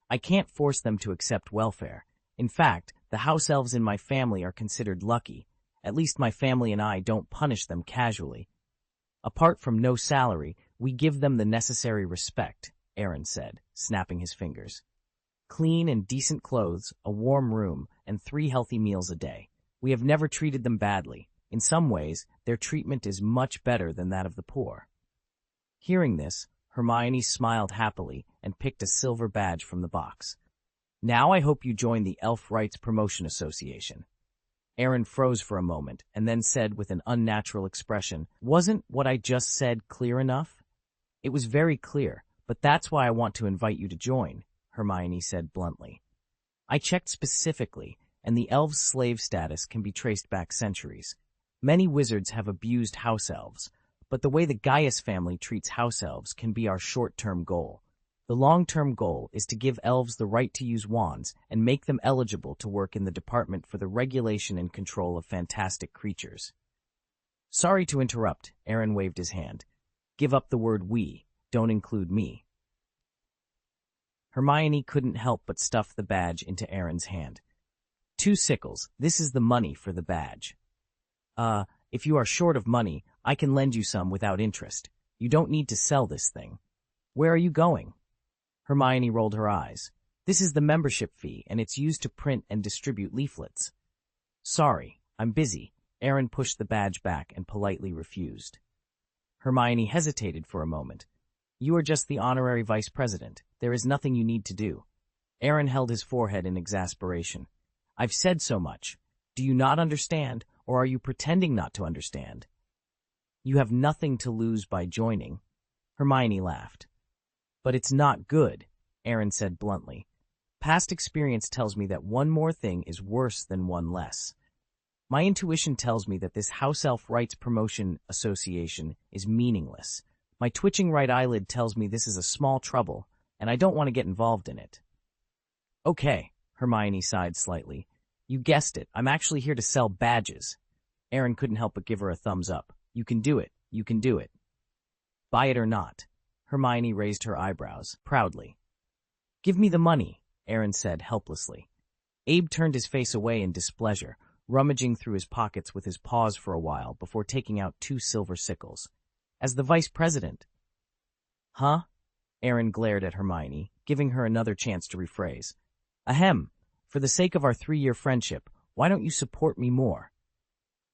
[SPEAKER 1] I can't force them to accept welfare. In fact, the house elves in my family are considered lucky. At least my family and I don't punish them casually. Apart from no salary, we give them the necessary respect, Aaron said, snapping his fingers. Clean and decent clothes, a warm room, and 3 healthy meals a day. We have never treated them badly. In some ways, their treatment is much better than that of the poor. Hearing this, Hermione smiled happily and picked a silver badge from the box. Now I hope you join the Elf Rights Promotion Association. Aaron froze for a moment and then said with an unnatural expression, Wasn't what I just said clear enough? It was very clear, but that's why I want to invite you to join, Hermione said bluntly. I checked specifically, and the elves' slave status can be traced back centuries. Many wizards have abused house elves, but the way the Gaius family treats house elves can be our short-term goal. The long-term goal is to give elves the right to use wands and make them eligible to work in the Department for the Regulation and Control of Fantastic Creatures. Sorry to interrupt, Aaron waved his hand. Give up the word we, don't include me. Hermione couldn't help but stuff the badge into Aaron's hand. 2 sickles, this is the money for the badge. If you are short of money, I can lend you some without interest. You don't need to sell this thing. Where are you going? Hermione rolled her eyes. This is the membership fee, and it's used to print and distribute leaflets. Sorry, I'm busy. Aaron pushed the badge back and politely refused. Hermione hesitated for a moment. You are just the honorary vice president. There is nothing you need to do. Aaron held his forehead in exasperation. I've said so much. Do you not understand, or are you pretending not to understand? You have nothing to lose by joining. Hermione laughed. But it's not good, Aaron said bluntly. Past experience tells me that one more thing is worse than one less. My intuition tells me that this House Elf Rights Promotion Association is meaningless. My twitching right eyelid tells me this is a small trouble, and I don't want to get involved in it. Okay, Hermione sighed slightly. You guessed it, I'm actually here to sell badges. Aaron couldn't help but give her a thumbs up. You can do it, you can do it. Buy it or not. Hermione raised her eyebrows, proudly. Give me the money, Aaron said helplessly. Abe turned his face away in displeasure, rummaging through his pockets with his paws for a while before taking out 2 silver sickles. As the vice president. Huh? Aaron glared at Hermione, giving her another chance to rephrase. Ahem, for the sake of our 3-year friendship, why don't you support me more?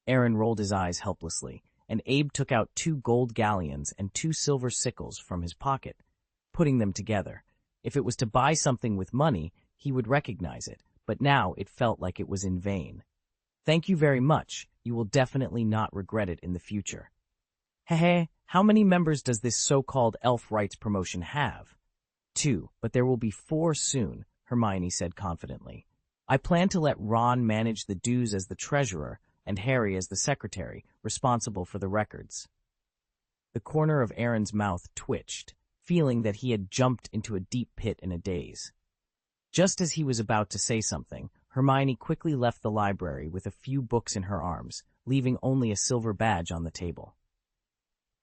[SPEAKER 1] Aaron rolled his eyes helplessly, and Abe took out 2 gold galleons and 2 silver sickles from his pocket, putting them together. If it was to buy something with money, he would recognize it, but now it felt like it was in vain. Thank you very much. You will definitely not regret it in the future. Hehe, how many members does this so-called elf rights promotion have? 2, but there will be 4 soon, Hermione said confidently. I plan to let Ron manage the dues as the treasurer and Harry as the secretary, responsible for the records. The corner of Aaron's mouth twitched, feeling that he had jumped into a deep pit in a daze. Just as he was about to say something, Hermione quickly left the library with a few books in her arms, leaving only a silver badge on the table.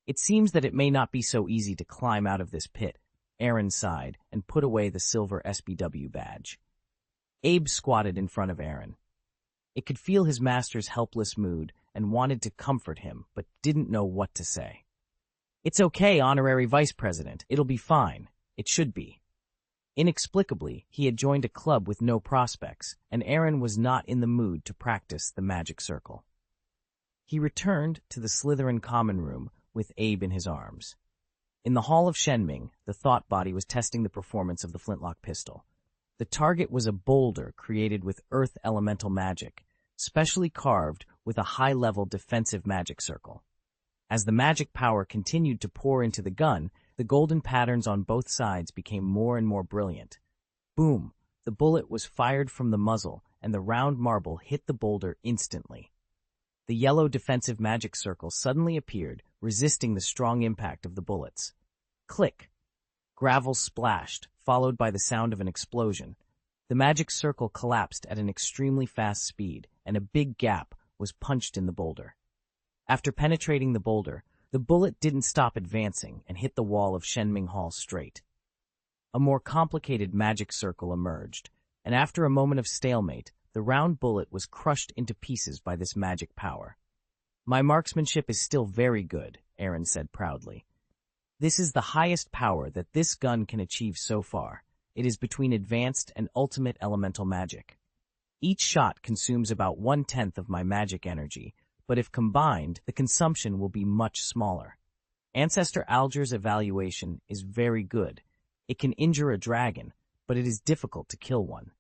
[SPEAKER 1] It seems that it may not be so easy to climb out of this pit, Aaron sighed and put away the silver SBW badge. Abe squatted in front of Aaron. It could feel his master's helpless mood and wanted to comfort him, but didn't know what to say. "It's okay, honorary vice president. It'll be fine. It should be." Inexplicably, he had joined a club with no prospects, and Aaron was not in the mood to practice the magic circle. He returned to the Slytherin common room with Abe in his arms. In the hall of Shenming, the thought body was testing the performance of the flintlock pistol. The target was a boulder created with earth elemental magic, specially carved with a high-level defensive magic circle. As the magic power continued to pour into the gun, the golden patterns on both sides became more and more brilliant. Boom! The bullet was fired from the muzzle, and the round marble hit the boulder instantly. The yellow defensive magic circle suddenly appeared, resisting the strong impact of the bullets. Click! Gravel splashed, followed by the sound of an explosion. The magic circle collapsed at an extremely fast speed, and a big gap was punched in the boulder. After penetrating the boulder, the bullet didn't stop advancing and hit the wall of Shenming Hall straight. A more complicated magic circle emerged, and after a moment of stalemate, the round bullet was crushed into pieces by this magic power. "My marksmanship is still very good," Aaron said proudly. "This is the highest power that this gun can achieve so far. It is between advanced and ultimate elemental magic. Each shot consumes about 1/10 of my magic energy, but if combined, the consumption will be much smaller. Ancestor Alger's evaluation is very good. It can injure a dragon, but it is difficult to kill one."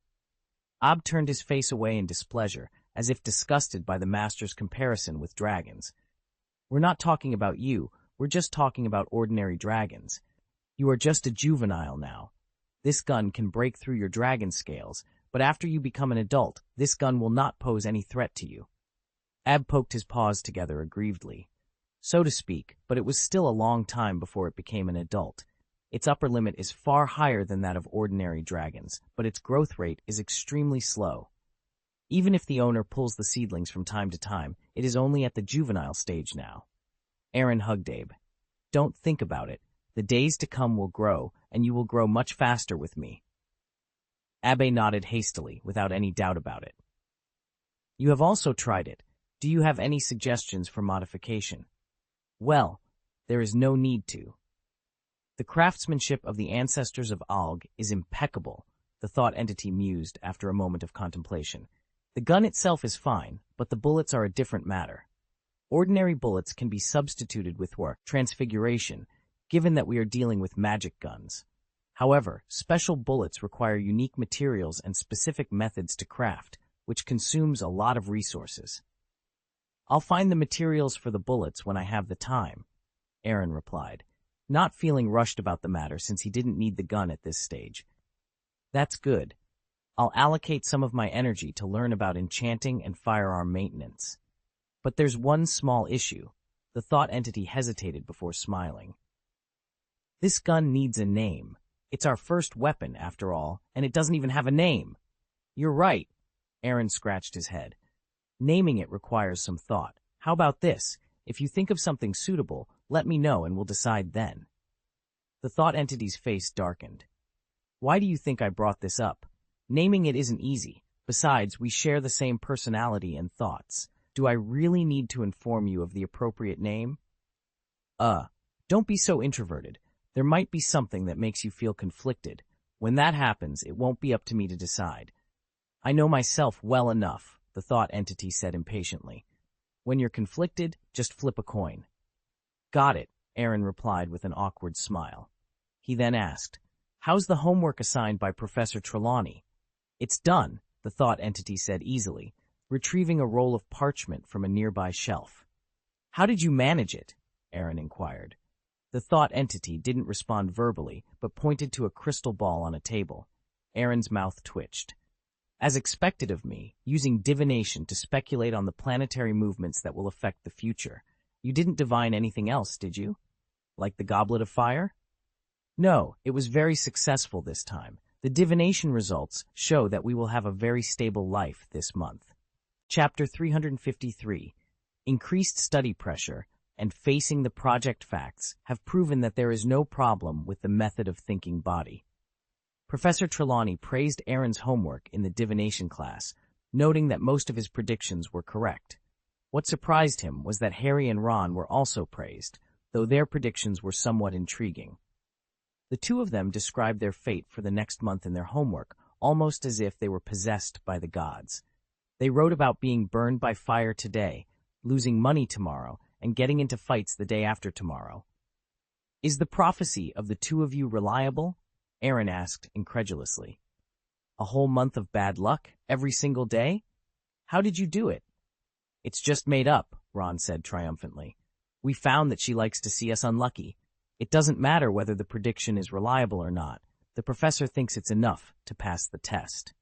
[SPEAKER 1] Ab turned his face away in displeasure, as if disgusted by the master's comparison with dragons. "We're not talking about you, we're just talking about ordinary dragons. You are just a juvenile now. This gun can break through your dragon scales, but after you become an adult, this gun will not pose any threat to you." Ab poked his paws together aggrievedly. So to speak, but it was still a long time before it became an adult. Its upper limit is far higher than that of ordinary dragons, but its growth rate is extremely slow. Even if the owner pulls the seedlings from time to time, it is only at the juvenile stage now. Aaron hugged Abe. "Don't think about it. The days to come will grow, and you will grow much faster with me." Abe nodded hastily, without any doubt about it. "You have also tried it. Do you have any suggestions for modification?" "Well, there is no need to. The craftsmanship of the ancestors of Alg is impeccable," the thought entity mused after a moment of contemplation. "The gun itself is fine, but the bullets are a different matter. Ordinary bullets can be substituted with transfiguration, given that we are dealing with magic guns. However, special bullets require unique materials and specific methods to craft, which consumes a lot of resources." "I'll find the materials for the bullets when I have the time," Aaron replied, not feeling rushed about the matter since he didn't need the gun at this stage. "That's good. I'll allocate some of my energy to learn about enchanting and firearm maintenance. But there's one small issue." The thought entity hesitated before smiling. "This gun needs a name. It's our first weapon, after all, and it doesn't even have a name." "You're right," Aaron scratched his head. "Naming it requires some thought. How about this? If you think of something suitable, let me know and we'll decide then." The thought entity's face darkened. "Why do you think I brought this up? Naming it isn't easy. Besides, we share the same personality and thoughts. Do I really need to inform you of the appropriate name?" Don't be so introverted. There might be something that makes you feel conflicted. When that happens, it won't be up to me to decide." "I know myself well enough," the thought entity said impatiently. "When you're conflicted, just flip a coin." "Got it," Aaron replied with an awkward smile. He then asked, "How's the homework assigned by Professor Trelawney?" "It's done," the thought entity said easily, retrieving a roll of parchment from a nearby shelf. "How did you manage it?" Aaron inquired. The thought entity didn't respond verbally, but pointed to a crystal ball on a table. Aaron's mouth twitched. "As expected of me, using divination to speculate on the planetary movements that will affect the future. You didn't divine anything else, did you? Like the Goblet of Fire?" "No, it was very successful this time. The divination results show that we will have a very stable life this month. Chapter 353, Increased Study Pressure and Facing the Project Facts have proven that there is no problem with the method of thinking body. Professor Trelawney praised Aaron's homework in the divination class, noting that most of his predictions were correct. What surprised him was that Harry and Ron were also praised, though their predictions were somewhat intriguing. The two of them described their fate for the next month in their homework, almost as if they were possessed by the gods. They wrote about being burned by fire today, losing money tomorrow, and getting into fights the day after tomorrow. "Is the prophecy of the two of you reliable?" Aaron asked incredulously. "A whole month of bad luck, every single day? How did you do it?" "It's just made up," Ron said triumphantly. "We found that she likes to see us unlucky. It doesn't matter whether the prediction is reliable or not. The professor thinks it's enough to pass the test.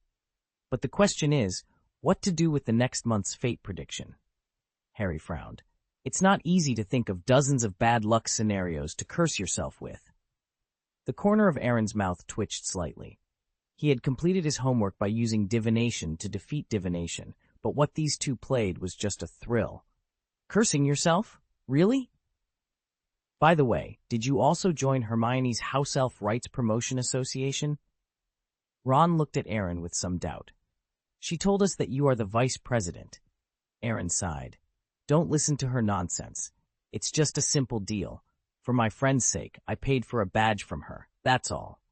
[SPEAKER 1] But the question is, what to do with the next month's fate prediction?" Harry frowned. "It's not easy to think of dozens of bad luck scenarios to curse yourself with." The corner of Aaron's mouth twitched slightly. He had completed his homework by using divination to defeat divination, but what these two played was just a thrill. "Cursing yourself? Really? By the way, did you also join Hermione's House Elf Rights Promotion Association?" Ron looked at Aaron with some doubt. "She told us that you are the vice president." Aaron sighed. "Don't listen to her nonsense. It's just a simple deal. For my friend's sake, I paid for a badge from her. That's all."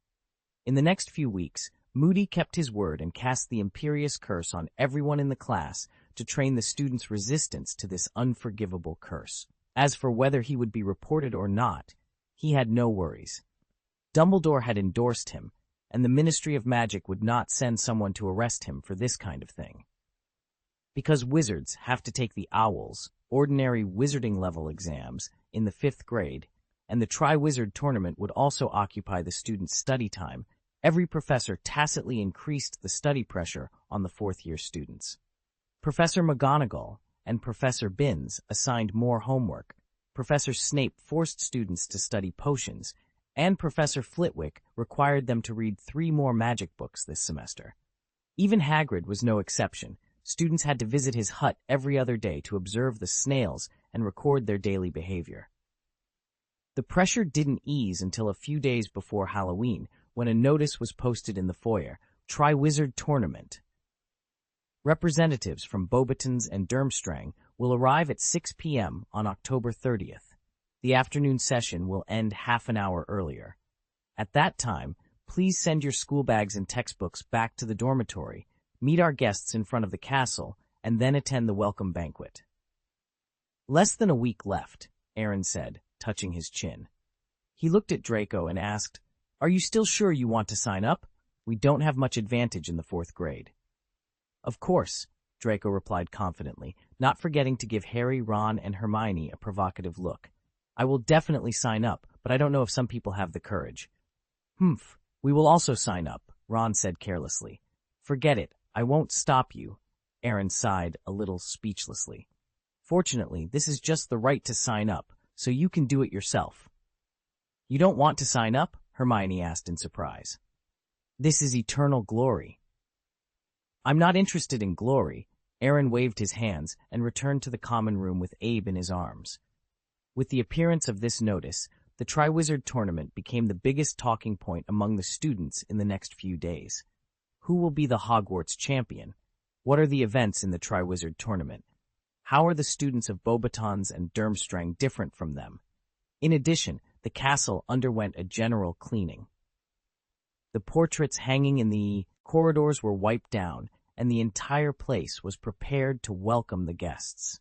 [SPEAKER 1] In the next few weeks, Moody kept his word and cast the imperious curse on everyone in the class to train the students' resistance to this unforgivable curse. As for whether he would be reported or not, he had no worries. Dumbledore had endorsed him, and the Ministry of Magic would not send someone to arrest him for this kind of thing. Because wizards have to take the OWLs, ordinary wizarding level exams, in the 5th grade, and the Triwizard Tournament would also occupy the students' study time, every professor tacitly increased the study pressure on the 4th-year students. Professor McGonagall and Professor Binns assigned more homework, Professor Snape forced students to study potions, and Professor Flitwick required them to read 3 more magic books this semester. Even Hagrid was no exception. Students had to visit his hut every other day to observe the snails and record their daily behavior. The pressure didn't ease until a few days before Halloween, when a notice was posted in the foyer, Triwizard Tournament. Representatives from Beauxbatons and Durmstrang will arrive at 6 p.m. on October 30th. The afternoon session will end half an hour earlier. At that time, please send your school bags and textbooks back to the dormitory, meet our guests in front of the castle, and then attend the welcome banquet. "Less than a week left," Aaron said, touching his chin. He looked at Draco and asked, "Are you still sure you want to sign up? We don't have much advantage in the 4th grade." "Of course," Draco replied confidently, not forgetting to give Harry, Ron, and Hermione a provocative look. "I will definitely sign up, but I don't know if some people have the courage." "Humph, we will also sign up," Ron said carelessly. "Forget it, I won't stop you." Aaron sighed a little speechlessly. "Fortunately, this is just the right to sign up, so you can do it yourself." "You don't want to sign up?" Hermione asked in surprise. "This is eternal glory." "I'm not interested in glory." Aaron waved his hands and returned to the common room with Abe in his arms. With the appearance of this notice, the Triwizard Tournament became the biggest talking point among the students in the next few days. Who will be the Hogwarts champion? What are the events in the Triwizard Tournament? How are the students of Beauxbatons and Durmstrang different from them? In addition, the castle underwent a general cleaning. The portraits hanging in the corridors were wiped down, and the entire place was prepared to welcome the guests.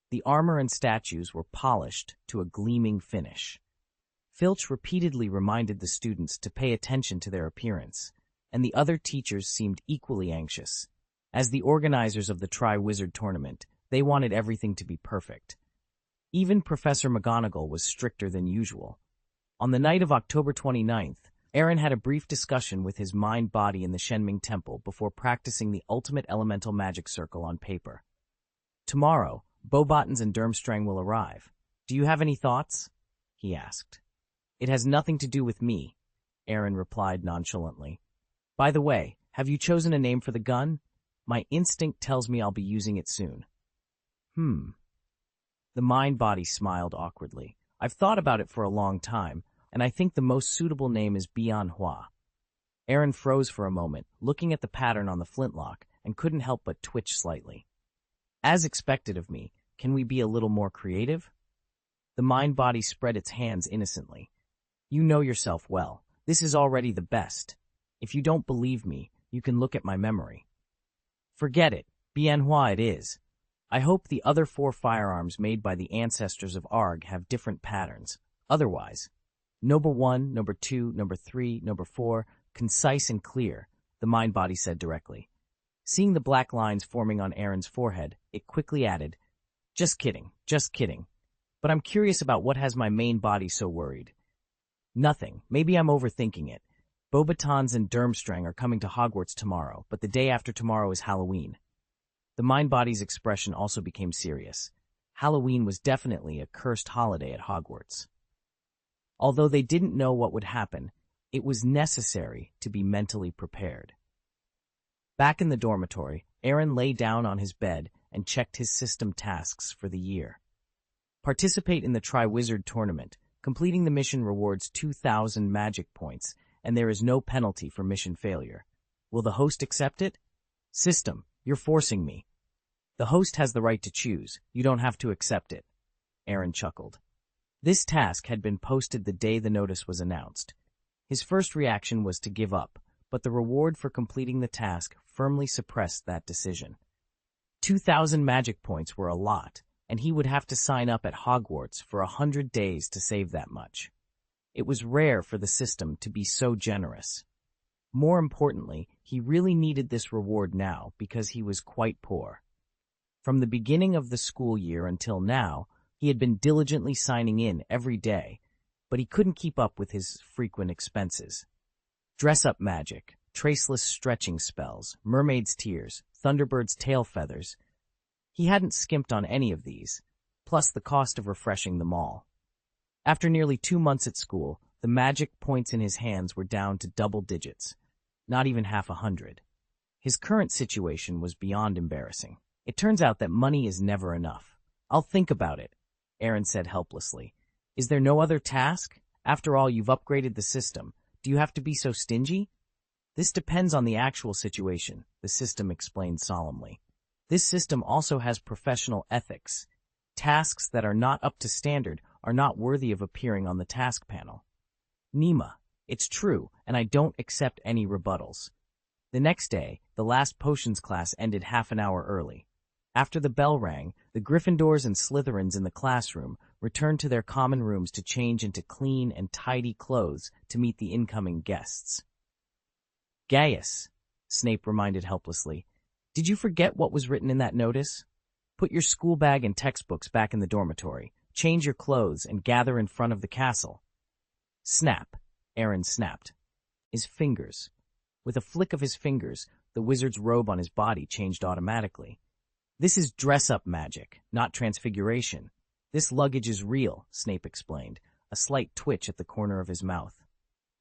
[SPEAKER 1] The armor and statues were polished to a gleaming finish. Filch repeatedly reminded the students to pay attention to their appearance, and the other teachers seemed equally anxious. As the organizers of the Triwizard Tournament, they wanted everything to be perfect. Even Professor McGonagall was stricter than usual. On the night of October 29th, Aaron had a brief discussion with his mind-body in the Shenming Temple before practicing the ultimate elemental magic circle on paper. "Tomorrow, Beauxbatons and Durmstrang will arrive. Do you have any thoughts?" he asked. "It has nothing to do with me," Aaron replied nonchalantly. By the way, have you chosen a name for the gun? My instinct tells me I'll be using it soon. The mind-body smiled awkwardly. I've thought about it for a long time, and I think the most suitable name is Bianhua. Aaron froze for a moment, looking at the pattern on the flintlock, and couldn't help but twitch slightly. As expected of me, can we be a little more creative? The mind-body spread its hands innocently. You know yourself well. This is already the best. If you don't believe me, you can look at my memory. Forget it. Bianhua it is. I hope the other 4 firearms made by the ancestors of Arg have different patterns. Otherwise, number 1, number 2, number 3, number 4, concise and clear, the mind-body said directly. Seeing the black lines forming on Aaron's forehead, it quickly added, just kidding. But I'm curious about what has my main body so worried. Nothing. Maybe I'm overthinking it. Beauxbatons and Durmstrang are coming to Hogwarts tomorrow, but the day after tomorrow is Halloween. The mind-body's expression also became serious. Halloween was definitely a cursed holiday at Hogwarts. Although they didn't know what would happen, it was necessary to be mentally prepared. Back in the dormitory, Aaron lay down on his bed and checked his system tasks for the year. Participate in the Triwizard Tournament. Completing the mission rewards 2,000 magic points, and there is no penalty for mission failure. Will the host accept it? System, you're forcing me. The host has the right to choose. You don't have to accept it. Aaron chuckled. This task had been posted the day the notice was announced. His first reaction was to give up, but the reward for completing the task firmly suppressed that decision. 2,000 magic points were a lot, and he would have to sign up at Hogwarts for 100 days to save that much. It was rare for the system to be so generous. More importantly, he really needed this reward now because he was quite poor. From the beginning of the school year until now, he had been diligently signing in every day, but he couldn't keep up with his frequent expenses. Dress-up magic, traceless stretching spells, mermaid's tears, thunderbird's tail feathers. He hadn't skimped on any of these, plus the cost of refreshing them all. After nearly 2 months at school, the magic points in his hands were down to double digits, not even half 100. His current situation was beyond embarrassing. It turns out that money is never enough. I'll think about it, Aaron said helplessly. Is there no other task? After all, you've upgraded the system. Do you have to be so stingy? This depends on the actual situation, the system explained solemnly. This system also has professional ethics. Tasks that are not up to standard are not worthy of appearing on the task panel. Nima, it's true, and I don't accept any rebuttals. The next day, the last potions class ended half an hour early. After the bell rang, the Gryffindors and Slytherins in the classroom returned to their common rooms to change into clean and tidy clothes to meet the incoming guests. Gaius, Snape reminded helplessly, did you forget what was written in that notice? Put your school bag and textbooks back in the dormitory, change your clothes, and gather in front of the castle. Snap, Aaron snapped. His fingers. With a flick of his fingers, the wizard's robe on his body changed automatically. This is dress-up magic, not transfiguration. This luggage is real, Snape explained, a slight twitch at the corner of his mouth.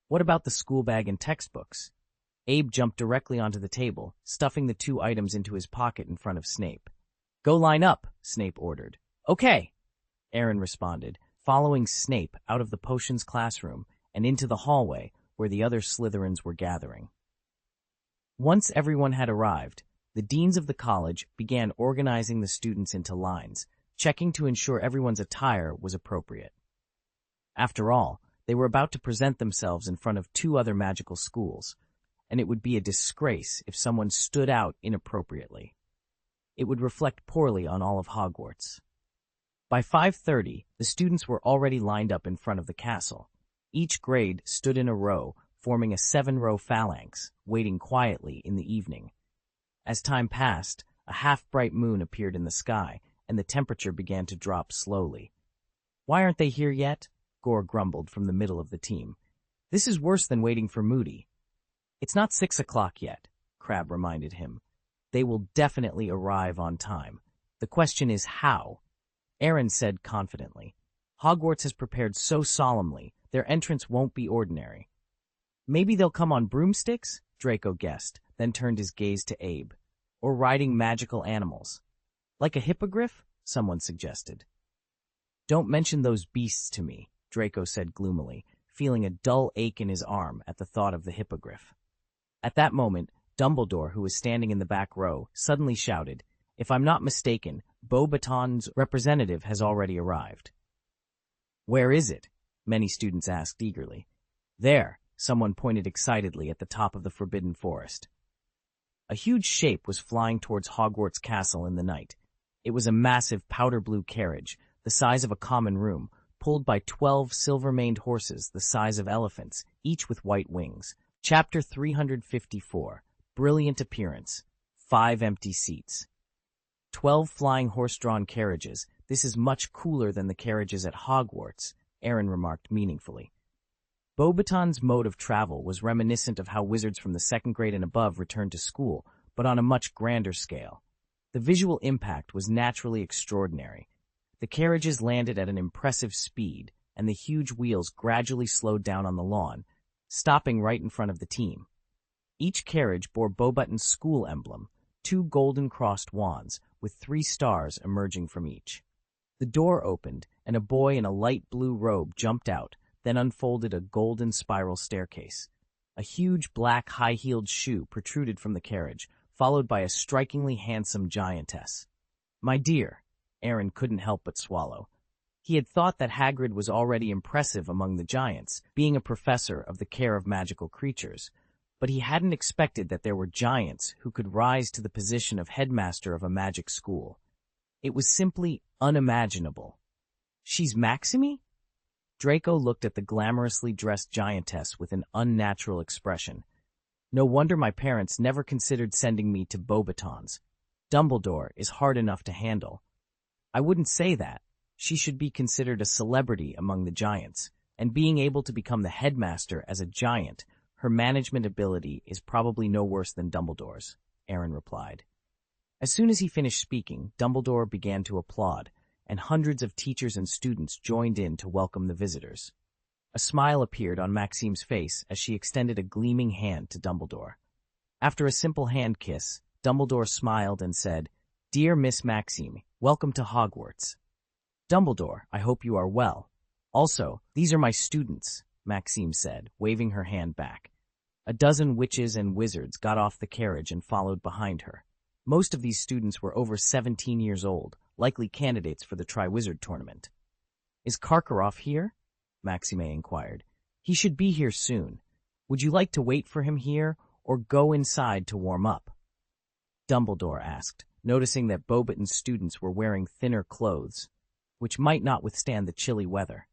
[SPEAKER 1] What about the school bag and textbooks? Abe jumped directly onto the table, stuffing the 2 items into his pocket in front of Snape. Go line up, Snape ordered. Okay, Aaron responded, following Snape out of the potions classroom and into the hallway where the other Slytherins were gathering. Once everyone had arrived, the deans of the college began organizing the students into lines, checking to ensure everyone's attire was appropriate. After all, they were about to present themselves in front of 2 other magical schools, and it would be a disgrace if someone stood out inappropriately. It would reflect poorly on all of Hogwarts. By 5:30, the students were already lined up in front of the castle. Each grade stood in a row, forming a 7-row phalanx, waiting quietly in the evening. As time passed, a half-bright moon appeared in the sky, and the temperature began to drop slowly. Why aren't they here yet? Gore grumbled from the middle of the team. This is worse than waiting for Moody. It's not 6 o'clock yet, Crabbe reminded him. They will definitely arrive on time. The question is how? Aaron said confidently. Hogwarts has prepared so solemnly, their entrance won't be ordinary. Maybe they'll come on broomsticks? Draco guessed, then turned his gaze to Abe. Or riding magical animals. Like a hippogriff? Someone suggested. Don't mention those beasts to me, Draco said gloomily, feeling a dull ache in his arm at the thought of the hippogriff. At that moment, Dumbledore, who was standing in the back row, suddenly shouted, "If I'm not mistaken, Beauxbaton's representative has already arrived." "Where is it?" many students asked eagerly. "There," someone pointed excitedly at the top of the Forbidden Forest. A huge shape was flying towards Hogwarts Castle in the night. It was a massive powder-blue carriage, the size of a common room, pulled by 12 silver-maned horses the size of elephants, each with white wings. Chapter 354. Brilliant Appearance. 5 empty seats. 12 flying horse-drawn carriages. This is much cooler than the carriages at Hogwarts, Aaron remarked meaningfully. Beauxbaton's mode of travel was reminiscent of how wizards from the 2nd grade and above returned to school, but on a much grander scale. The visual impact was naturally extraordinary. The carriages landed at an impressive speed, and the huge wheels gradually slowed down on the lawn, stopping right in front of the team. Each carriage bore Beauxbaton's school emblem, 2 golden-crossed wands, with 3 stars emerging from each. The door opened, and a boy in a light blue robe jumped out, then unfolded a golden spiral staircase. A huge black high-heeled shoe protruded from the carriage, followed by a strikingly handsome giantess. "My dear," Aaron couldn't help but swallow. He had thought that Hagrid was already impressive among the giants, being a professor of the care of magical creatures, but he hadn't expected that there were giants who could rise to the position of headmaster of a magic school. It was simply unimaginable. "She's Maxime?" Draco looked at the glamorously dressed giantess with an unnatural expression. "No wonder my parents never considered sending me to Beauxbaton's. Dumbledore is hard enough to handle." "I wouldn't say that. She should be considered a celebrity among the giants, and being able to become the headmaster as a giant, her management ability is probably no worse than Dumbledore's," Aaron replied. As soon as he finished speaking, Dumbledore began to applaud, and hundreds of teachers and students joined in to welcome the visitors. A smile appeared on Maxime's face as she extended a gleaming hand to Dumbledore. After a simple hand kiss, Dumbledore smiled and said, "Dear Miss Maxime, welcome to Hogwarts." "Dumbledore, I hope you are well. Also, these are my students," Maxime said, waving her hand back. A dozen witches and wizards got off the carriage and followed behind her. Most of these students were over 17 years old, likely candidates for the Triwizard Tournament. "Is Karkaroff here?" Maxime inquired. "He should be here soon. Would you like to wait for him here, or go inside to warm up?" Dumbledore asked, noticing that Beauxbaton's students were wearing thinner clothes, which might not withstand the chilly weather.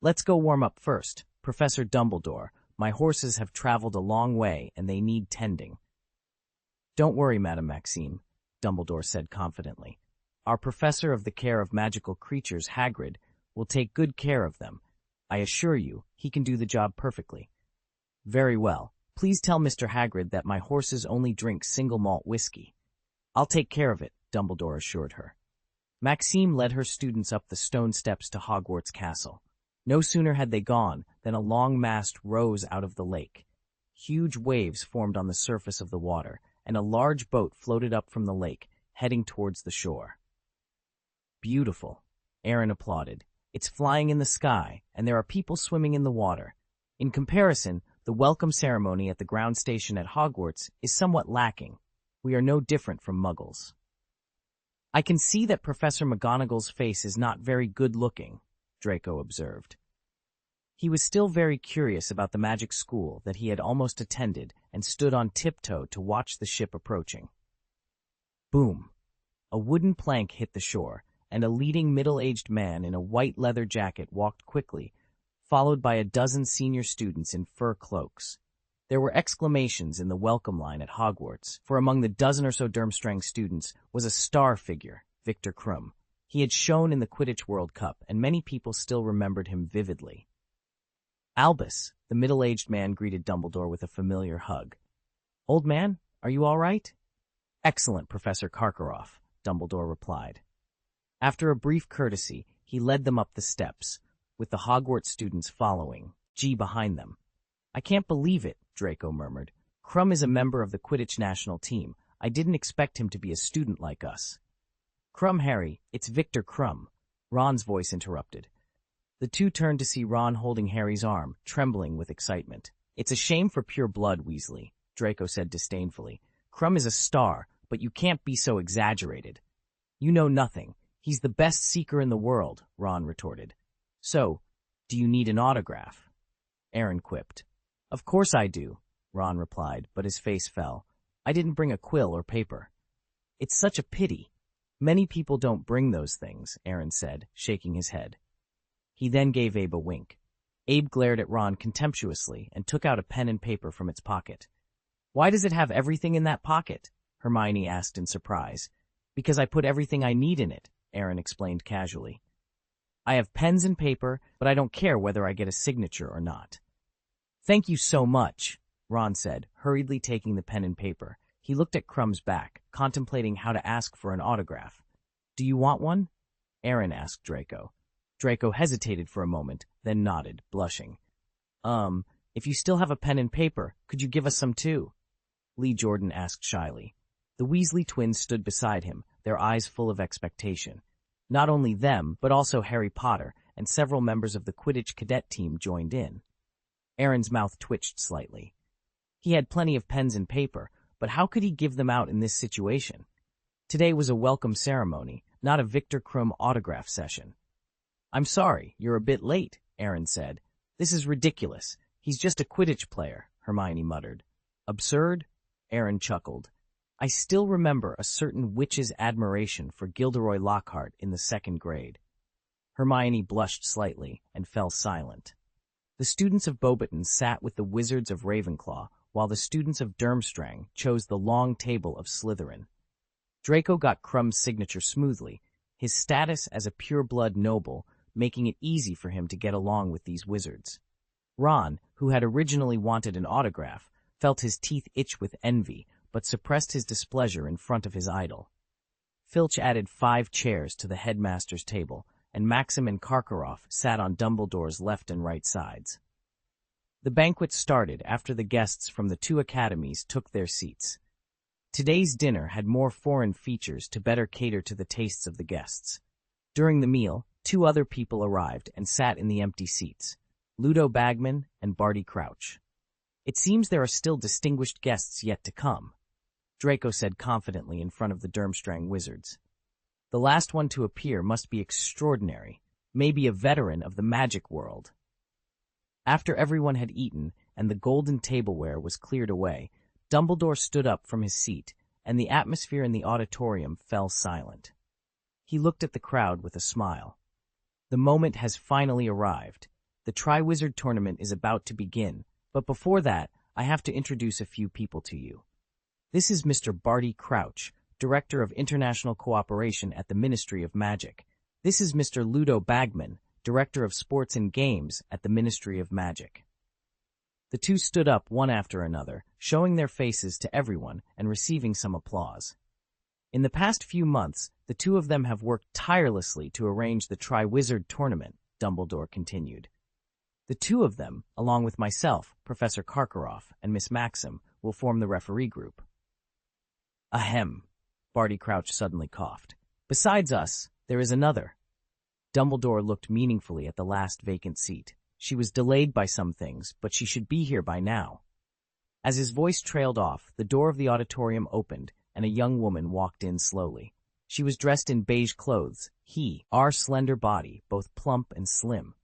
[SPEAKER 1] "Let's go warm up first. Professor Dumbledore, my horses have traveled a long way and they need tending." "Don't worry, Madame Maxime," Dumbledore said confidently. "Our professor of the care of magical creatures, Hagrid, will take good care of them. I assure you, he can do the job perfectly." "Very well. Please tell Mr. Hagrid that my horses only drink single malt whiskey." "I'll take care of it," Dumbledore assured her. Maxime led her students up the stone steps to Hogwarts Castle. No sooner had they gone than a long mast rose out of the lake. Huge waves formed on the surface of the water, and a large boat floated up from the lake, heading towards the shore. "Beautiful," Aaron applauded. "It's flying in the sky, and there are people swimming in the water. In comparison, the welcome ceremony at the ground station at Hogwarts is somewhat lacking. We are no different from Muggles." "I can see that Professor McGonagall's face is not very good-looking," Draco observed. He was still very curious about the magic school that he had almost attended and stood on tiptoe to watch the ship approaching. Boom! A wooden plank hit the shore, and a leading middle-aged man in a white leather jacket walked quickly, followed by a dozen senior students in fur cloaks. There were exclamations in the welcome line at Hogwarts, for among the dozen or so Durmstrang students was a star figure, Victor Krum. He had shone in the Quidditch World Cup, and many people still remembered him vividly. "Albus," the middle-aged man greeted Dumbledore with a familiar hug. "Old man, are you all right?" "Excellent, Professor Karkaroff," Dumbledore replied. After a brief courtesy, he led them up the steps, with the Hogwarts students following, G behind them. "I can't believe it," Draco murmured. Crumb is a member of the Quidditch national team. I didn't expect him to be a student like us. Crumb, Harry, it's Victor Crumb, Ron's voice interrupted. The two turned to see Ron holding Harry's arm, trembling with excitement. It's a shame for pure blood, Weasley, Draco said disdainfully. Crumb is a star, but you can't be so exaggerated. You know nothing. He's the best seeker in the world, Ron retorted. So, do you need an autograph? Aaron quipped. Of course I do, Ron replied, but his face fell. I didn't bring a quill or paper. It's such a pity. Many people don't bring those things, Aaron said, shaking his head. He then gave Abe a wink. Abe glared at Ron contemptuously and took out a pen and paper from its pocket. Why does it have everything in that pocket? Hermione asked in surprise. Because I put everything I need in it, Aaron explained casually. I have pens and paper, but I don't care whether I get a signature or not. Thank you so much, Ron said, hurriedly taking the pen and paper. He looked at Crumb's back, contemplating how to ask for an autograph. Do you want one? Aaron asked Draco. Draco hesitated for a moment, then nodded, blushing. If you still have a pen and paper, could you give us some too? Lee Jordan asked shyly. The Weasley twins stood beside him, their eyes full of expectation. Not only them, but also Harry Potter and several members of the Quidditch cadet team joined in. Aaron's mouth twitched slightly. He had plenty of pens and paper, but how could he give them out in this situation? Today was a welcome ceremony, not a Victor Crumb autograph session. I'm sorry, you're a bit late, Aaron said. This is ridiculous. He's just a Quidditch player, Hermione muttered. Absurd? Aaron chuckled. I still remember a certain witch's admiration for Gilderoy Lockhart in the 2nd grade. Hermione blushed slightly and fell silent. The students of Beauxbaton sat with the wizards of Ravenclaw, while the students of Durmstrang chose the long table of Slytherin. Draco got Crumb's signature smoothly, his status as a pure-blood noble making it easy for him to get along with these wizards. Ron, who had originally wanted an autograph, felt his teeth itch with envy, but suppressed his displeasure in front of his idol. Filch added 5 chairs to the headmaster's table, and Maxim and Karkaroff sat on Dumbledore's left and right sides. The banquet started after the guests from the 2 academies took their seats. Today's dinner had more foreign features to better cater to the tastes of the guests. During the meal, 2 other people arrived and sat in the empty seats, Ludo Bagman and Barty Crouch. It seems there are still distinguished guests yet to come, Draco said confidently in front of the Durmstrang wizards. The last one to appear must be extraordinary, maybe a veteran of the magic world. After everyone had eaten and the golden tableware was cleared away, Dumbledore stood up from his seat, and the atmosphere in the auditorium fell silent. He looked at the crowd with a smile. The moment has finally arrived. The Triwizard Tournament is about to begin, but before that, I have to introduce a few people to you. This is Mr. Barty Crouch, Director of International Cooperation at the Ministry of Magic. This is Mr. Ludo Bagman, Director of Sports and Games at the Ministry of Magic. The two stood up one after another, showing their faces to everyone and receiving some applause. In the past few months, the two of them have worked tirelessly to arrange the Triwizard Tournament, Dumbledore continued. The two of them, along with myself, Professor Karkaroff, and Miss Maxim, will form the referee group. Ahem, Barty Crouch suddenly coughed. Besides us, there is another. Dumbledore looked meaningfully at the last vacant seat. She was delayed by some things, but she should be here by now. As his voice trailed off, the door of the auditorium opened, and a young woman walked in slowly. She was dressed in beige clothes, her slender body, both plump and slim.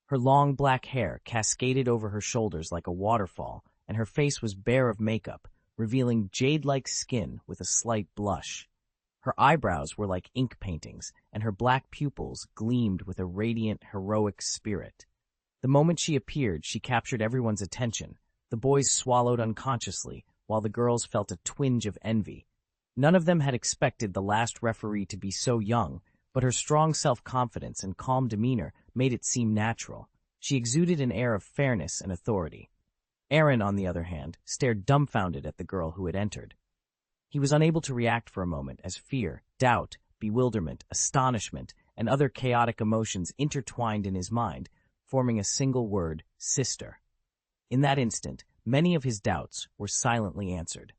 [SPEAKER 1] Her long black hair cascaded over her shoulders like a waterfall, and her face was bare of makeup, revealing jade-like skin with a slight blush. Her eyebrows were like ink paintings, and her black pupils gleamed with a radiant, heroic spirit. The moment she appeared, she captured everyone's attention. The boys swallowed unconsciously, while the girls felt a twinge of envy. None of them had expected the last referee to be so young, but her strong self-confidence and calm demeanor made it seem natural. She exuded an air of fairness and authority. Aaron, on the other hand, stared dumbfounded at the girl who had entered. He was unable to react for a moment as fear, doubt, bewilderment, astonishment, and other chaotic emotions intertwined in his mind, forming a single word, sister. In that instant, many of his doubts were silently answered.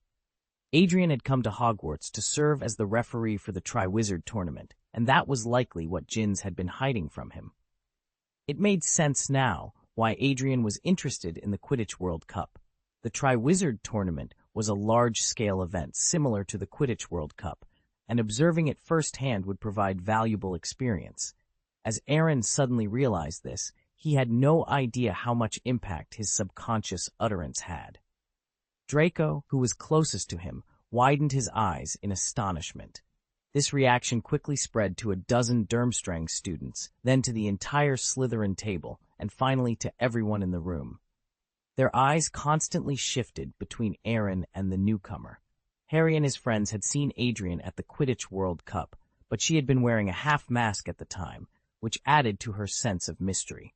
[SPEAKER 1] Adrian had come to Hogwarts to serve as the referee for the Triwizard Tournament, and that was likely what Jins had been hiding from him. It made sense now why Adrian was interested in the Quidditch World Cup. The Triwizard Tournament was a large-scale event similar to the Quidditch World Cup, and observing it firsthand would provide valuable experience. As Aaron suddenly realized this, he had no idea how much impact his subconscious utterance had. Draco, who was closest to him, widened his eyes in astonishment. This reaction quickly spread to a dozen Durmstrang students, then to the entire Slytherin table, and finally to everyone in the room. Their eyes constantly shifted between Aaron and the newcomer. Harry and his friends had seen Adrian at the Quidditch World Cup, but she had been wearing a half-mask at the time, which added to her sense of mystery.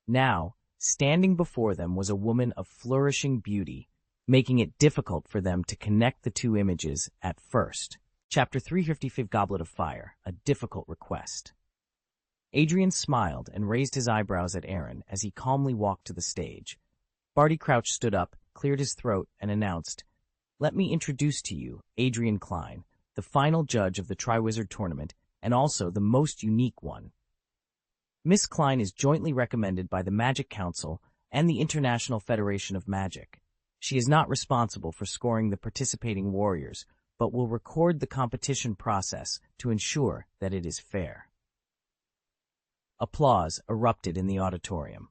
[SPEAKER 1] Now, standing before them was a woman of flourishing beauty, making it difficult for them to connect the two images at first. Chapter 355 Goblet of Fire, a difficult request. Adrian smiled and raised his eyebrows at Aaron as he calmly walked to the stage. Barty Crouch stood up, cleared his throat, and announced, "Let me introduce to you Adrian Klein, the final judge of the Triwizard Tournament, and also the most unique one. Miss Klein is jointly recommended by the Magic Council and the International Federation of Magic. She is not responsible for scoring the participating warriors, but will record the competition process to ensure that it is fair." Applause erupted in the auditorium.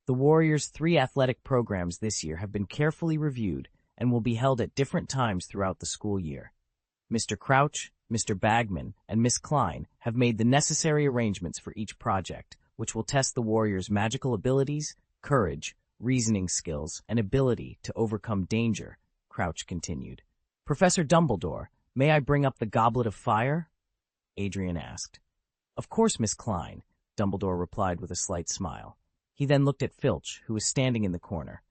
[SPEAKER 1] The Warriors' 3 athletic programs this year have been carefully reviewed and will be held at different times throughout the school year. Mr. Crouch, Mr. Bagman, and Miss Klein have made the necessary arrangements for each project, which will test the Warriors' magical abilities, courage, reasoning skills, and ability to overcome danger, Crouch continued. "Professor Dumbledore, may I bring up the Goblet of Fire?" Adrian asked. "Of course, Miss Klein," Dumbledore replied with a slight smile. He then looked at Filch, who was standing in the corner.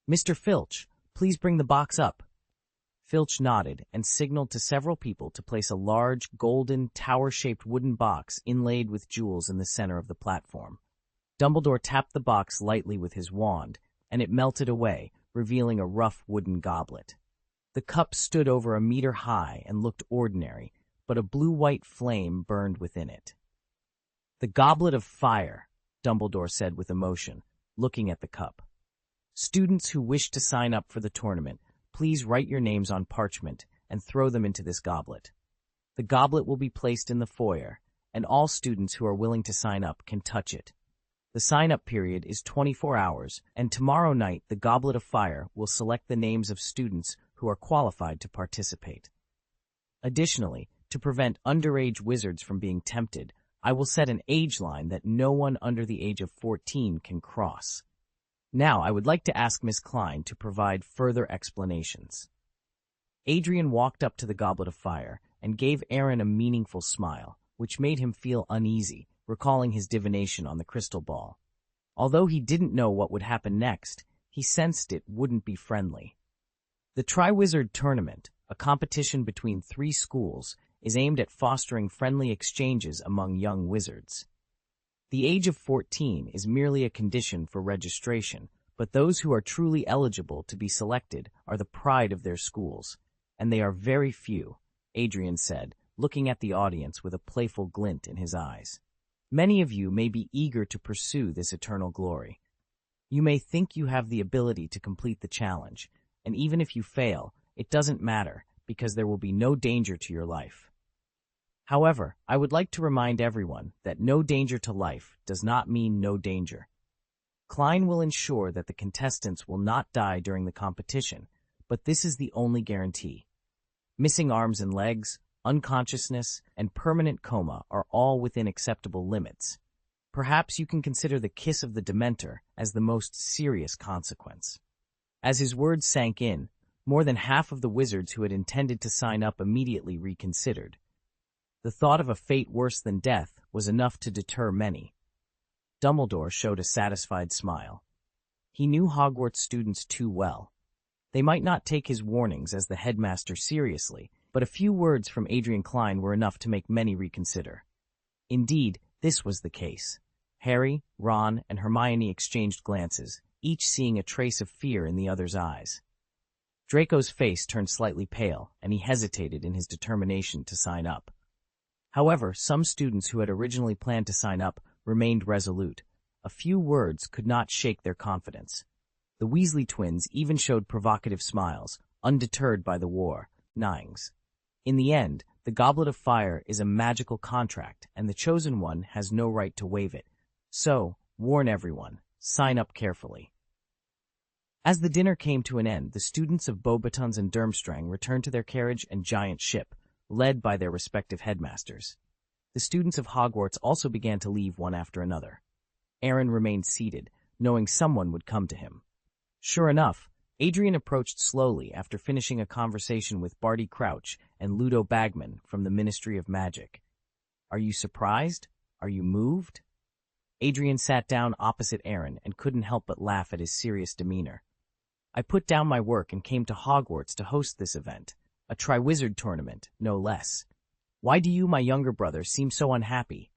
[SPEAKER 1] "Mr. Filch, please bring the box up." Filch nodded and signaled to several people to place a large, golden, tower-shaped wooden box inlaid with jewels in the center of the platform. Dumbledore tapped the box lightly with his wand, and it melted away, revealing a rough wooden goblet. The cup stood over a meter high and looked ordinary, but a blue-white flame burned within it. "The Goblet of Fire," Dumbledore said with emotion, looking at the cup. "Students who wish to sign up for the tournament, please write your names on parchment and throw them into this goblet. The goblet will be placed in the foyer, and all students who are willing to sign up can touch it. The sign-up period is 24 hours, and tomorrow night the Goblet of Fire will select the names of students who are qualified to participate. Additionally, to prevent underage wizards from being tempted, I will set an age line that no one under the age of 14 can cross. Now I would like to ask Miss Klein to provide further explanations." Adrian walked up to the Goblet of Fire and gave Aaron a meaningful smile, which made him feel uneasy, recalling his divination on the crystal ball. Although he didn't know what would happen next, he sensed it wouldn't be friendly. The Triwizard Tournament, a competition between 3 schools, is aimed at fostering friendly exchanges among young wizards. The age of 14 is merely a condition for registration, but those who are truly eligible to be selected are the pride of their schools, and they are very few, Adrian said, looking at the audience with a playful glint in his eyes. Many of you may be eager to pursue this eternal glory. You may think you have the ability to complete the challenge, and even if you fail, it doesn't matter, because there will be no danger to your life. However, I would like to remind everyone that no danger to life does not mean no danger. Klein will ensure that the contestants will not die during the competition, but this is the only guarantee. Missing arms and legs, unconsciousness, and permanent coma are all within acceptable limits. Perhaps you can consider the kiss of the Dementor as the most serious consequence. As his words sank in, more than half of the wizards who had intended to sign up immediately reconsidered. The thought of a fate worse than death was enough to deter many. Dumbledore showed a satisfied smile. He knew Hogwarts students too well. They might not take his warnings as the headmaster seriously, but a few words from Adrian Klein were enough to make many reconsider. Indeed, this was the case. Harry, Ron, and Hermione exchanged glances, each seeing a trace of fear in the other's eyes. Draco's face turned slightly pale, and he hesitated in his determination to sign up. However, some students who had originally planned to sign up remained resolute. A few words could not shake their confidence. The Weasley twins even showed provocative smiles, undeterred by the war. Nines. In the end, the Goblet of Fire is a magical contract, and the Chosen One has no right to waive it. So, warn everyone, sign up carefully. As the dinner came to an end, the students of Beauxbatons and Durmstrang returned to their carriage and giant ship, led by their respective headmasters. The students of Hogwarts also began to leave one after another. Aaron remained seated, knowing someone would come to him. Sure enough, Adrian approached slowly after finishing a conversation with Barty Crouch and Ludo Bagman from the Ministry of Magic. Are you surprised? Are you moved? Adrian sat down opposite Aaron and couldn't help but laugh at his serious demeanor. I put down my work and came to Hogwarts to host this event, a Triwizard tournament, no less. Why do you, my younger brother, seem so unhappy?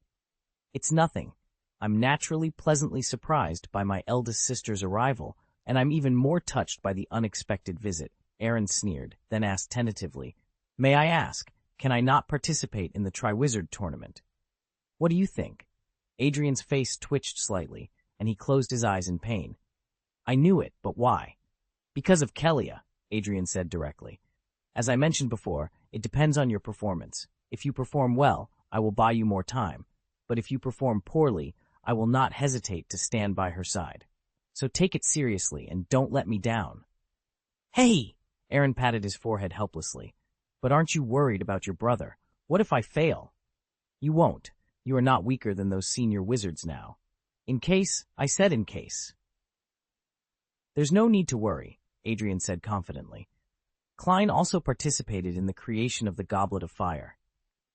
[SPEAKER 1] It's nothing. I'm naturally pleasantly surprised by my eldest sister's arrival, and I'm even more touched by the unexpected visit, Aaron sneered, then asked tentatively, May I ask, can I not participate in the Triwizard tournament? What do you think? Adrian's face twitched slightly, and he closed his eyes in pain. I knew it, but why? Because of Kelia, Adrian said directly. As I mentioned before, it depends on your performance. If you perform well, I will buy you more time. But if you perform poorly, I will not hesitate to stand by her side. So take it seriously and don't let me down. Hey! Aaron patted his forehead helplessly. But aren't you worried about your brother? What if I fail? You won't. You are not weaker than those senior wizards now. In case, I said in case. There's no need to worry, Adrian said confidently. Klein also participated in the creation of the Goblet of Fire.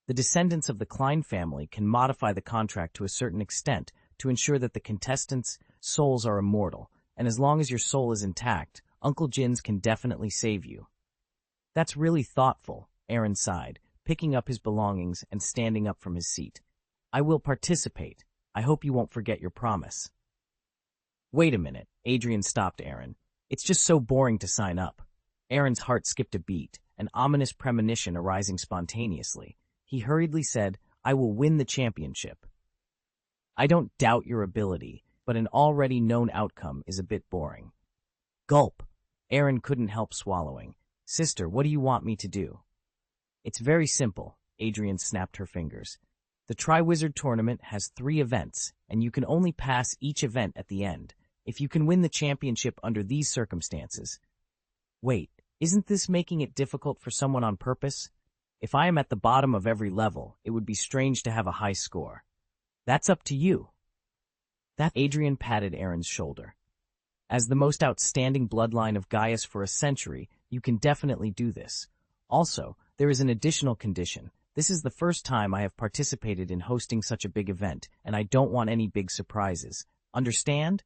[SPEAKER 1] The descendants of the Klein family can modify the contract to a certain extent to ensure that the contestants' souls are immortal, and as long as your soul is intact, Uncle Jins can definitely save you. That's really thoughtful, Aaron sighed, picking up his belongings and standing up from his seat. I will participate. I hope you won't forget your promise. Wait a minute, Adrian stopped Aaron. It's just so boring to sign up. Aaron's heart skipped a beat, an ominous premonition arising spontaneously. He hurriedly said, I will win the championship. I don't doubt your ability, but an already known outcome is a bit boring. Gulp. Aaron couldn't help swallowing. Sister, what do you want me to do? It's very simple, Adrian snapped her fingers. The Triwizard Tournament has 3 events, and you can only pass each event at the end. If you can win the championship under these circumstances. Wait, isn't this making it difficult for someone on purpose? If I am at the bottom of every level, it would be strange to have a high score. That's up to you. That Adrian patted Aaron's shoulder. As the most outstanding bloodline of Gaius for a century, you can definitely do this. Also, there is an additional condition. This is the first time I have participated in hosting such a big event, and I don't want any big surprises. Understand?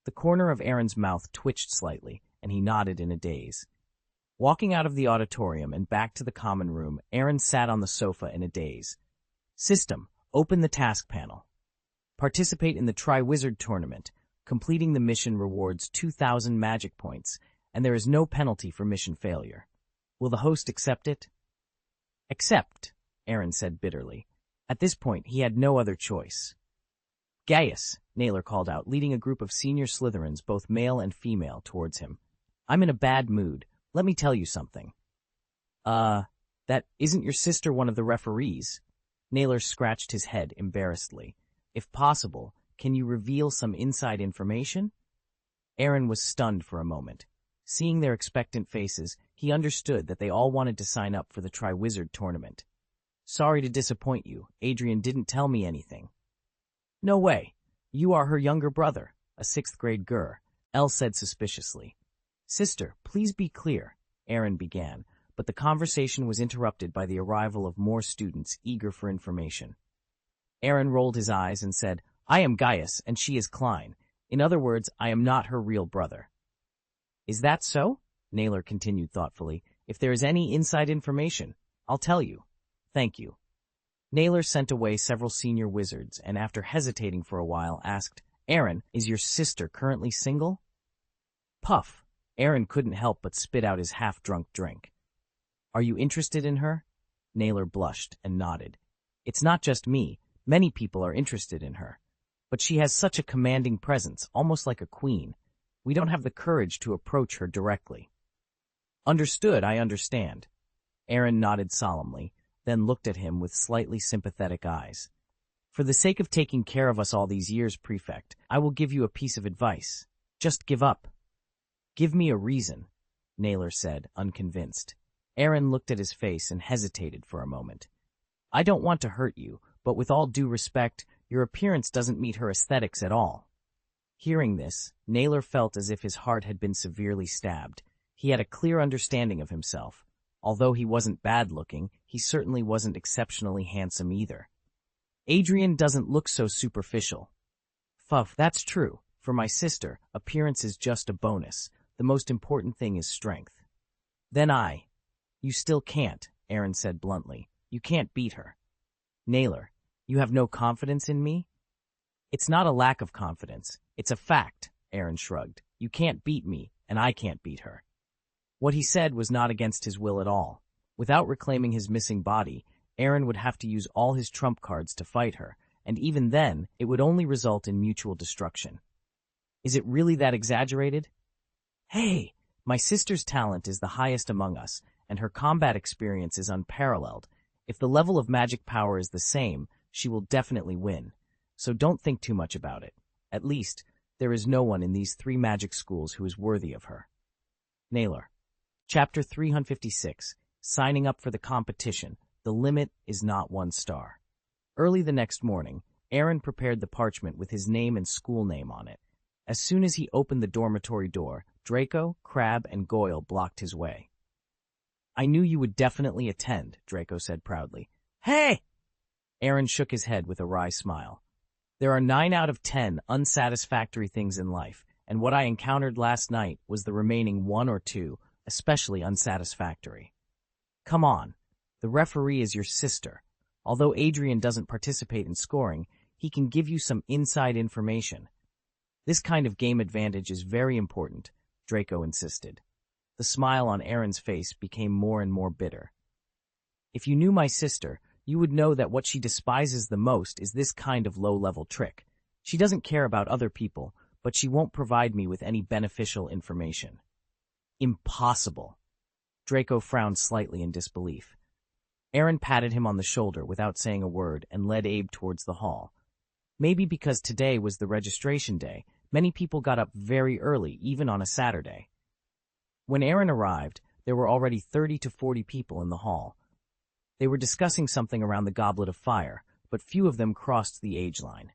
[SPEAKER 1] The corner of Aaron's mouth twitched slightly, and he nodded in a daze. Walking out of the auditorium and back to the common room, Aaron sat on the sofa in a daze. System, open the task panel. Participate in the Triwizard Tournament. Completing the mission rewards 2,000 magic points, and there is no penalty for mission failure. Will the host accept it? Accept, Aaron said bitterly. At this point, he had no other choice. Gaius, Naylor called out, leading a group of senior Slytherins, both male and female, towards him. I'm in a bad mood. Let me tell you something. That isn't your sister one of the referees? Naylor scratched his head embarrassedly. If possible, can you reveal some inside information? Aaron was stunned for a moment. Seeing their expectant faces, he understood that they all wanted to sign up for the Triwizard Tournament. Sorry to disappoint you. Adrian didn't tell me anything. No way. You are her younger brother, a 6th-grade Gur, Elle said suspiciously. Sister, please be clear, Aaron began, but the conversation was interrupted by the arrival of more students eager for information. Aaron rolled his eyes and said, I am Gaius, and she is Klein. In other words, I am not her real brother. Is that so? Naylor continued thoughtfully. If there is any inside information, I'll tell you. Thank you. Naylor sent away several senior wizards and after hesitating for a while asked, Aaron, is your sister currently single? Puff. Aaron couldn't help but spit out his half-drunk drink. Are you interested in her? Naylor blushed and nodded. It's not just me. Many people are interested in her. But she has such a commanding presence, almost like a queen. We don't have the courage to approach her directly. Understood, I understand. Aaron nodded solemnly, then looked at him with slightly sympathetic eyes. For the sake of taking care of us all these years, Prefect, I will give you a piece of advice. Just give up. Give me a reason, Naylor said, unconvinced. Aaron looked at his face and hesitated for a moment. I don't want to hurt you, but with all due respect, your appearance doesn't meet her aesthetics at all. Hearing this, Naylor felt as if his heart had been severely stabbed. He had a clear understanding of himself. Although he wasn't bad-looking, he certainly wasn't exceptionally handsome either. Adrian doesn't look so superficial. Fuff, that's true. For my sister, appearance is just a bonus. The most important thing is strength. You still can't, Aaron said bluntly. You can't beat her. Naylor, you have no confidence in me? It's not a lack of confidence. It's a fact, Aaron shrugged. You can't beat me, and I can't beat her. What he said was not against his will at all. Without reclaiming his missing body, Aaron would have to use all his trump cards to fight her, and even then, it would only result in mutual destruction. Is it really that exaggerated? Hey, my sister's talent is the highest among us, and her combat experience is unparalleled. If the level of magic power is the same, she will definitely win. So don't think too much about it. At least, there is no one in these 3 magic schools who is worthy of her. Naylor. Chapter 356. Signing up for the competition. The limit is not 1 star. Early the next morning, Aaron prepared the parchment with his name and school name on it. As soon as he opened the dormitory door, Draco, Crab, and Goyle blocked his way. I knew you would definitely attend, Draco said proudly. Hey! Aaron shook his head with a wry smile. There are 9 out of 10 unsatisfactory things in life, and what I encountered last night was the remaining 1 or 2, especially unsatisfactory. Come on, the referee is your sister. Although Adrian doesn't participate in scoring, he can give you some inside information. This kind of game advantage is very important, Draco insisted. The smile on Aaron's face became more and more bitter. If you knew my sister, you would know that what she despises the most is this kind of low-level trick. She doesn't care about other people, but she won't provide me with any beneficial information. Impossible. Draco frowned slightly in disbelief. Aaron patted him on the shoulder without saying a word and led Abe towards the hall. Maybe because today was the registration day, many people got up very early, even on a Saturday. When Aaron arrived, there were already 30 to 40 people in the hall. They were discussing something around the Goblet of Fire, but few of them crossed the age line.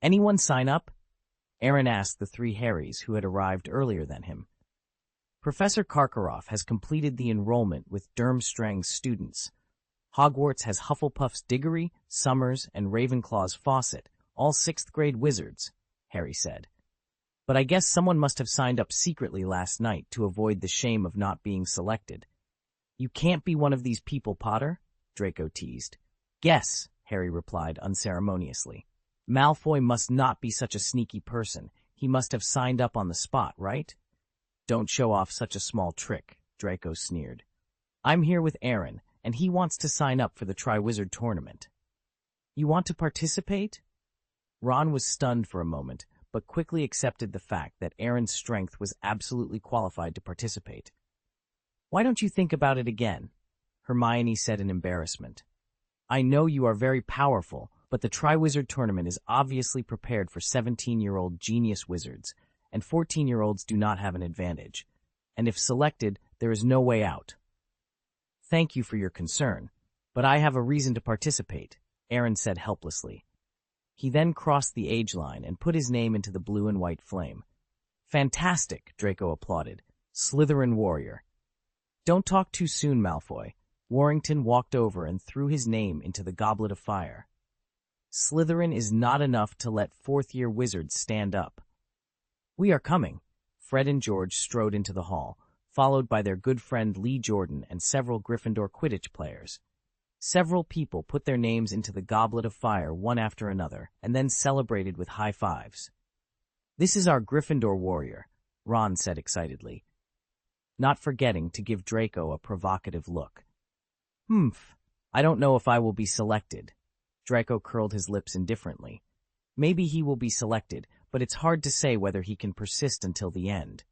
[SPEAKER 1] Anyone sign up? Aaron asked the 3 Harrys who had arrived earlier than him. Professor Karkaroff has completed the enrollment with Durmstrang's students. Hogwarts has Hufflepuff's Diggory, Summers, and Ravenclaw's Fawcett, all 6th grade wizards, Harry said. But I guess someone must have signed up secretly last night to avoid the shame of not being selected. You can't be one of these people, Potter, Draco teased. Guess, Harry replied unceremoniously. Malfoy must not be such a sneaky person. He must have signed up on the spot, right? Don't show off such a small trick, Draco sneered. I'm here with Aaron, and he wants to sign up for the Triwizard Tournament. You want to participate? Ron was stunned for a moment, but quickly accepted the fact that Aaron's strength was absolutely qualified to participate. Why don't you think about it again? Hermione said in embarrassment. I know you are very powerful, but the Triwizard Tournament is obviously prepared for 17-year-old genius wizards, and 14-year-olds do not have an advantage. And if selected, there is no way out. Thank you for your concern, but I have a reason to participate, Aaron said helplessly. He then crossed the age line and put his name into the blue and white flame. Fantastic, Draco applauded. Slytherin warrior. Don't talk too soon, Malfoy. Warrington walked over and threw his name into the Goblet of Fire. Slytherin is not enough to let 4th-year wizards stand up. We are coming. Fred and George strode into the hall, followed by their good friend Lee Jordan and several Gryffindor Quidditch players. Several people put their names into the Goblet of Fire one after another, and then celebrated with high fives. This is our Gryffindor warrior, Ron said excitedly, not forgetting to give Draco a provocative look. Humph, I don't know if I will be selected. Draco curled his lips indifferently. Maybe he will be selected, but it's hard to say whether he can persist until the end.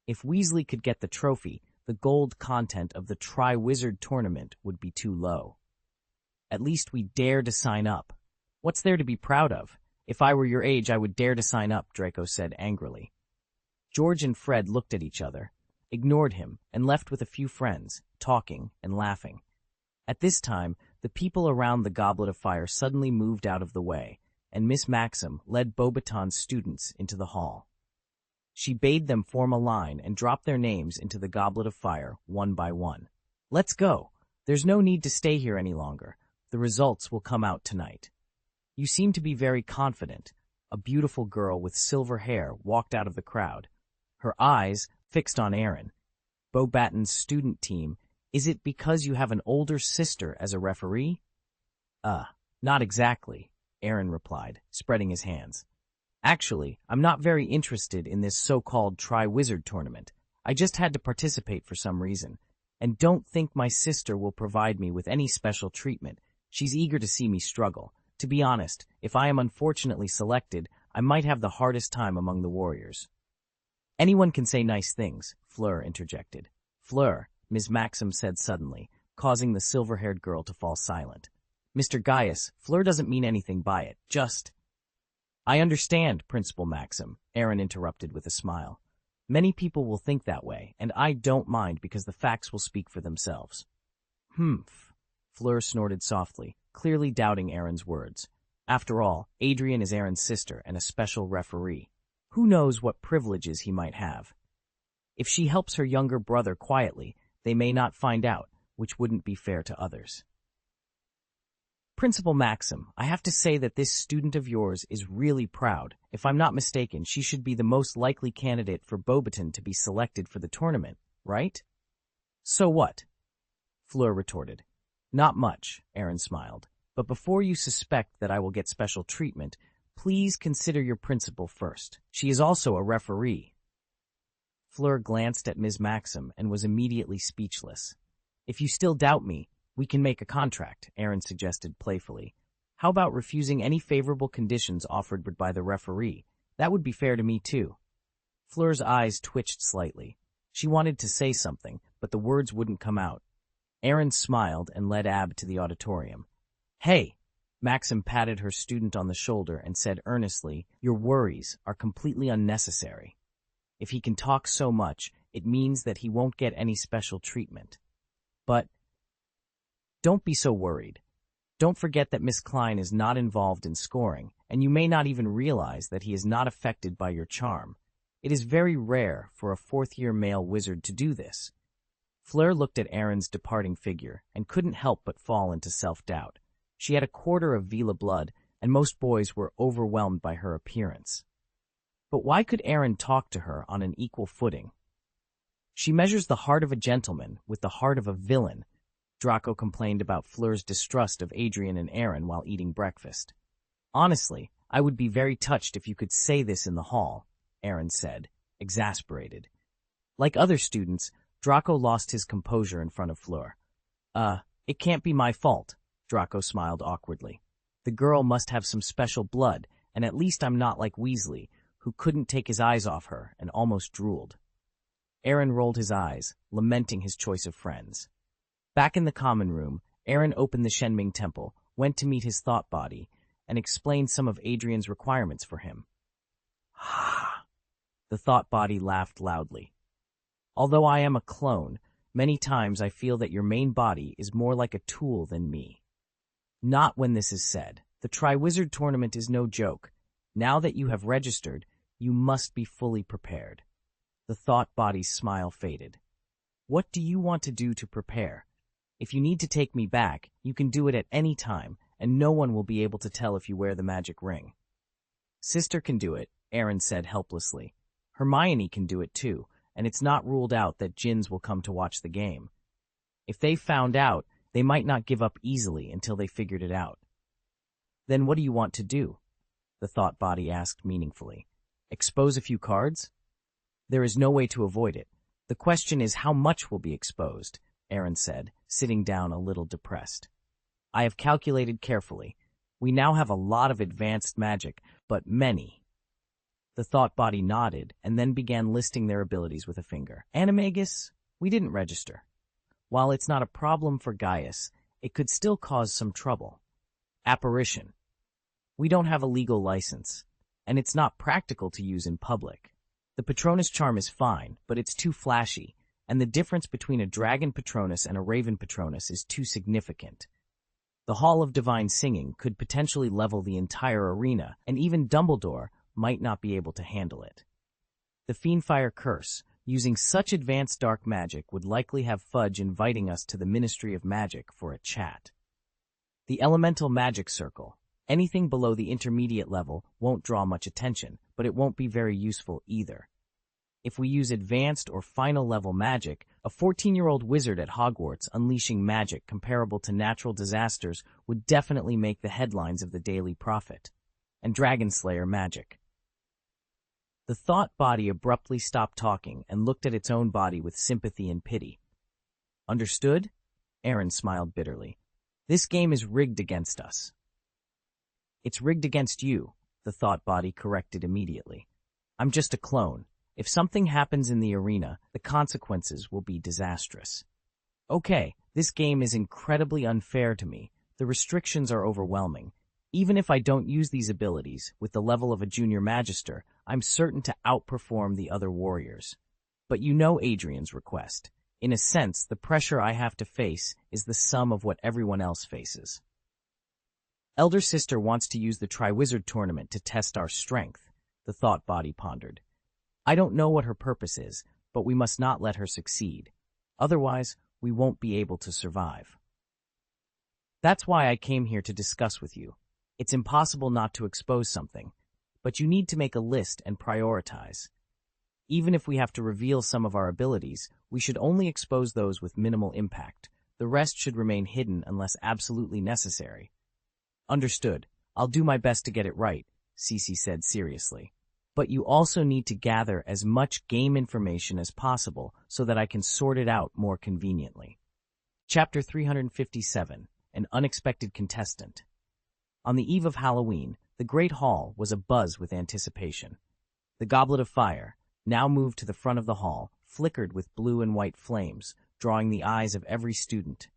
[SPEAKER 1] If Weasley could get the trophy, the gold content of the Tri-Wizard tournament would be too low. At least we dare to sign up. What's there to be proud of? If I were your age, I would dare to sign up, Draco said angrily. George and Fred looked at each other, ignored him, and left with a few friends, talking and laughing. At this time, the people around the Goblet of Fire suddenly moved out of the way, and Miss Maxim led Beauxbaton's students into the hall. She bade them form a line and drop their names into the Goblet of Fire one by one. Let's go. There's no need to stay here any longer. The results will come out tonight. You seem to be very confident. A beautiful girl with silver hair walked out of the crowd, her eyes fixed on Aaron. Beauxbaton's student team, is it because you have an older sister as a referee? Not exactly, Aaron replied, spreading his hands. Actually, I'm not very interested in this so-called Tri-Wizard tournament. I just had to participate for some reason, and don't think my sister will provide me with any special treatment. She's eager to see me struggle. To be honest, if I am unfortunately selected, I might have the hardest time among the warriors. Anyone can say nice things, Fleur interjected. Fleur, Ms. Maxim said suddenly, causing the silver-haired girl to fall silent. Mr. Gaius, Fleur doesn't mean anything by it, just— I understand, Principal Maxim, Aaron interrupted with a smile. Many people will think that way, and I don't mind because the facts will speak for themselves. Humph, Fleur snorted softly, clearly doubting Aaron's words. After all, Adrian is Aaron's sister and a special referee. Who knows what privileges he might have? If she helps her younger brother quietly, they may not find out, which wouldn't be fair to others. Principal Maxim, I have to say that this student of yours is really proud. If I'm not mistaken, she should be the most likely candidate for Beauxbaton to be selected for the tournament, right? So what? Fleur retorted. Not much, Aaron smiled. But before you suspect that I will get special treatment, please consider your principal first. She is also a referee. Fleur glanced at Ms. Maxim and was immediately speechless. If you still doubt me, we can make a contract, Aaron suggested playfully. How about refusing any favorable conditions offered by the referee? That would be fair to me, too. Fleur's eyes twitched slightly. She wanted to say something, but the words wouldn't come out. Aaron smiled and led Ab to the auditorium. Hey! Maxim patted her student on the shoulder and said earnestly, your worries are completely unnecessary. If he can talk so much, it means that he won't get any special treatment. But don't be so worried. Don't forget that Miss Klein is not involved in scoring, and you may not even realize that he is not affected by your charm. It is very rare for a fourth-year male wizard to do this. Fleur looked at Aaron's departing figure and couldn't help but fall into self-doubt. She had a quarter of Vila blood, and most boys were overwhelmed by her appearance. But why could Aaron talk to her on an equal footing? She measures the heart of a gentleman with the heart of a villain, Draco complained about Fleur's distrust of Adrian and Aaron while eating breakfast. Honestly, I would be very touched if you could say this in the hall, Aaron said, exasperated. Like other students, Draco lost his composure in front of Fleur. It can't be my fault, Draco smiled awkwardly. The girl must have some special blood, and at least I'm not like Weasley, who couldn't take his eyes off her and almost drooled. Aaron rolled his eyes, lamenting his choice of friends. Back in the common room, Aaron opened the Shenming Temple, went to meet his thought body, and explained some of Adrian's requirements for him. Ha! The thought body laughed loudly. Although I am a clone, many times I feel that your main body is more like a tool than me. Not when this is said. The Tri-Wizard tournament is no joke. Now that you have registered, you must be fully prepared. The thought body's smile faded. What do you want to do to prepare? If you need to take me back, you can do it at any time, and no one will be able to tell if you wear the magic ring. Sister can do it, Aaron said helplessly. Hermione can do it too, and it's not ruled out that djinns will come to watch the game. If they found out, they might not give up easily until they figured it out. Then what do you want to do? The thought body asked meaningfully. Expose a few cards? There is no way to avoid it. The question is how much will be exposed, Aaron said, sitting down a little depressed. I have calculated carefully. We now have a lot of advanced magic, but many. The thought body nodded and then began listing their abilities with a finger. Animagus, we didn't register. While it's not a problem for Gaius, it could still cause some trouble. Apparition. We don't have a legal license, and it's not practical to use in public. The Patronus charm is fine, but it's too flashy, and the difference between a dragon Patronus and a raven Patronus is too significant. The Hall of Divine Singing could potentially level the entire arena, and even Dumbledore might not be able to handle it. The Fiendfire Curse, using such advanced dark magic, would likely have Fudge inviting us to the Ministry of Magic for a chat. The Elemental Magic Circle. Anything below the intermediate level won't draw much attention, but it won't be very useful either. If we use advanced or final level magic, a 14-year-old wizard at Hogwarts unleashing magic comparable to natural disasters would definitely make the headlines of the Daily Prophet. And Dragon Slayer magic. The thought body abruptly stopped talking and looked at its own body with sympathy and pity. Understood? Aaron smiled bitterly. This game is rigged against us. It's rigged against you, the thought body corrected immediately. I'm just a clone. If something happens in the arena, the consequences will be disastrous. Okay, this game is incredibly unfair to me. The restrictions are overwhelming. Even if I don't use these abilities, with the level of a junior magister, I'm certain to outperform the other warriors. But you know Adrian's request. In a sense, the pressure I have to face is the sum of what everyone else faces. Elder Sister wants to use the Triwizard Tournament to test our strength, the thought body pondered. I don't know what her purpose is, but we must not let her succeed. Otherwise, we won't be able to survive. That's why I came here to discuss with you. It's impossible not to expose something, but you need to make a list and prioritize. Even if we have to reveal some of our abilities, we should only expose those with minimal impact. The rest should remain hidden unless absolutely necessary. Understood. I'll do my best to get it right, Cece said seriously. But you also need to gather as much game information as possible so that I can sort it out more conveniently. Chapter 357, An Unexpected Contestant. On the eve of Halloween, the Great Hall was abuzz with anticipation. The Goblet of Fire, now moved to the front of the hall, flickered with blue and white flames, drawing the eyes of every student.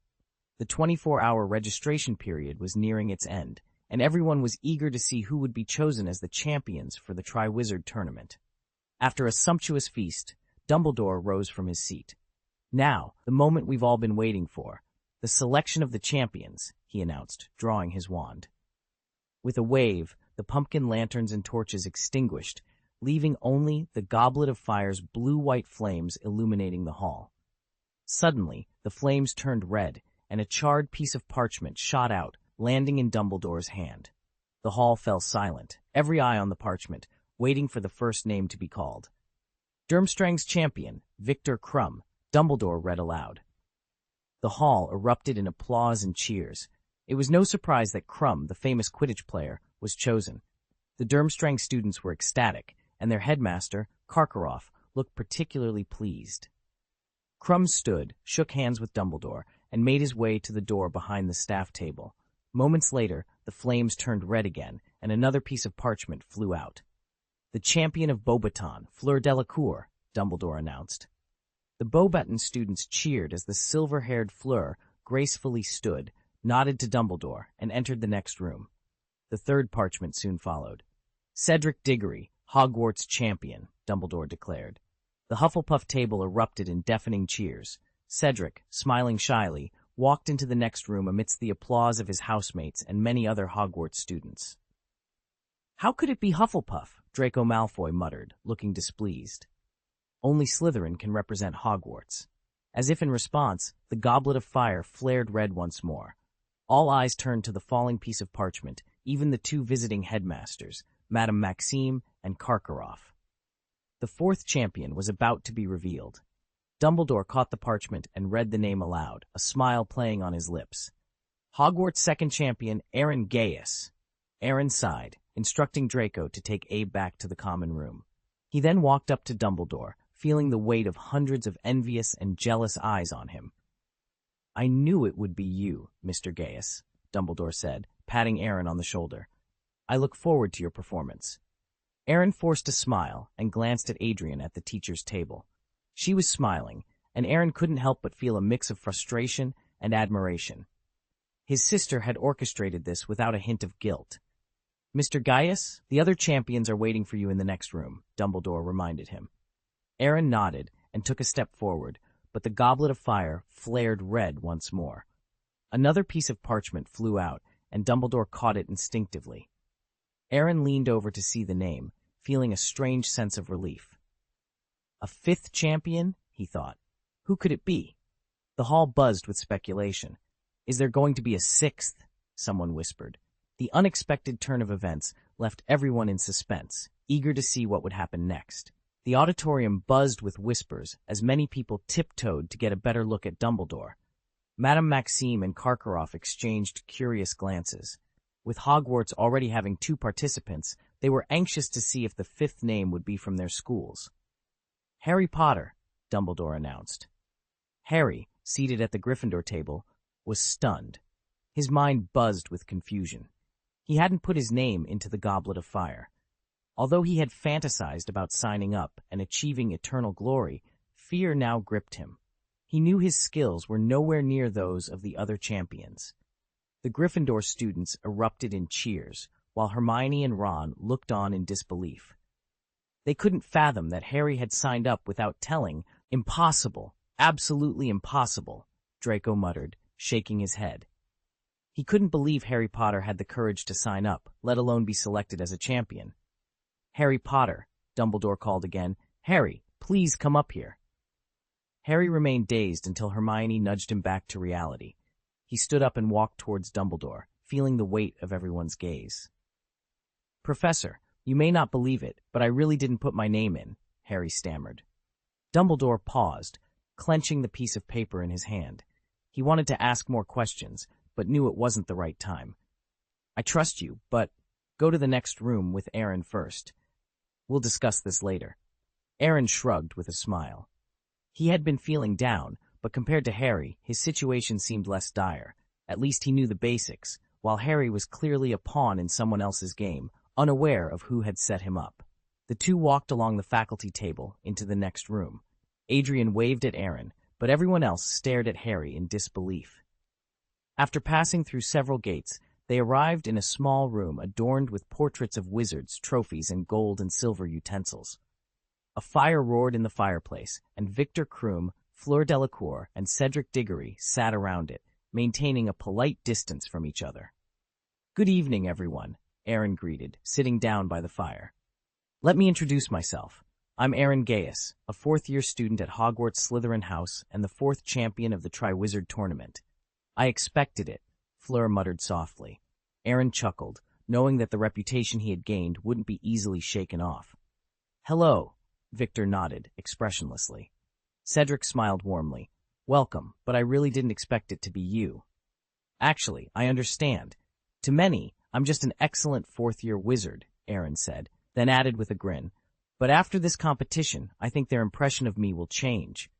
[SPEAKER 1] The 24-hour registration period was nearing its end, and everyone was eager to see who would be chosen as the champions for the Triwizard Tournament. After a sumptuous feast, Dumbledore rose from his seat. Now, the moment we've all been waiting for. The selection of the champions, he announced, drawing his wand. With a wave, the pumpkin lanterns and torches extinguished, leaving only the Goblet of Fire's blue-white flames illuminating the hall. Suddenly, the flames turned red, and a charred piece of parchment shot out, landing in Dumbledore's hand. The hall fell silent, every eye on the parchment, waiting for the first name to be called. Durmstrang's champion, Victor Krum, Dumbledore read aloud. The hall erupted in applause and cheers. It was no surprise that Krum, the famous Quidditch player, was chosen. The Durmstrang students were ecstatic, and their headmaster, Karkaroff, looked particularly pleased. Krum stood, shook hands with Dumbledore, and made his way to the door behind the staff table. Moments later, the flames turned red again, and another piece of parchment flew out. The champion of Beauxbaton, Fleur Delacour, Dumbledore announced. The Beauxbaton students cheered as the silver-haired Fleur gracefully stood, nodded to Dumbledore, and entered the next room. The third parchment soon followed. Cedric Diggory, Hogwarts champion, Dumbledore declared. The Hufflepuff table erupted in deafening cheers. Cedric, smiling shyly, walked into the next room amidst the applause of his housemates and many other Hogwarts students. "How could it be Hufflepuff?" Draco Malfoy muttered, looking displeased. "Only Slytherin can represent Hogwarts." As if in response, the Goblet of Fire flared red once more. All eyes turned to the falling piece of parchment, even the two visiting headmasters, Madame Maxime and Karkaroff. The fourth champion was about to be revealed. Dumbledore caught the parchment and read the name aloud, a smile playing on his lips. Hogwarts second champion, Aaron Gaius. Aaron sighed, instructing Draco to take Abe back to the common room. He then walked up to Dumbledore, feeling the weight of hundreds of envious and jealous eyes on him. "I knew it would be you, Mr. Gaius," Dumbledore said, patting Aaron on the shoulder. "I look forward to your performance." Aaron forced a smile and glanced at Adrian at the teacher's table. She was smiling, and Aaron couldn't help but feel a mix of frustration and admiration. His sister had orchestrated this without a hint of guilt. "Mr. Gaius, the other champions are waiting for you in the next room," Dumbledore reminded him. Aaron nodded and took a step forward, but the goblet of fire flared red once more. Another piece of parchment flew out, and Dumbledore caught it instinctively. Aaron leaned over to see the name, feeling a strange sense of relief. "A fifth champion?" he thought. "Who could it be?" The hall buzzed with speculation. "Is there going to be a sixth?" someone whispered. The unexpected turn of events left everyone in suspense, eager to see what would happen next. The auditorium buzzed with whispers as many people tiptoed to get a better look at Dumbledore. Madame Maxime and Karkaroff exchanged curious glances. With Hogwarts already having 2 participants, they were anxious to see if the 5th name would be from their schools. "Harry Potter," Dumbledore announced. Harry, seated at the Gryffindor table, was stunned. His mind buzzed with confusion. He hadn't put his name into the Goblet of Fire. Although he had fantasized about signing up and achieving eternal glory, fear now gripped him. He knew his skills were nowhere near those of the other champions. The Gryffindor students erupted in cheers, while Hermione and Ron looked on in disbelief. They couldn't fathom that Harry had signed up without telling. "Impossible, absolutely impossible," Draco muttered, shaking his head. He couldn't believe Harry Potter had the courage to sign up, let alone be selected as a champion. "Harry Potter," Dumbledore called again. "Harry, please come up here." Harry remained dazed until Hermione nudged him back to reality. He stood up and walked towards Dumbledore, feeling the weight of everyone's gaze. "Professor, you may not believe it, but I really didn't put my name in," Harry stammered. Dumbledore paused, clenching the piece of paper in his hand. He wanted to ask more questions, but knew it wasn't the right time. "I trust you, but go to the next room with Aaron first. We'll discuss this later." Aaron shrugged with a smile. He had been feeling down, but compared to Harry, his situation seemed less dire. At least he knew the basics, while Harry was clearly a pawn in someone else's game, unaware of who had set him up. The two walked along the faculty table into the next room. Adrian waved at Aaron, but everyone else stared at Harry in disbelief. After passing through several gates, they arrived in a small room adorned with portraits of wizards, trophies, and gold and silver utensils. A fire roared in the fireplace, and Victor Krum, Fleur Delacour, and Cedric Diggory sat around it, maintaining a polite distance from each other. "Good evening, everyone," Aaron greeted, sitting down by the fire. "Let me introduce myself. I'm Aaron Gaius, a 4th-year student at Hogwarts Slytherin House and the 4th champion of the Triwizard Tournament." "I expected it," Fleur muttered softly. Aaron chuckled, knowing that the reputation he had gained wouldn't be easily shaken off. "Hello," Victor nodded, expressionlessly. Cedric smiled warmly. "Welcome, but I really didn't expect it to be you." "Actually, I understand. To many, I'm just an excellent 4th-year wizard," Aaron said, then added with a grin. "But after this competition, I think their impression of me will change."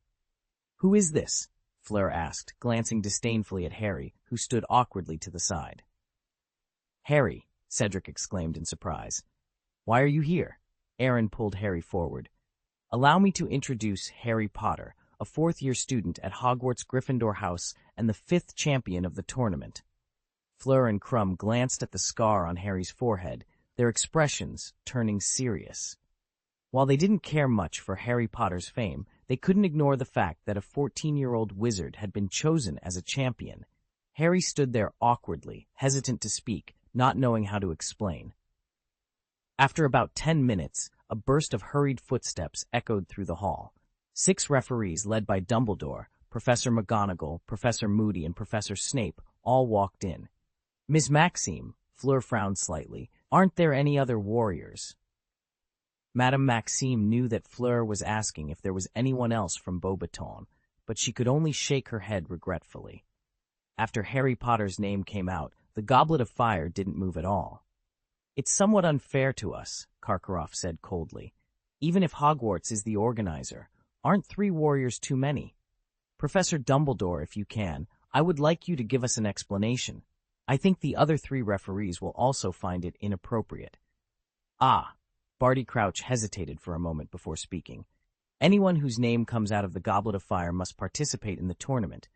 [SPEAKER 1] "Who is this?" Fleur asked, glancing disdainfully at Harry, who stood awkwardly to the side. "Harry," Cedric exclaimed in surprise. "Why are you here?" Aaron pulled Harry forward. "Allow me to introduce Harry Potter, a 4th-year student at Hogwarts Gryffindor House and the 5th champion of the tournament." Fleur and Krum glanced at the scar on Harry's forehead, their expressions turning serious. While they didn't care much for Harry Potter's fame, they couldn't ignore the fact that a 14-year-old wizard had been chosen as a champion. Harry stood there awkwardly, hesitant to speak, not knowing how to explain. After about 10 minutes, a burst of hurried footsteps echoed through the hall. 6 referees led by Dumbledore, Professor McGonagall, Professor Moody, and Professor Snape all walked in. "Miss Maxime," Fleur frowned slightly, "aren't there any other warriors?" Madame Maxime knew that Fleur was asking if there was anyone else from Beauxbaton, but she could only shake her head regretfully. After Harry Potter's name came out, the Goblet of Fire didn't move at all. It's somewhat unfair to us, Karkaroff said coldly. Even if Hogwarts is the organizer, aren't 3 warriors too many? Professor Dumbledore, if you can, I would like you to give us an explanation. I think the other 3 referees will also find it inappropriate. Ah, Barty Crouch hesitated for a moment before speaking. Anyone whose name comes out of the Goblet of Fire must participate in the tournament.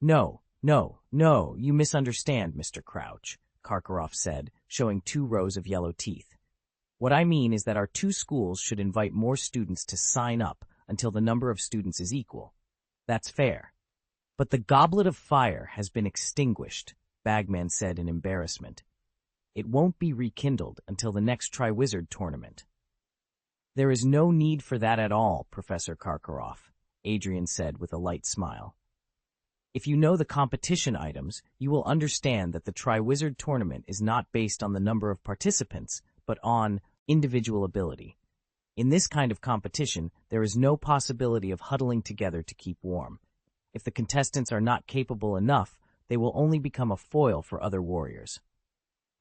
[SPEAKER 1] No, you misunderstand, Mr. Crouch, Karkaroff said, showing 2 rows of yellow teeth. What I mean is that our 2 schools should invite more students to sign up until the number of students is equal. That's fair. But the Goblet of Fire has been extinguished, Bagman said in embarrassment. It won't be rekindled until the next Triwizard tournament. There is no need for that at all, Professor Karkaroff, Adrian said with a light smile. If you know the competition items, you will understand that the Triwizard tournament is not based on the number of participants, but on individual ability. In this kind of competition, there is no possibility of huddling together to keep warm. If the contestants are not capable enough, they will only become a foil for other warriors.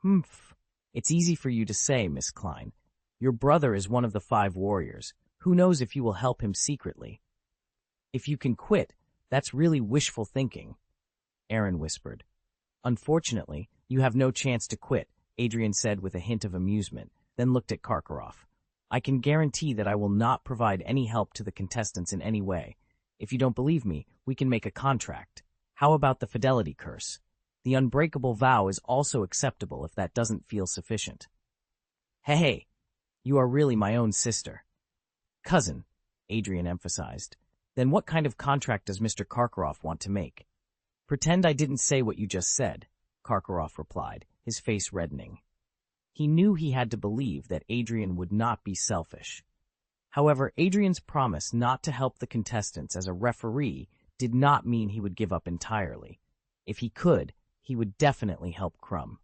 [SPEAKER 1] Humph. It's easy for you to say, Miss Klein. Your brother is one of the 5 warriors. Who knows if you will help him secretly? If you can quit, that's really wishful thinking, Aaron whispered. Unfortunately, you have no chance to quit, Adrian said with a hint of amusement, then looked at Karkaroff. I can guarantee that I will not provide any help to the contestants in any way. If you don't believe me, we can make a contract. How about the fidelity curse? The unbreakable vow is also acceptable if that doesn't feel sufficient. Hey, you are really my own sister. Cousin, Adrian emphasized. Then what kind of contract does Mr. Karkaroff want to make? Pretend I didn't say what you just said, Karkaroff replied, his face reddening. He knew he had to believe that Adrian would not be selfish. However, Adrian's promise not to help the contestants as a referee did not mean he would give up entirely. If he could, he would definitely help Crumb.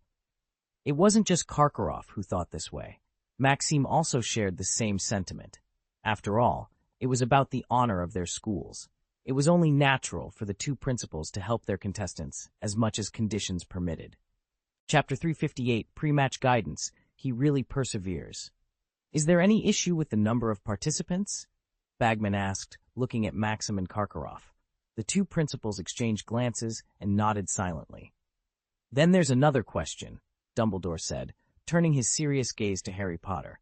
[SPEAKER 1] It wasn't just Karkaroff who thought this way. Maxime also shared the same sentiment. After all, it was about the honor of their schools. It was only natural for the 2 principals to help their contestants as much as conditions permitted. Chapter 358, Pre-Match Guidance. He really perseveres. Is there any issue with the number of participants? Bagman asked, looking at Maxim and Karkaroff. The 2 principals exchanged glances and nodded silently. Then there's another question, Dumbledore said, turning his serious gaze to Harry Potter.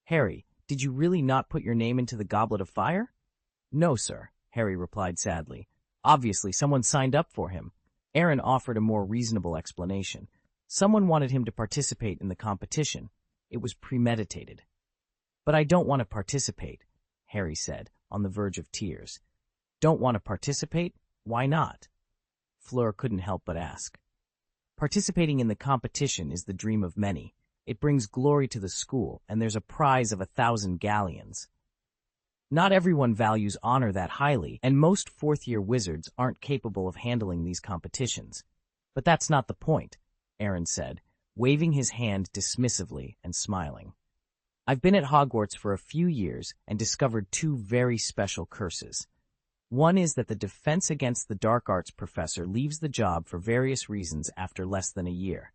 [SPEAKER 1] Harry, did you really not put your name into the Goblet of Fire? No, sir, Harry replied sadly. Obviously, someone signed up for him. Aaron offered a more reasonable explanation. Someone wanted him to participate in the competition. It was premeditated. But I don't want to participate, Harry said, on the verge of tears. Don't want to participate? Why not? Fleur couldn't help but ask. Participating in the competition is the dream of many. It brings glory to the school, and there's a prize of 1,000 galleons. Not everyone values honor that highly, and most 4th-year wizards aren't capable of handling these competitions. But that's not the point, Aaron said, waving his hand dismissively and smiling. I've been at Hogwarts for a few years and discovered 2 very special curses. One is that the Defense Against the Dark Arts professor leaves the job for various reasons after less than a year.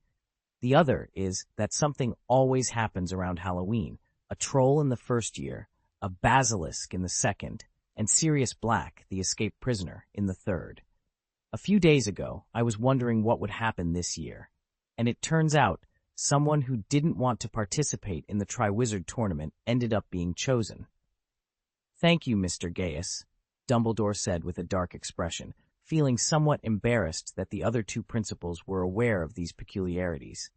[SPEAKER 1] The other is that something always happens around Halloween, a troll in the 1st year, a basilisk in the 2nd, and Sirius Black, the escaped prisoner, in the 3rd. A few days ago, I was wondering what would happen this year, and it turns out someone who didn't want to participate in the Triwizard tournament ended up being chosen. Thank you, Mr. Gaius, Dumbledore said with a dark expression, feeling somewhat embarrassed that the other 2 principals were aware of these peculiarities.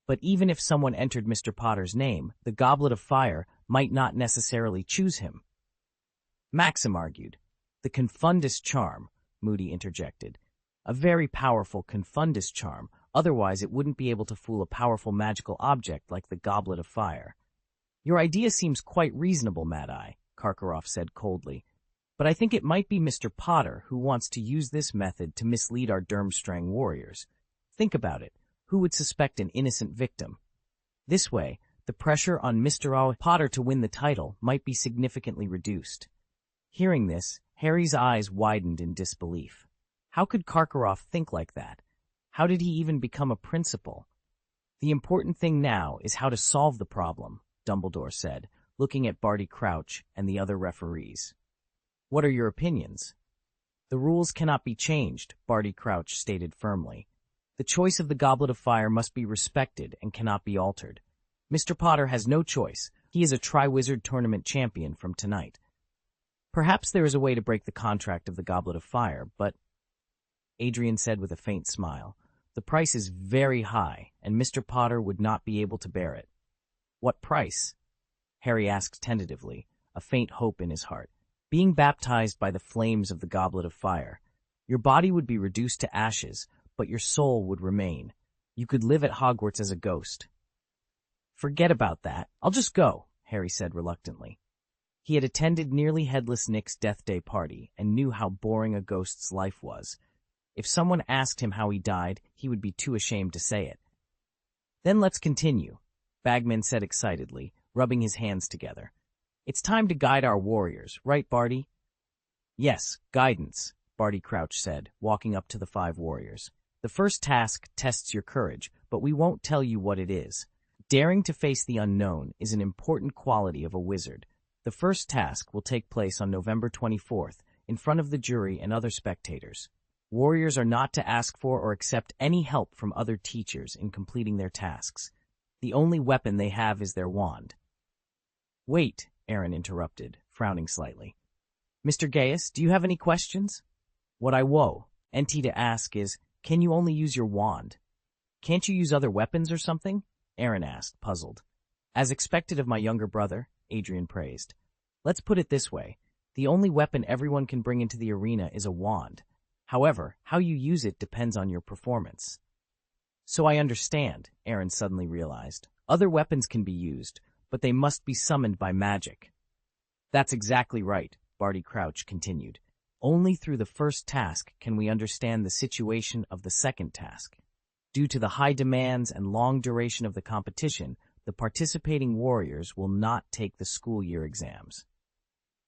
[SPEAKER 1] But even if someone entered Mr. Potter's name, the Goblet of Fire might not necessarily choose him. Maxim argued. The Confundus charm, Moody interjected. A very powerful Confundus charm, otherwise it wouldn't be able to fool a powerful magical object like the Goblet of Fire. Your idea seems quite reasonable, Mad-Eye, Karkaroff said coldly. But I think it might be Mr. Potter who wants to use this method to mislead our Durmstrang warriors. Think about it. Who would suspect an innocent victim? This way, the pressure on Mr. Potter to win the title might be significantly reduced. Hearing this, Harry's eyes widened in disbelief. How could Karkaroff think like that? How did he even become a principal? The important thing now is how to solve the problem, Dumbledore said, looking at Barty Crouch and the other referees. What are your opinions? The rules cannot be changed, Barty Crouch stated firmly. The choice of the Goblet of Fire must be respected and cannot be altered. Mr. Potter has no choice. He is a Triwizard Tournament champion from tonight. Perhaps there is a way to break the contract of the Goblet of Fire, but, Adrian said with a faint smile, the price is very high, and Mr. Potter would not be able to bear it. What price? Harry asked tentatively, a faint hope in his heart. Being baptized by the flames of the Goblet of Fire. Your body would be reduced to ashes, but your soul would remain. You could live at Hogwarts as a ghost. Forget about that. I'll just go, Harry said reluctantly. He had attended Nearly Headless Nick's Death Day party and knew how boring a ghost's life was. If someone asked him how he died, he would be too ashamed to say it. Then let's continue, Bagman said excitedly, rubbing his hands together. It's time to guide our warriors, right, Barty? Yes, guidance, Barty Crouch said, walking up to the 5 warriors. The first task tests your courage, but we won't tell you what it is. Daring to face the unknown is an important quality of a wizard. The first task will take place on November 24th, in front of the jury and other spectators. Warriors are not to ask for or accept any help from other teachers in completing their tasks. The only weapon they have is their wand. Wait, Aaron interrupted, frowning slightly. Mr. Gaius, do you have any questions? What I to ask is, can you only use your wand? Can't you use other weapons or something? Aaron asked, puzzled. As expected of my younger brother, Adrian praised. Let's put it this way. The only weapon everyone can bring into the arena is a wand. However, how you use it depends on your performance. So I understand, Aaron suddenly realized. Other weapons can be used, but they must be summoned by magic. That's exactly right, Barty Crouch continued. Only through the first task can we understand the situation of the second task. Due to the high demands and long duration of the competition, the participating warriors will not take the school year exams.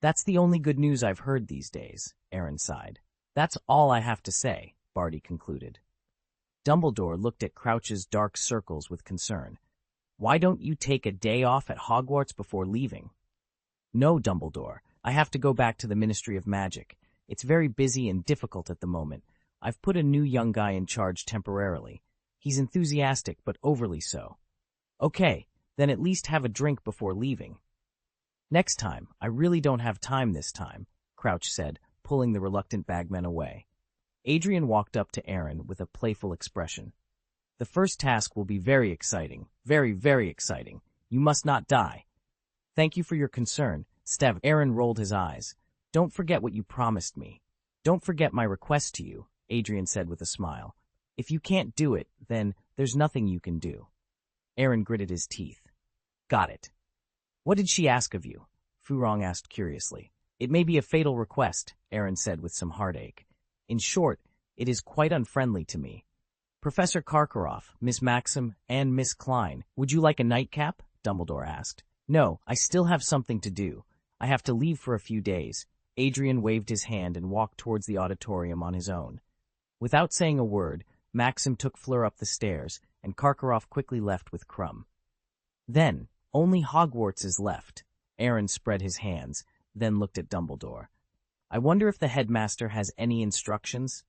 [SPEAKER 1] That's the only good news I've heard these days, Aaron sighed. That's all I have to say, Barty concluded. Dumbledore looked at Crouch's dark circles with concern. Why don't you take a day off at Hogwarts before leaving? No, Dumbledore. I have to go back to the Ministry of Magic. It's very busy and difficult at the moment. I've put a new young guy in charge temporarily. He's enthusiastic, but overly so. Okay, then at least have a drink before leaving. Next time. I really don't have time this time, Crouch said, pulling the reluctant bagman away. Adrian walked up to Aaron with a playful expression. The first task will be very exciting. Very, very exciting. You must not die. Thank you for your concern, Stev. Aaron rolled his eyes. Don't forget what you promised me. Don't forget my request to you, Adrian said with a smile. If you can't do it, then there's nothing you can do. Aaron gritted his teeth. Got it. What did she ask of you? Furong asked curiously. It may be a fatal request, Aaron said with some heartache. In short, it is quite unfriendly to me. Professor Karkaroff, Miss Maxim, and Miss Klein, would you like a nightcap? Dumbledore asked. No, I still have something to do. I have to leave for a few days. Adrian waved his hand and walked towards the auditorium on his own. Without saying a word, Maxim took Fleur up the stairs, and Karkaroff quickly left with Crumb. Then, only Hogwarts is left. Aaron spread his hands, then looked at Dumbledore. I wonder if the headmaster has any instructions?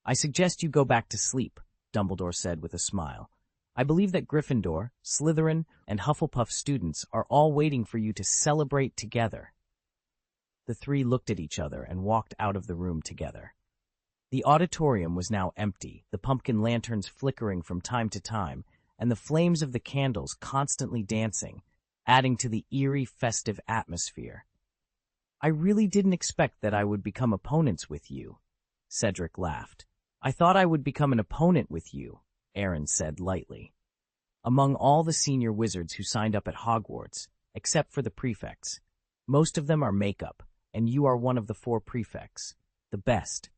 [SPEAKER 1] I suggest you go back to sleep, Dumbledore said with a smile. I believe that Gryffindor, Slytherin, and Hufflepuff students are all waiting for you to celebrate together. The 3 looked at each other and walked out of the room together. The auditorium was now empty, the pumpkin lanterns flickering from time to time, and the flames of the candles constantly dancing, adding to the eerie, festive atmosphere. I really didn't expect that I would become opponents with you, Cedric laughed. I thought I would become an opponent with you, Aaron said lightly. Among all the senior wizards who signed up at Hogwarts, except for the prefects, most of them are makeup, and you are one of the 4 prefects, the best.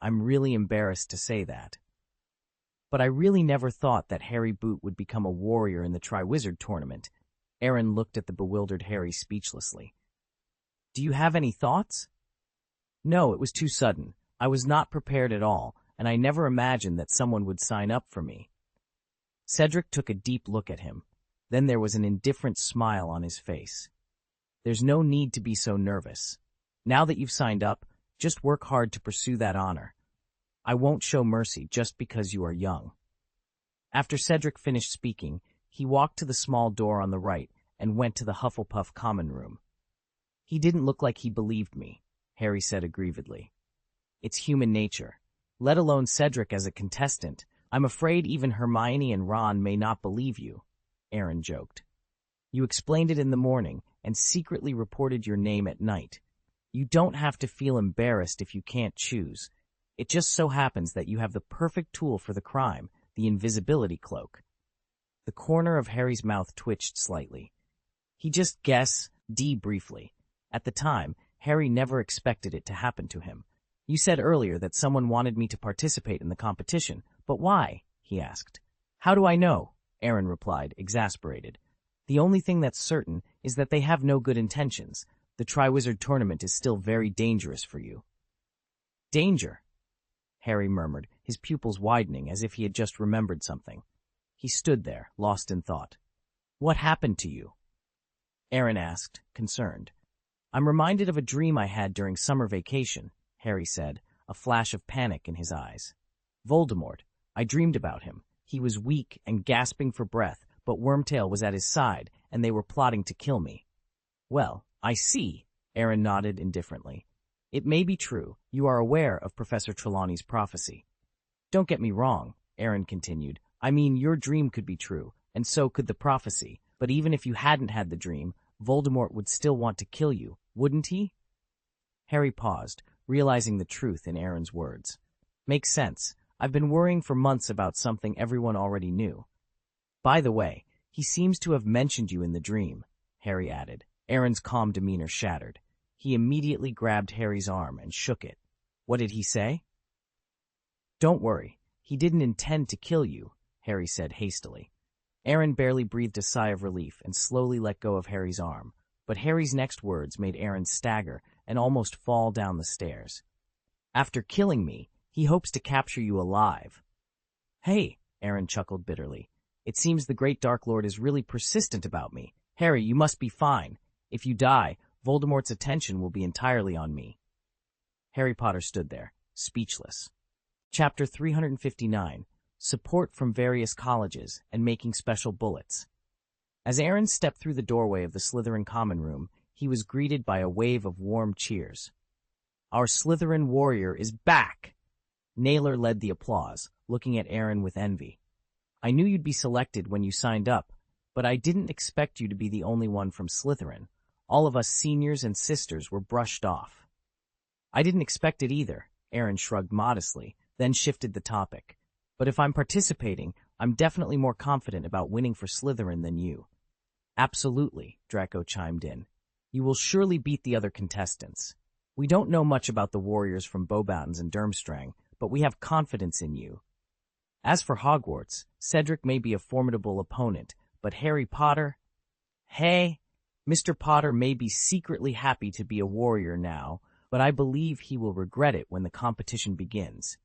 [SPEAKER 1] I'm really embarrassed to say that. But I really never thought that Harry Boot would become a warrior in the Triwizard Tournament. Aaron looked at the bewildered Harry speechlessly. Do you have any thoughts? No, it was too sudden. I was not prepared at all, and I never imagined that someone would sign up for me. Cedric took a deep look at him. Then there was an indifferent smile on his face. There's no need to be so nervous. Now that you've signed up, just work hard to pursue that honor. I won't show mercy just because you are young. After Cedric finished speaking, he walked to the small door on the right and went to the Hufflepuff common room. He didn't look like he believed me, Harry said aggrievedly. It's human nature. Let alone Cedric as a contestant. I'm afraid even Hermione and Ron may not believe you, Aaron joked. You explained it in the morning and secretly reported your name at night. You don't have to feel embarrassed if you can't choose. It just so happens that you have the perfect tool for the crime, the invisibility cloak. The corner of Harry's mouth twitched slightly. He just guessed briefly. At the time, Harry never expected it to happen to him. You said earlier that someone wanted me to participate in the competition, but why? He asked. How do I know? Aaron replied, exasperated. The only thing that's certain is that they have no good intentions. The Triwizard Tournament is still very dangerous for you. Danger? Harry murmured, his pupils widening as if he had just remembered something. He stood there, lost in thought. What happened to you? Aaron asked, concerned. I'm reminded of a dream I had during summer vacation, Harry said, a flash of panic in his eyes. Voldemort. I dreamed about him. He was weak and gasping for breath, but Wormtail was at his side, and they were plotting to kill me. Well, I see, Aaron nodded indifferently. It may be true. You are aware of Professor Trelawney's prophecy. Don't get me wrong, Aaron continued. I mean, your dream could be true, and so could the prophecy. But even if you hadn't had the dream, Voldemort would still want to kill you, wouldn't he? Harry paused, realizing the truth in Aaron's words. Makes sense. I've been worrying for months about something everyone already knew. By the way, he seems to have mentioned you in the dream, Harry added. Aaron's calm demeanor shattered. He immediately grabbed Harry's arm and shook it. What did he say? Don't worry. He didn't intend to kill you, Harry said hastily. Aaron barely breathed a sigh of relief and slowly let go of Harry's arm, but Harry's next words made Aaron stagger and almost fall down the stairs. After killing me, he hopes to capture you alive. Hey, Aaron chuckled bitterly. It seems the great Dark Lord is really persistent about me. Harry, you must be fine. If you die, Voldemort's attention will be entirely on me. Harry Potter stood there, speechless. Chapter 359. Support from various colleges and making special bullets. As Aaron stepped through the doorway of the Slytherin common room, he was greeted by a wave of warm cheers. Our Slytherin warrior is back! Naylor led the applause, looking at Aaron with envy. I knew you'd be selected when you signed up, but I didn't expect you to be the only one from Slytherin. All of us seniors and sisters were brushed off. I didn't expect it either, Aaron shrugged modestly, then shifted the topic. But if I'm participating, I'm definitely more confident about winning for Slytherin than you. Absolutely, Draco chimed in. You will surely beat the other contestants. We don't know much about the warriors from Beauxbatons and Durmstrang, but we have confidence in you. As for Hogwarts, Cedric may be a formidable opponent, but Harry Potter? Hey, Mr. Potter may be secretly happy to be a warrior now, but I believe he will regret it when the competition begins.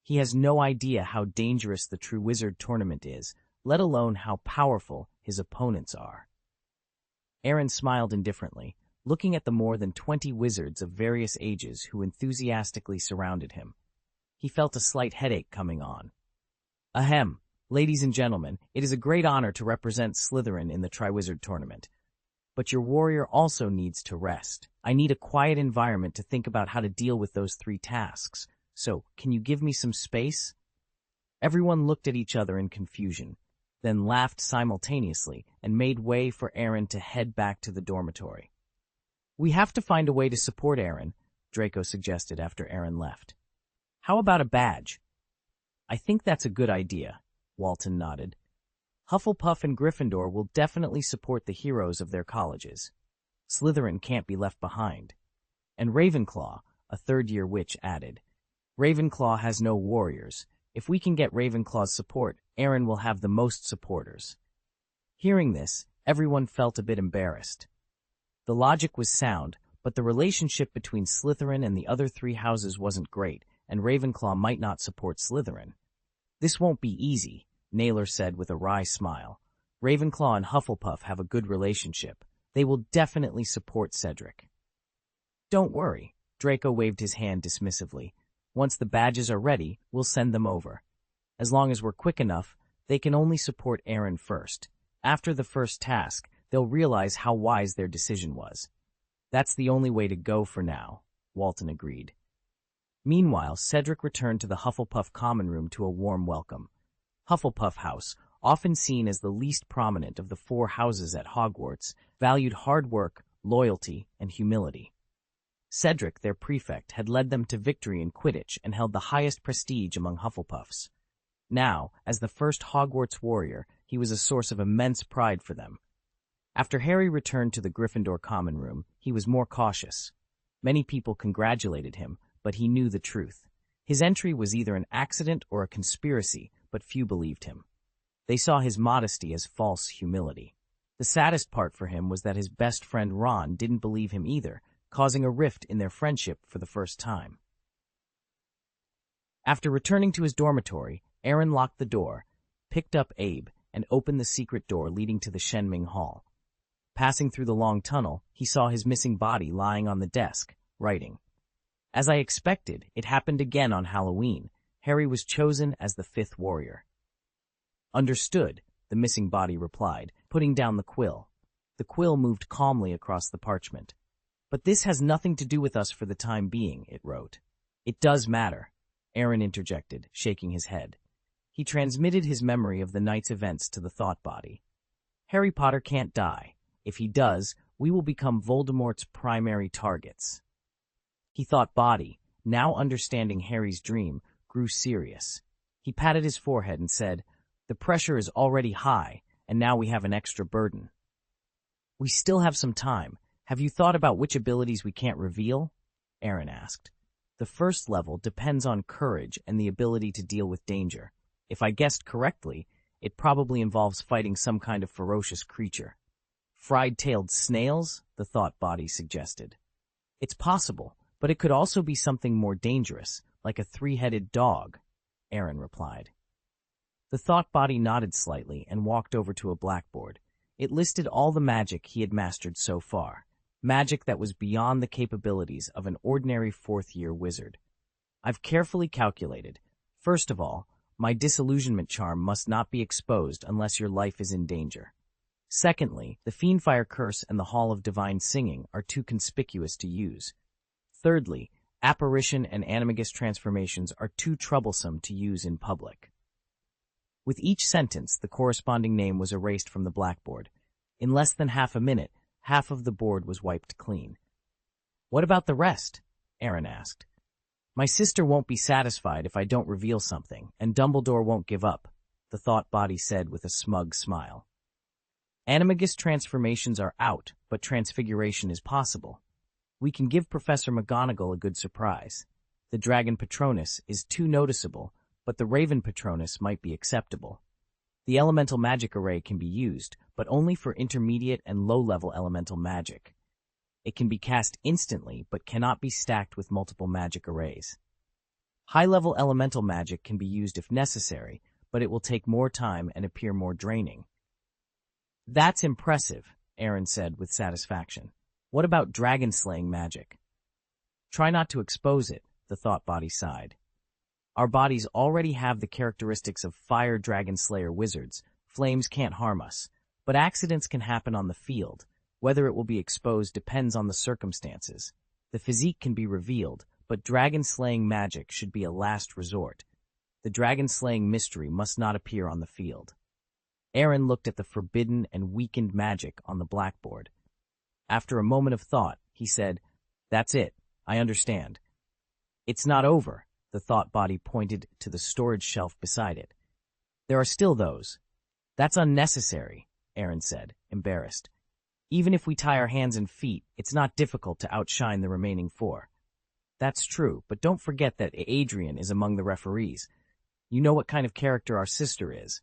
[SPEAKER 1] He has no idea how dangerous the Triwizard Tournament is, let alone how powerful his opponents are. Aaron smiled indifferently, looking at the more than 20 wizards of various ages who enthusiastically surrounded him. He felt a slight headache coming on. Ahem, ladies and gentlemen, it is a great honor to represent Slytherin in the Triwizard Tournament. But your warrior also needs to rest. I need a quiet environment to think about how to deal with those 3 tasks. So, can you give me some space? Everyone looked at each other in confusion, then laughed simultaneously and made way for Aaron to head back to the dormitory. We have to find a way to support Aaron, Draco suggested after Aaron left. How about a badge? I think that's a good idea, Walton nodded. Hufflepuff and Gryffindor will definitely support the heroes of their colleges. Slytherin can't be left behind. And Ravenclaw, a third-year witch, added. Ravenclaw has no warriors. If we can get Ravenclaw's support, Aaron will have the most supporters. Hearing this, everyone felt a bit embarrassed. The logic was sound, but the relationship between Slytherin and the other 3 houses wasn't great, and Ravenclaw might not support Slytherin. This won't be easy, Naylor said with a wry smile. Ravenclaw and Hufflepuff have a good relationship. They will definitely support Cedric. Don't worry, Draco waved his hand dismissively. Once the badges are ready, we'll send them over. As long as we're quick enough, they can only support Aaron first. After the first task, they'll realize how wise their decision was. That's the only way to go for now, Walton agreed. Meanwhile, Cedric returned to the Hufflepuff common room to a warm welcome. Hufflepuff House, often seen as the least prominent of the 4 houses at Hogwarts, valued hard work, loyalty, and humility. Cedric, their prefect, had led them to victory in Quidditch and held the highest prestige among Hufflepuffs. Now, as the first Hogwarts warrior, he was a source of immense pride for them. After Harry returned to the Gryffindor common room, he was more cautious. Many people congratulated him, but he knew the truth. His entry was either an accident or a conspiracy, but few believed him. They saw his modesty as false humility. The saddest part for him was that his best friend Ron didn't believe him either, causing a rift in their friendship for the first time. After returning to his dormitory, Aaron locked the door, picked up Abe, and opened the secret door leading to the Shenming Hall. Passing through the long tunnel, he saw his missing body lying on the desk, writing. As I expected, it happened again on Halloween. Harry was chosen as the 5th warrior. Understood, the missing body replied, putting down the quill. The quill moved calmly across the parchment. But this has nothing to do with us for the time being, it wrote. It does matter, Aaron interjected, shaking his head. He transmitted his memory of the night's events to the thought body. Harry Potter can't die. If he does, we will become Voldemort's primary targets. He thought body, now understanding Harry's dream, grew serious. He patted his forehead and said, the pressure is already high, and now we have an extra burden. We still have some time. Have you thought about which abilities we can't reveal? Aaron asked. The first level depends on courage and the ability to deal with danger. If I guessed correctly, it probably involves fighting some kind of ferocious creature. Fried-tailed snails, the thought body suggested. It's possible, but it could also be something more dangerous, like a 3-headed dog, Aaron replied. The thought body nodded slightly and walked over to a blackboard. It listed all the magic he had mastered so far, magic that was beyond the capabilities of an ordinary 4th-year wizard. I've carefully calculated. First of all, my disillusionment charm must not be exposed unless your life is in danger. Secondly, the Fiendfire Curse and the Hall of Divine Singing are too conspicuous to use. Thirdly, apparition and animagus transformations are too troublesome to use in public. With each sentence, the corresponding name was erased from the blackboard. In less than half a minute, half of the board was wiped clean. What about the rest? Aaron asked. My sister won't be satisfied if I don't reveal something, and Dumbledore won't give up, the thought body said with a smug smile. Animagus transformations are out, but transfiguration is possible. We can give Professor McGonagall a good surprise. The Dragon Patronus is too noticeable, but the Raven Patronus might be acceptable. The Elemental Magic Array can be used, but only for intermediate and low-level elemental magic. It can be cast instantly, but cannot be stacked with multiple magic arrays. High-level elemental magic can be used if necessary, but it will take more time and appear more draining. That's impressive, Aaron said with satisfaction. What about dragon-slaying magic? Try not to expose it, the thought body sighed. Our bodies already have the characteristics of fire dragon slayer wizards. Flames can't harm us, but accidents can happen on the field. Whether it will be exposed depends on the circumstances. The physique can be revealed, but dragon-slaying magic should be a last resort. The dragon-slaying mystery must not appear on the field. Aaron looked at the forbidden and weakened magic on the blackboard. After a moment of thought, he said, That's it. I understand. It's not over. The thought body pointed to the storage shelf beside it. There are still those. That's unnecessary, Aaron said, embarrassed. Even if we tie our hands and feet, it's not difficult to outshine the remaining 4. That's true, but don't forget that Adrian is among the referees. You know what kind of character our sister is.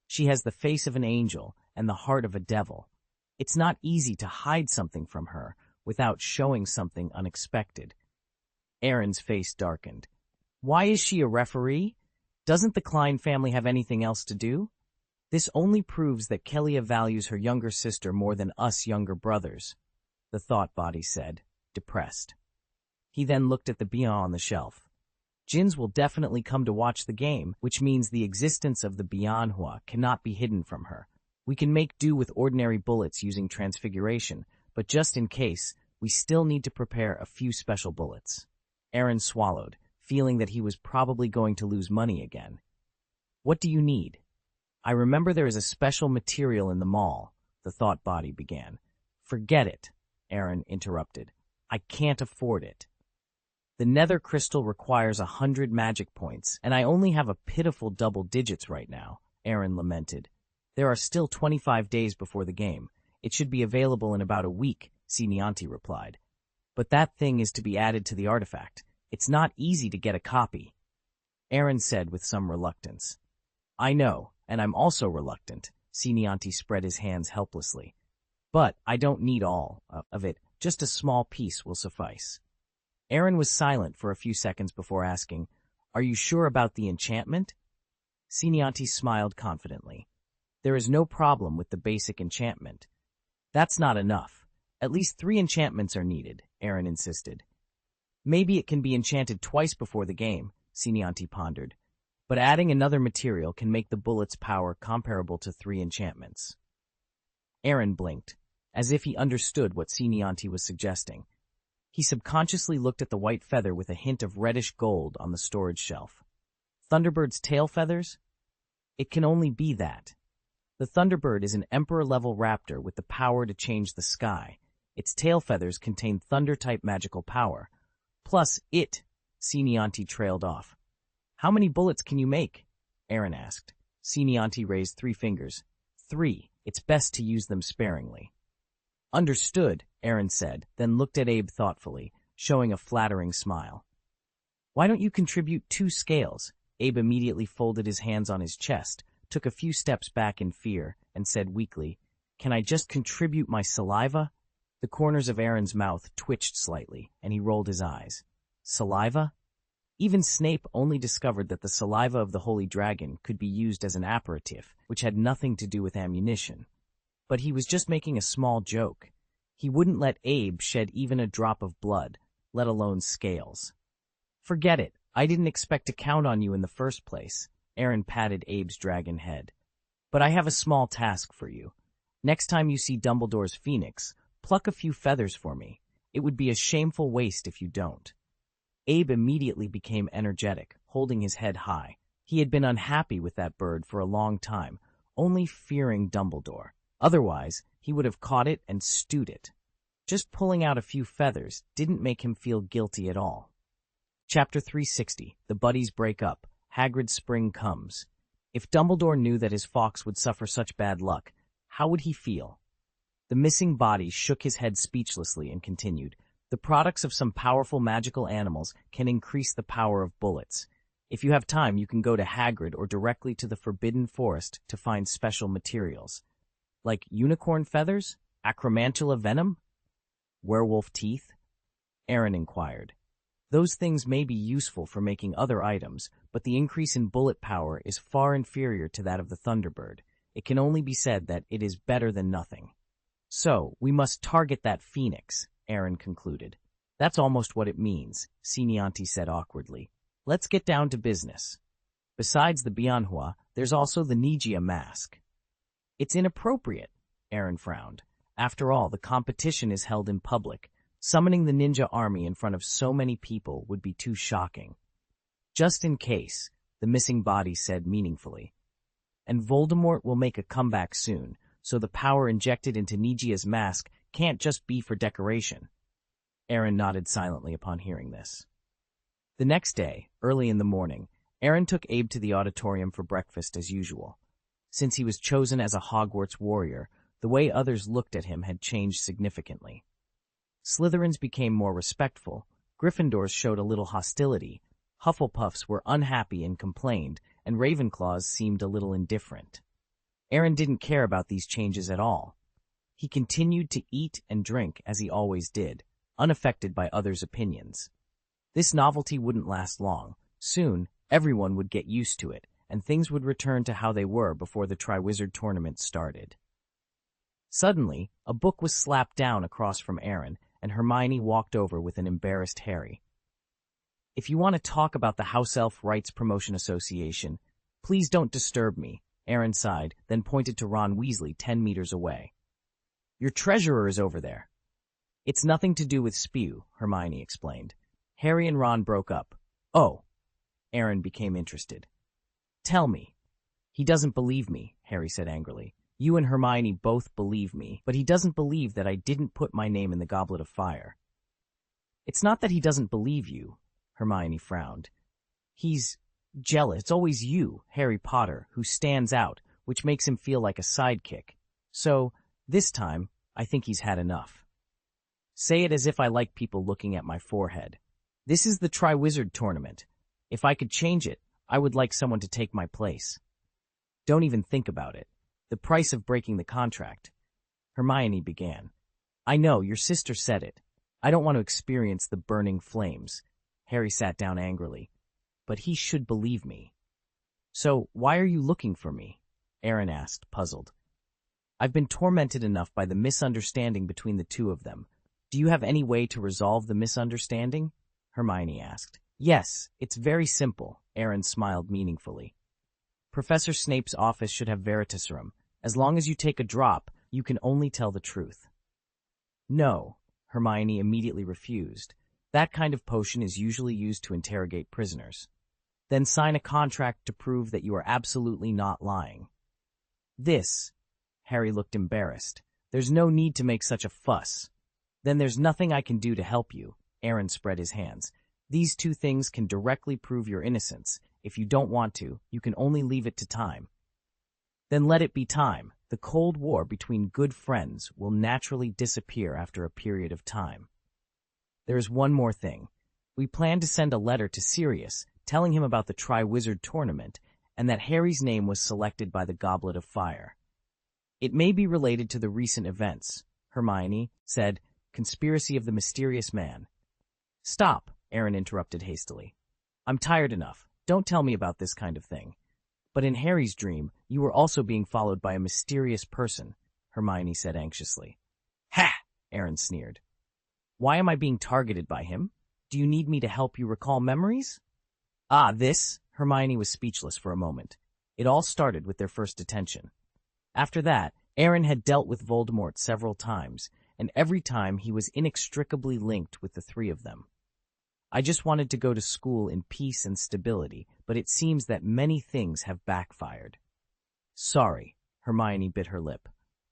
[SPEAKER 1] She has the face of an angel and the heart of a devil. It's not easy to hide something from her without showing something unexpected. Aaron's face darkened. Why is she a referee? Doesn't the Klein family have anything else to do? This only proves that Kelia values her younger sister more than us younger brothers, the thought body said, depressed. He then looked at the Bia on the shelf. Jins will definitely come to watch the game, which means the existence of the Bianhua cannot be hidden from her. We can make do with ordinary bullets using transfiguration, but just in case, we still need to prepare a few special bullets. Aaron swallowed, feeling that he was probably going to lose money again. What do you need? I remember there is a special material in the mall, the thought body began. Forget it, Aaron interrupted. I can't afford it. The nether crystal requires 100 magic points, and I only have a pitiful double digits right now, Aaron lamented. There are still 25 days before the game. It should be available in about a week, Sinianti replied. But that thing is to be added to the artifact. It's not easy to get a copy. Aaron said with some reluctance. I know, and I'm also reluctant. Sinianti spread his hands helplessly. But I don't need all of it. Just a small piece will suffice. Aaron was silent for a few seconds before asking, Are you sure about the enchantment? Sinianti smiled confidently. There is no problem with the basic enchantment. That's not enough. At least 3 enchantments are needed, Aaron insisted. Maybe it can be enchanted twice before the game, Sinianti pondered. But adding another material can make the bullet's power comparable to 3 enchantments. Aaron blinked, as if he understood what Sinianti was suggesting. He subconsciously looked at the white feather with a hint of reddish gold on the storage shelf. Thunderbird's tail feathers? It can only be that. The Thunderbird is an Emperor-level raptor with the power to change the sky. Its tail feathers contain Thunder-type magical power. Plus Sinianti trailed off. How many bullets can you make? Aaron asked. Sinianti raised 3 fingers. 3. It's best to use them sparingly. Understood, Aaron said, then looked at Abe thoughtfully, showing a flattering smile. Why don't you contribute 2 scales? Abe immediately folded his hands on his chest, took a few steps back in fear, and said weakly, Can I just contribute my saliva? The corners of Aaron's mouth twitched slightly, and he rolled his eyes. Saliva? Even Snape only discovered that the saliva of the Holy Dragon could be used as an aperitif, which had nothing to do with ammunition. But he was just making a small joke. He wouldn't let Abe shed even a drop of blood, let alone scales. Forget it. I didn't expect to count on you in the first place. Aaron patted Abe's dragon head. But I have a small task for you. Next time you see Dumbledore's phoenix, pluck a few feathers for me. It would be a shameful waste if you don't. Abe immediately became energetic, holding his head high. He had been unhappy with that bird for a long time, only fearing Dumbledore. Otherwise, he would have caught it and stewed it. Just pulling out a few feathers didn't make him feel guilty at all. Chapter 360. The Buddies Break Up. Hagrid's Spring Comes. If Dumbledore knew that his fox would suffer such bad luck, how would he feel? The missing body shook his head speechlessly and continued. The products of some powerful magical animals can increase the power of bullets. If you have time, you can go to Hagrid or directly to the Forbidden Forest to find special materials. Like unicorn feathers? Acromantula venom? Werewolf teeth? Aaron inquired. Those things may be useful for making other items, but the increase in bullet power is far inferior to that of the Thunderbird. It can only be said that it is better than nothing. So, we must target that phoenix, Aaron concluded. That's almost what it means, Sinianti said awkwardly. Let's get down to business. Besides the Bianhua, there's also the Nigia mask. It's inappropriate, Aaron frowned. After all, the competition is held in public. Summoning the ninja army in front of so many people would be too shocking. Just in case, the missing body said meaningfully. And Voldemort will make a comeback soon, so the power injected into Nigia's mask can't just be for decoration. Aaron nodded silently upon hearing this. The next day, early in the morning, Aaron took Abe to the auditorium for breakfast as usual. Since he was chosen as a Hogwarts warrior, the way others looked at him had changed significantly. Slytherins became more respectful, Gryffindors showed a little hostility, Hufflepuffs were unhappy and complained, and Ravenclaws seemed a little indifferent. Aaron didn't care about these changes at all. He continued to eat and drink as he always did, unaffected by others' opinions. This novelty wouldn't last long. Soon, everyone would get used to it, and things would return to how they were before the Triwizard Tournament started. Suddenly, a book was slapped down across from Aaron, and Hermione walked over with an embarrassed Harry. "If you want to talk about the House Elf Rights Promotion Association, please don't disturb me," Aaron sighed, then pointed to Ron Weasley 10 meters away. "Your treasurer is over there." "It's nothing to do with Spew," Hermione explained. Harry and Ron broke up. "Oh." Aaron became interested. "Tell me." "He doesn't believe me," Harry said angrily. "You and Hermione both believe me, but he doesn't believe that I didn't put my name in the Goblet of Fire." "It's not that he doesn't believe you," Hermione frowned. "He's jealous. It's always you, Harry Potter, who stands out, which makes him feel like a sidekick. So, this time, I think he's had enough." "Say it as if I like people looking at my forehead. This is the Triwizard Tournament. If I could change it, I would like someone to take my place." "Don't even think about it. The price of breaking the contract." Hermione began. "I know, your sister said it. I don't want to experience the burning flames." Harry sat down angrily. "But he should believe me." "So, why are you looking for me?" Aaron asked, puzzled. "I've been tormented enough by the misunderstanding between the two of them. Do you have any way to resolve the misunderstanding?" Hermione asked. "Yes, it's very simple," Aaron smiled meaningfully. "Professor Snape's office should have Veritaserum. As long as you take a drop, you can only tell the truth." "No," Hermione immediately refused. "That kind of potion is usually used to interrogate prisoners." "Then sign a contract to prove that you are absolutely not lying." Harry looked embarrassed. "There's no need to make such a fuss." "Then there's nothing I can do to help you." Aaron spread his hands. "These two things can directly prove your innocence. If you don't want to, you can only leave it to time." "Then let it be time. The Cold War between good friends will naturally disappear after a period of time. There is one more thing. We plan to send a letter to Sirius, telling him about the Triwizard Tournament, and that Harry's name was selected by the Goblet of Fire. It may be related to the recent events," Hermione said, "conspiracy of the mysterious man." "Stop," Aaron interrupted hastily. "I'm tired enough. Don't tell me about this kind of thing." "But in Harry's dream, you were also being followed by a mysterious person," Hermione said anxiously. "Ha!" Aaron sneered. "Why am I being targeted by him? Do you need me to help you recall memories?" Hermione was speechless for a moment. It all started with their first detention. After that, Aaron had dealt with Voldemort several times, and every time he was inextricably linked with the three of them. "I just wanted to go to school in peace and stability, but it seems that many things have backfired." "Sorry," Hermione bit her lip.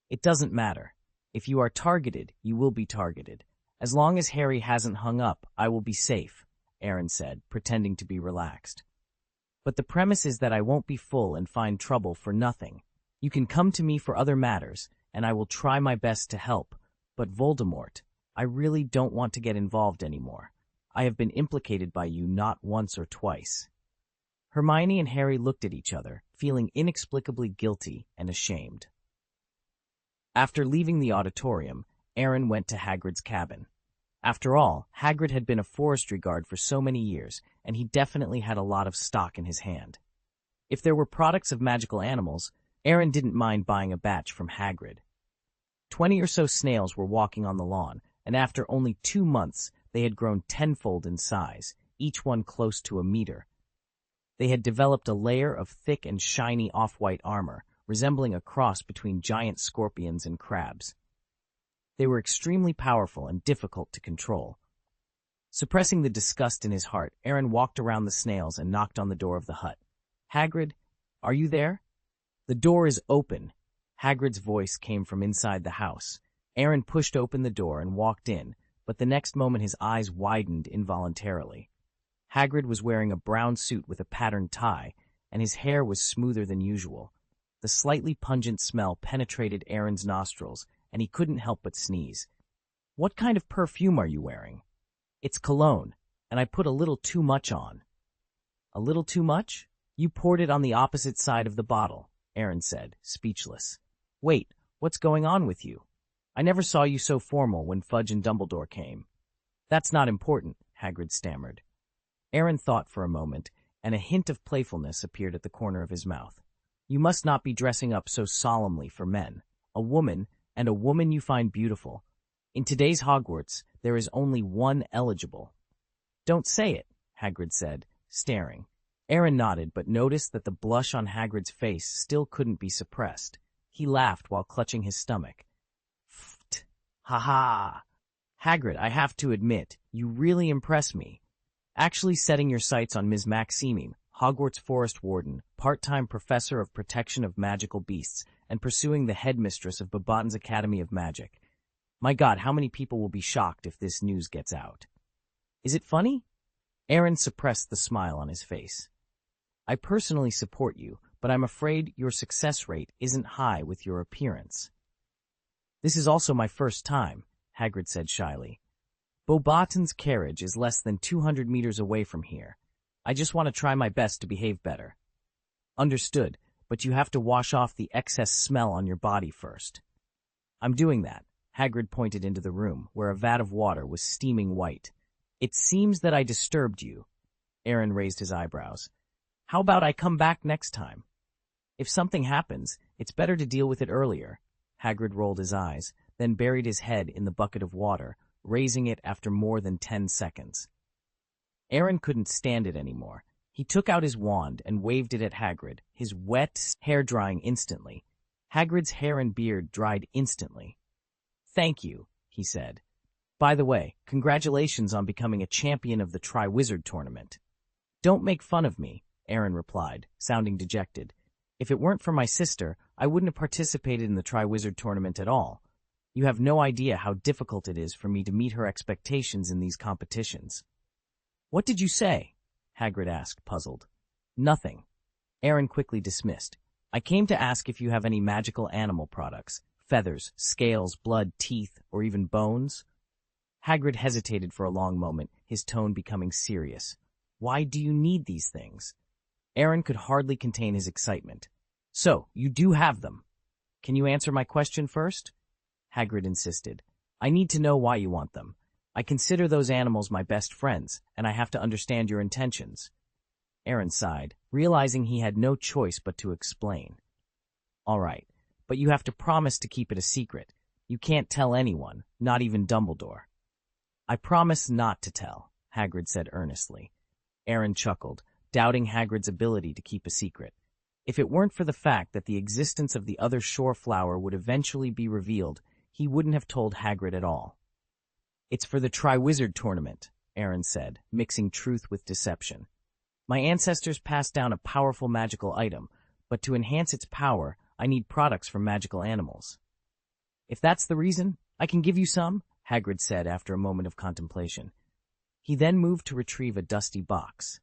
[SPEAKER 1] "It doesn't matter. If you are targeted, you will be targeted. As long as Harry hasn't hung up, I will be safe," Aaron said, pretending to be relaxed. "But the premise is that I won't be full and find trouble for nothing. You can come to me for other matters, and I will try my best to help. But Voldemort, I really don't want to get involved anymore. I have been implicated by you not once or twice." Hermione and Harry looked at each other, feeling inexplicably guilty and ashamed. After leaving the auditorium, Aaron went to Hagrid's cabin. After all, Hagrid had been a forestry guard for so many years, and he definitely had a lot of stock in his hand. If there were products of magical animals, Aaron didn't mind buying a batch from Hagrid. 20 or so snails were walking on the lawn, and after only 2 months, they had grown tenfold in size, each one close to a meter. They had developed a layer of thick and shiny off-white armor, resembling a cross between giant scorpions and crabs. They were extremely powerful and difficult to control. Suppressing the disgust in his heart, Aaron walked around the snails and knocked on the door of the hut. "Hagrid, are you there?" "The door is open." Hagrid's voice came from inside the house. Aaron pushed open the door and walked in, but the next moment his eyes widened involuntarily. Hagrid was wearing a brown suit with a patterned tie, and his hair was smoother than usual. The slightly pungent smell penetrated Aaron's nostrils, and he couldn't help but sneeze. "What kind of perfume are you wearing?" "It's cologne, and I put a little too much on." "A little too much? You poured it on the opposite side of the bottle," Aaron said, speechless. "Wait, what's going on with you? I never saw you so formal when Fudge and Dumbledore came." "That's not important," Hagrid stammered. Aaron thought for a moment, and a hint of playfulness appeared at the corner of his mouth. "You must not be dressing up so solemnly for men. A woman, and a woman you find beautiful. In today's Hogwarts, there is only one eligible." "Don't say it," Hagrid said, staring. Aaron nodded, but noticed that the blush on Hagrid's face still couldn't be suppressed. He laughed while clutching his stomach. "Pfft! Ha-ha! Hagrid, I have to admit, you really impress me. Actually setting your sights on Ms. Maxime, Hogwarts Forest Warden, part-time professor of protection of magical beasts, and pursuing the headmistress of Bobaton's Academy of Magic. My God, how many people will be shocked if this news gets out." "Is it funny?" Aaron suppressed the smile on his face. "I personally support you, but I'm afraid your success rate isn't high with your appearance." "This is also my first time," Hagrid said shyly. "Bobaton's carriage is less than 200 meters away from here. I just want to try my best to behave better." "Understood, but you have to wash off the excess smell on your body first." "I'm doing that." Hagrid pointed into the room, where a vat of water was steaming white. "It seems that I disturbed you." Aaron raised his eyebrows. "How about I come back next time? If something happens, it's better to deal with it earlier." Hagrid rolled his eyes, then buried his head in the bucket of water, raising it after more than 10 seconds. Aaron couldn't stand it anymore. He took out his wand and waved it at Hagrid, his wet hair drying instantly. Hagrid's hair and beard dried instantly. "Thank you," he said. "By the way, congratulations on becoming a champion of the Triwizard Tournament." "Don't make fun of me," Aaron replied, sounding dejected. "If it weren't for my sister, I wouldn't have participated in the Triwizard Tournament at all. You have no idea how difficult it is for me to meet her expectations in these competitions." "What did you say?" Hagrid asked, puzzled. "Nothing." Aaron quickly dismissed. "I came to ask if you have any magical animal products. Feathers, scales, blood, teeth, or even bones?" Hagrid hesitated for a long moment, his tone becoming serious. "Why do you need these things?" Aaron could hardly contain his excitement. "So, you do have them. Can you answer my question first?" Hagrid insisted. "I need to know why you want them. I consider those animals my best friends, and I have to understand your intentions." Aaron sighed, realizing he had no choice but to explain. "All right, but you have to promise to keep it a secret. You can't tell anyone, not even Dumbledore." "I promise not to tell," Hagrid said earnestly. Aaron chuckled, doubting Hagrid's ability to keep a secret. If it weren't for the fact that the existence of the other shore flower would eventually be revealed, he wouldn't have told Hagrid at all. "It's for the Triwizard Tournament," Aaron said, mixing truth with deception. "My ancestors passed down a powerful magical item, but to enhance its power, I need products from magical animals." "If that's the reason, I can give you some," Hagrid said after a moment of contemplation. He then moved to retrieve a dusty box.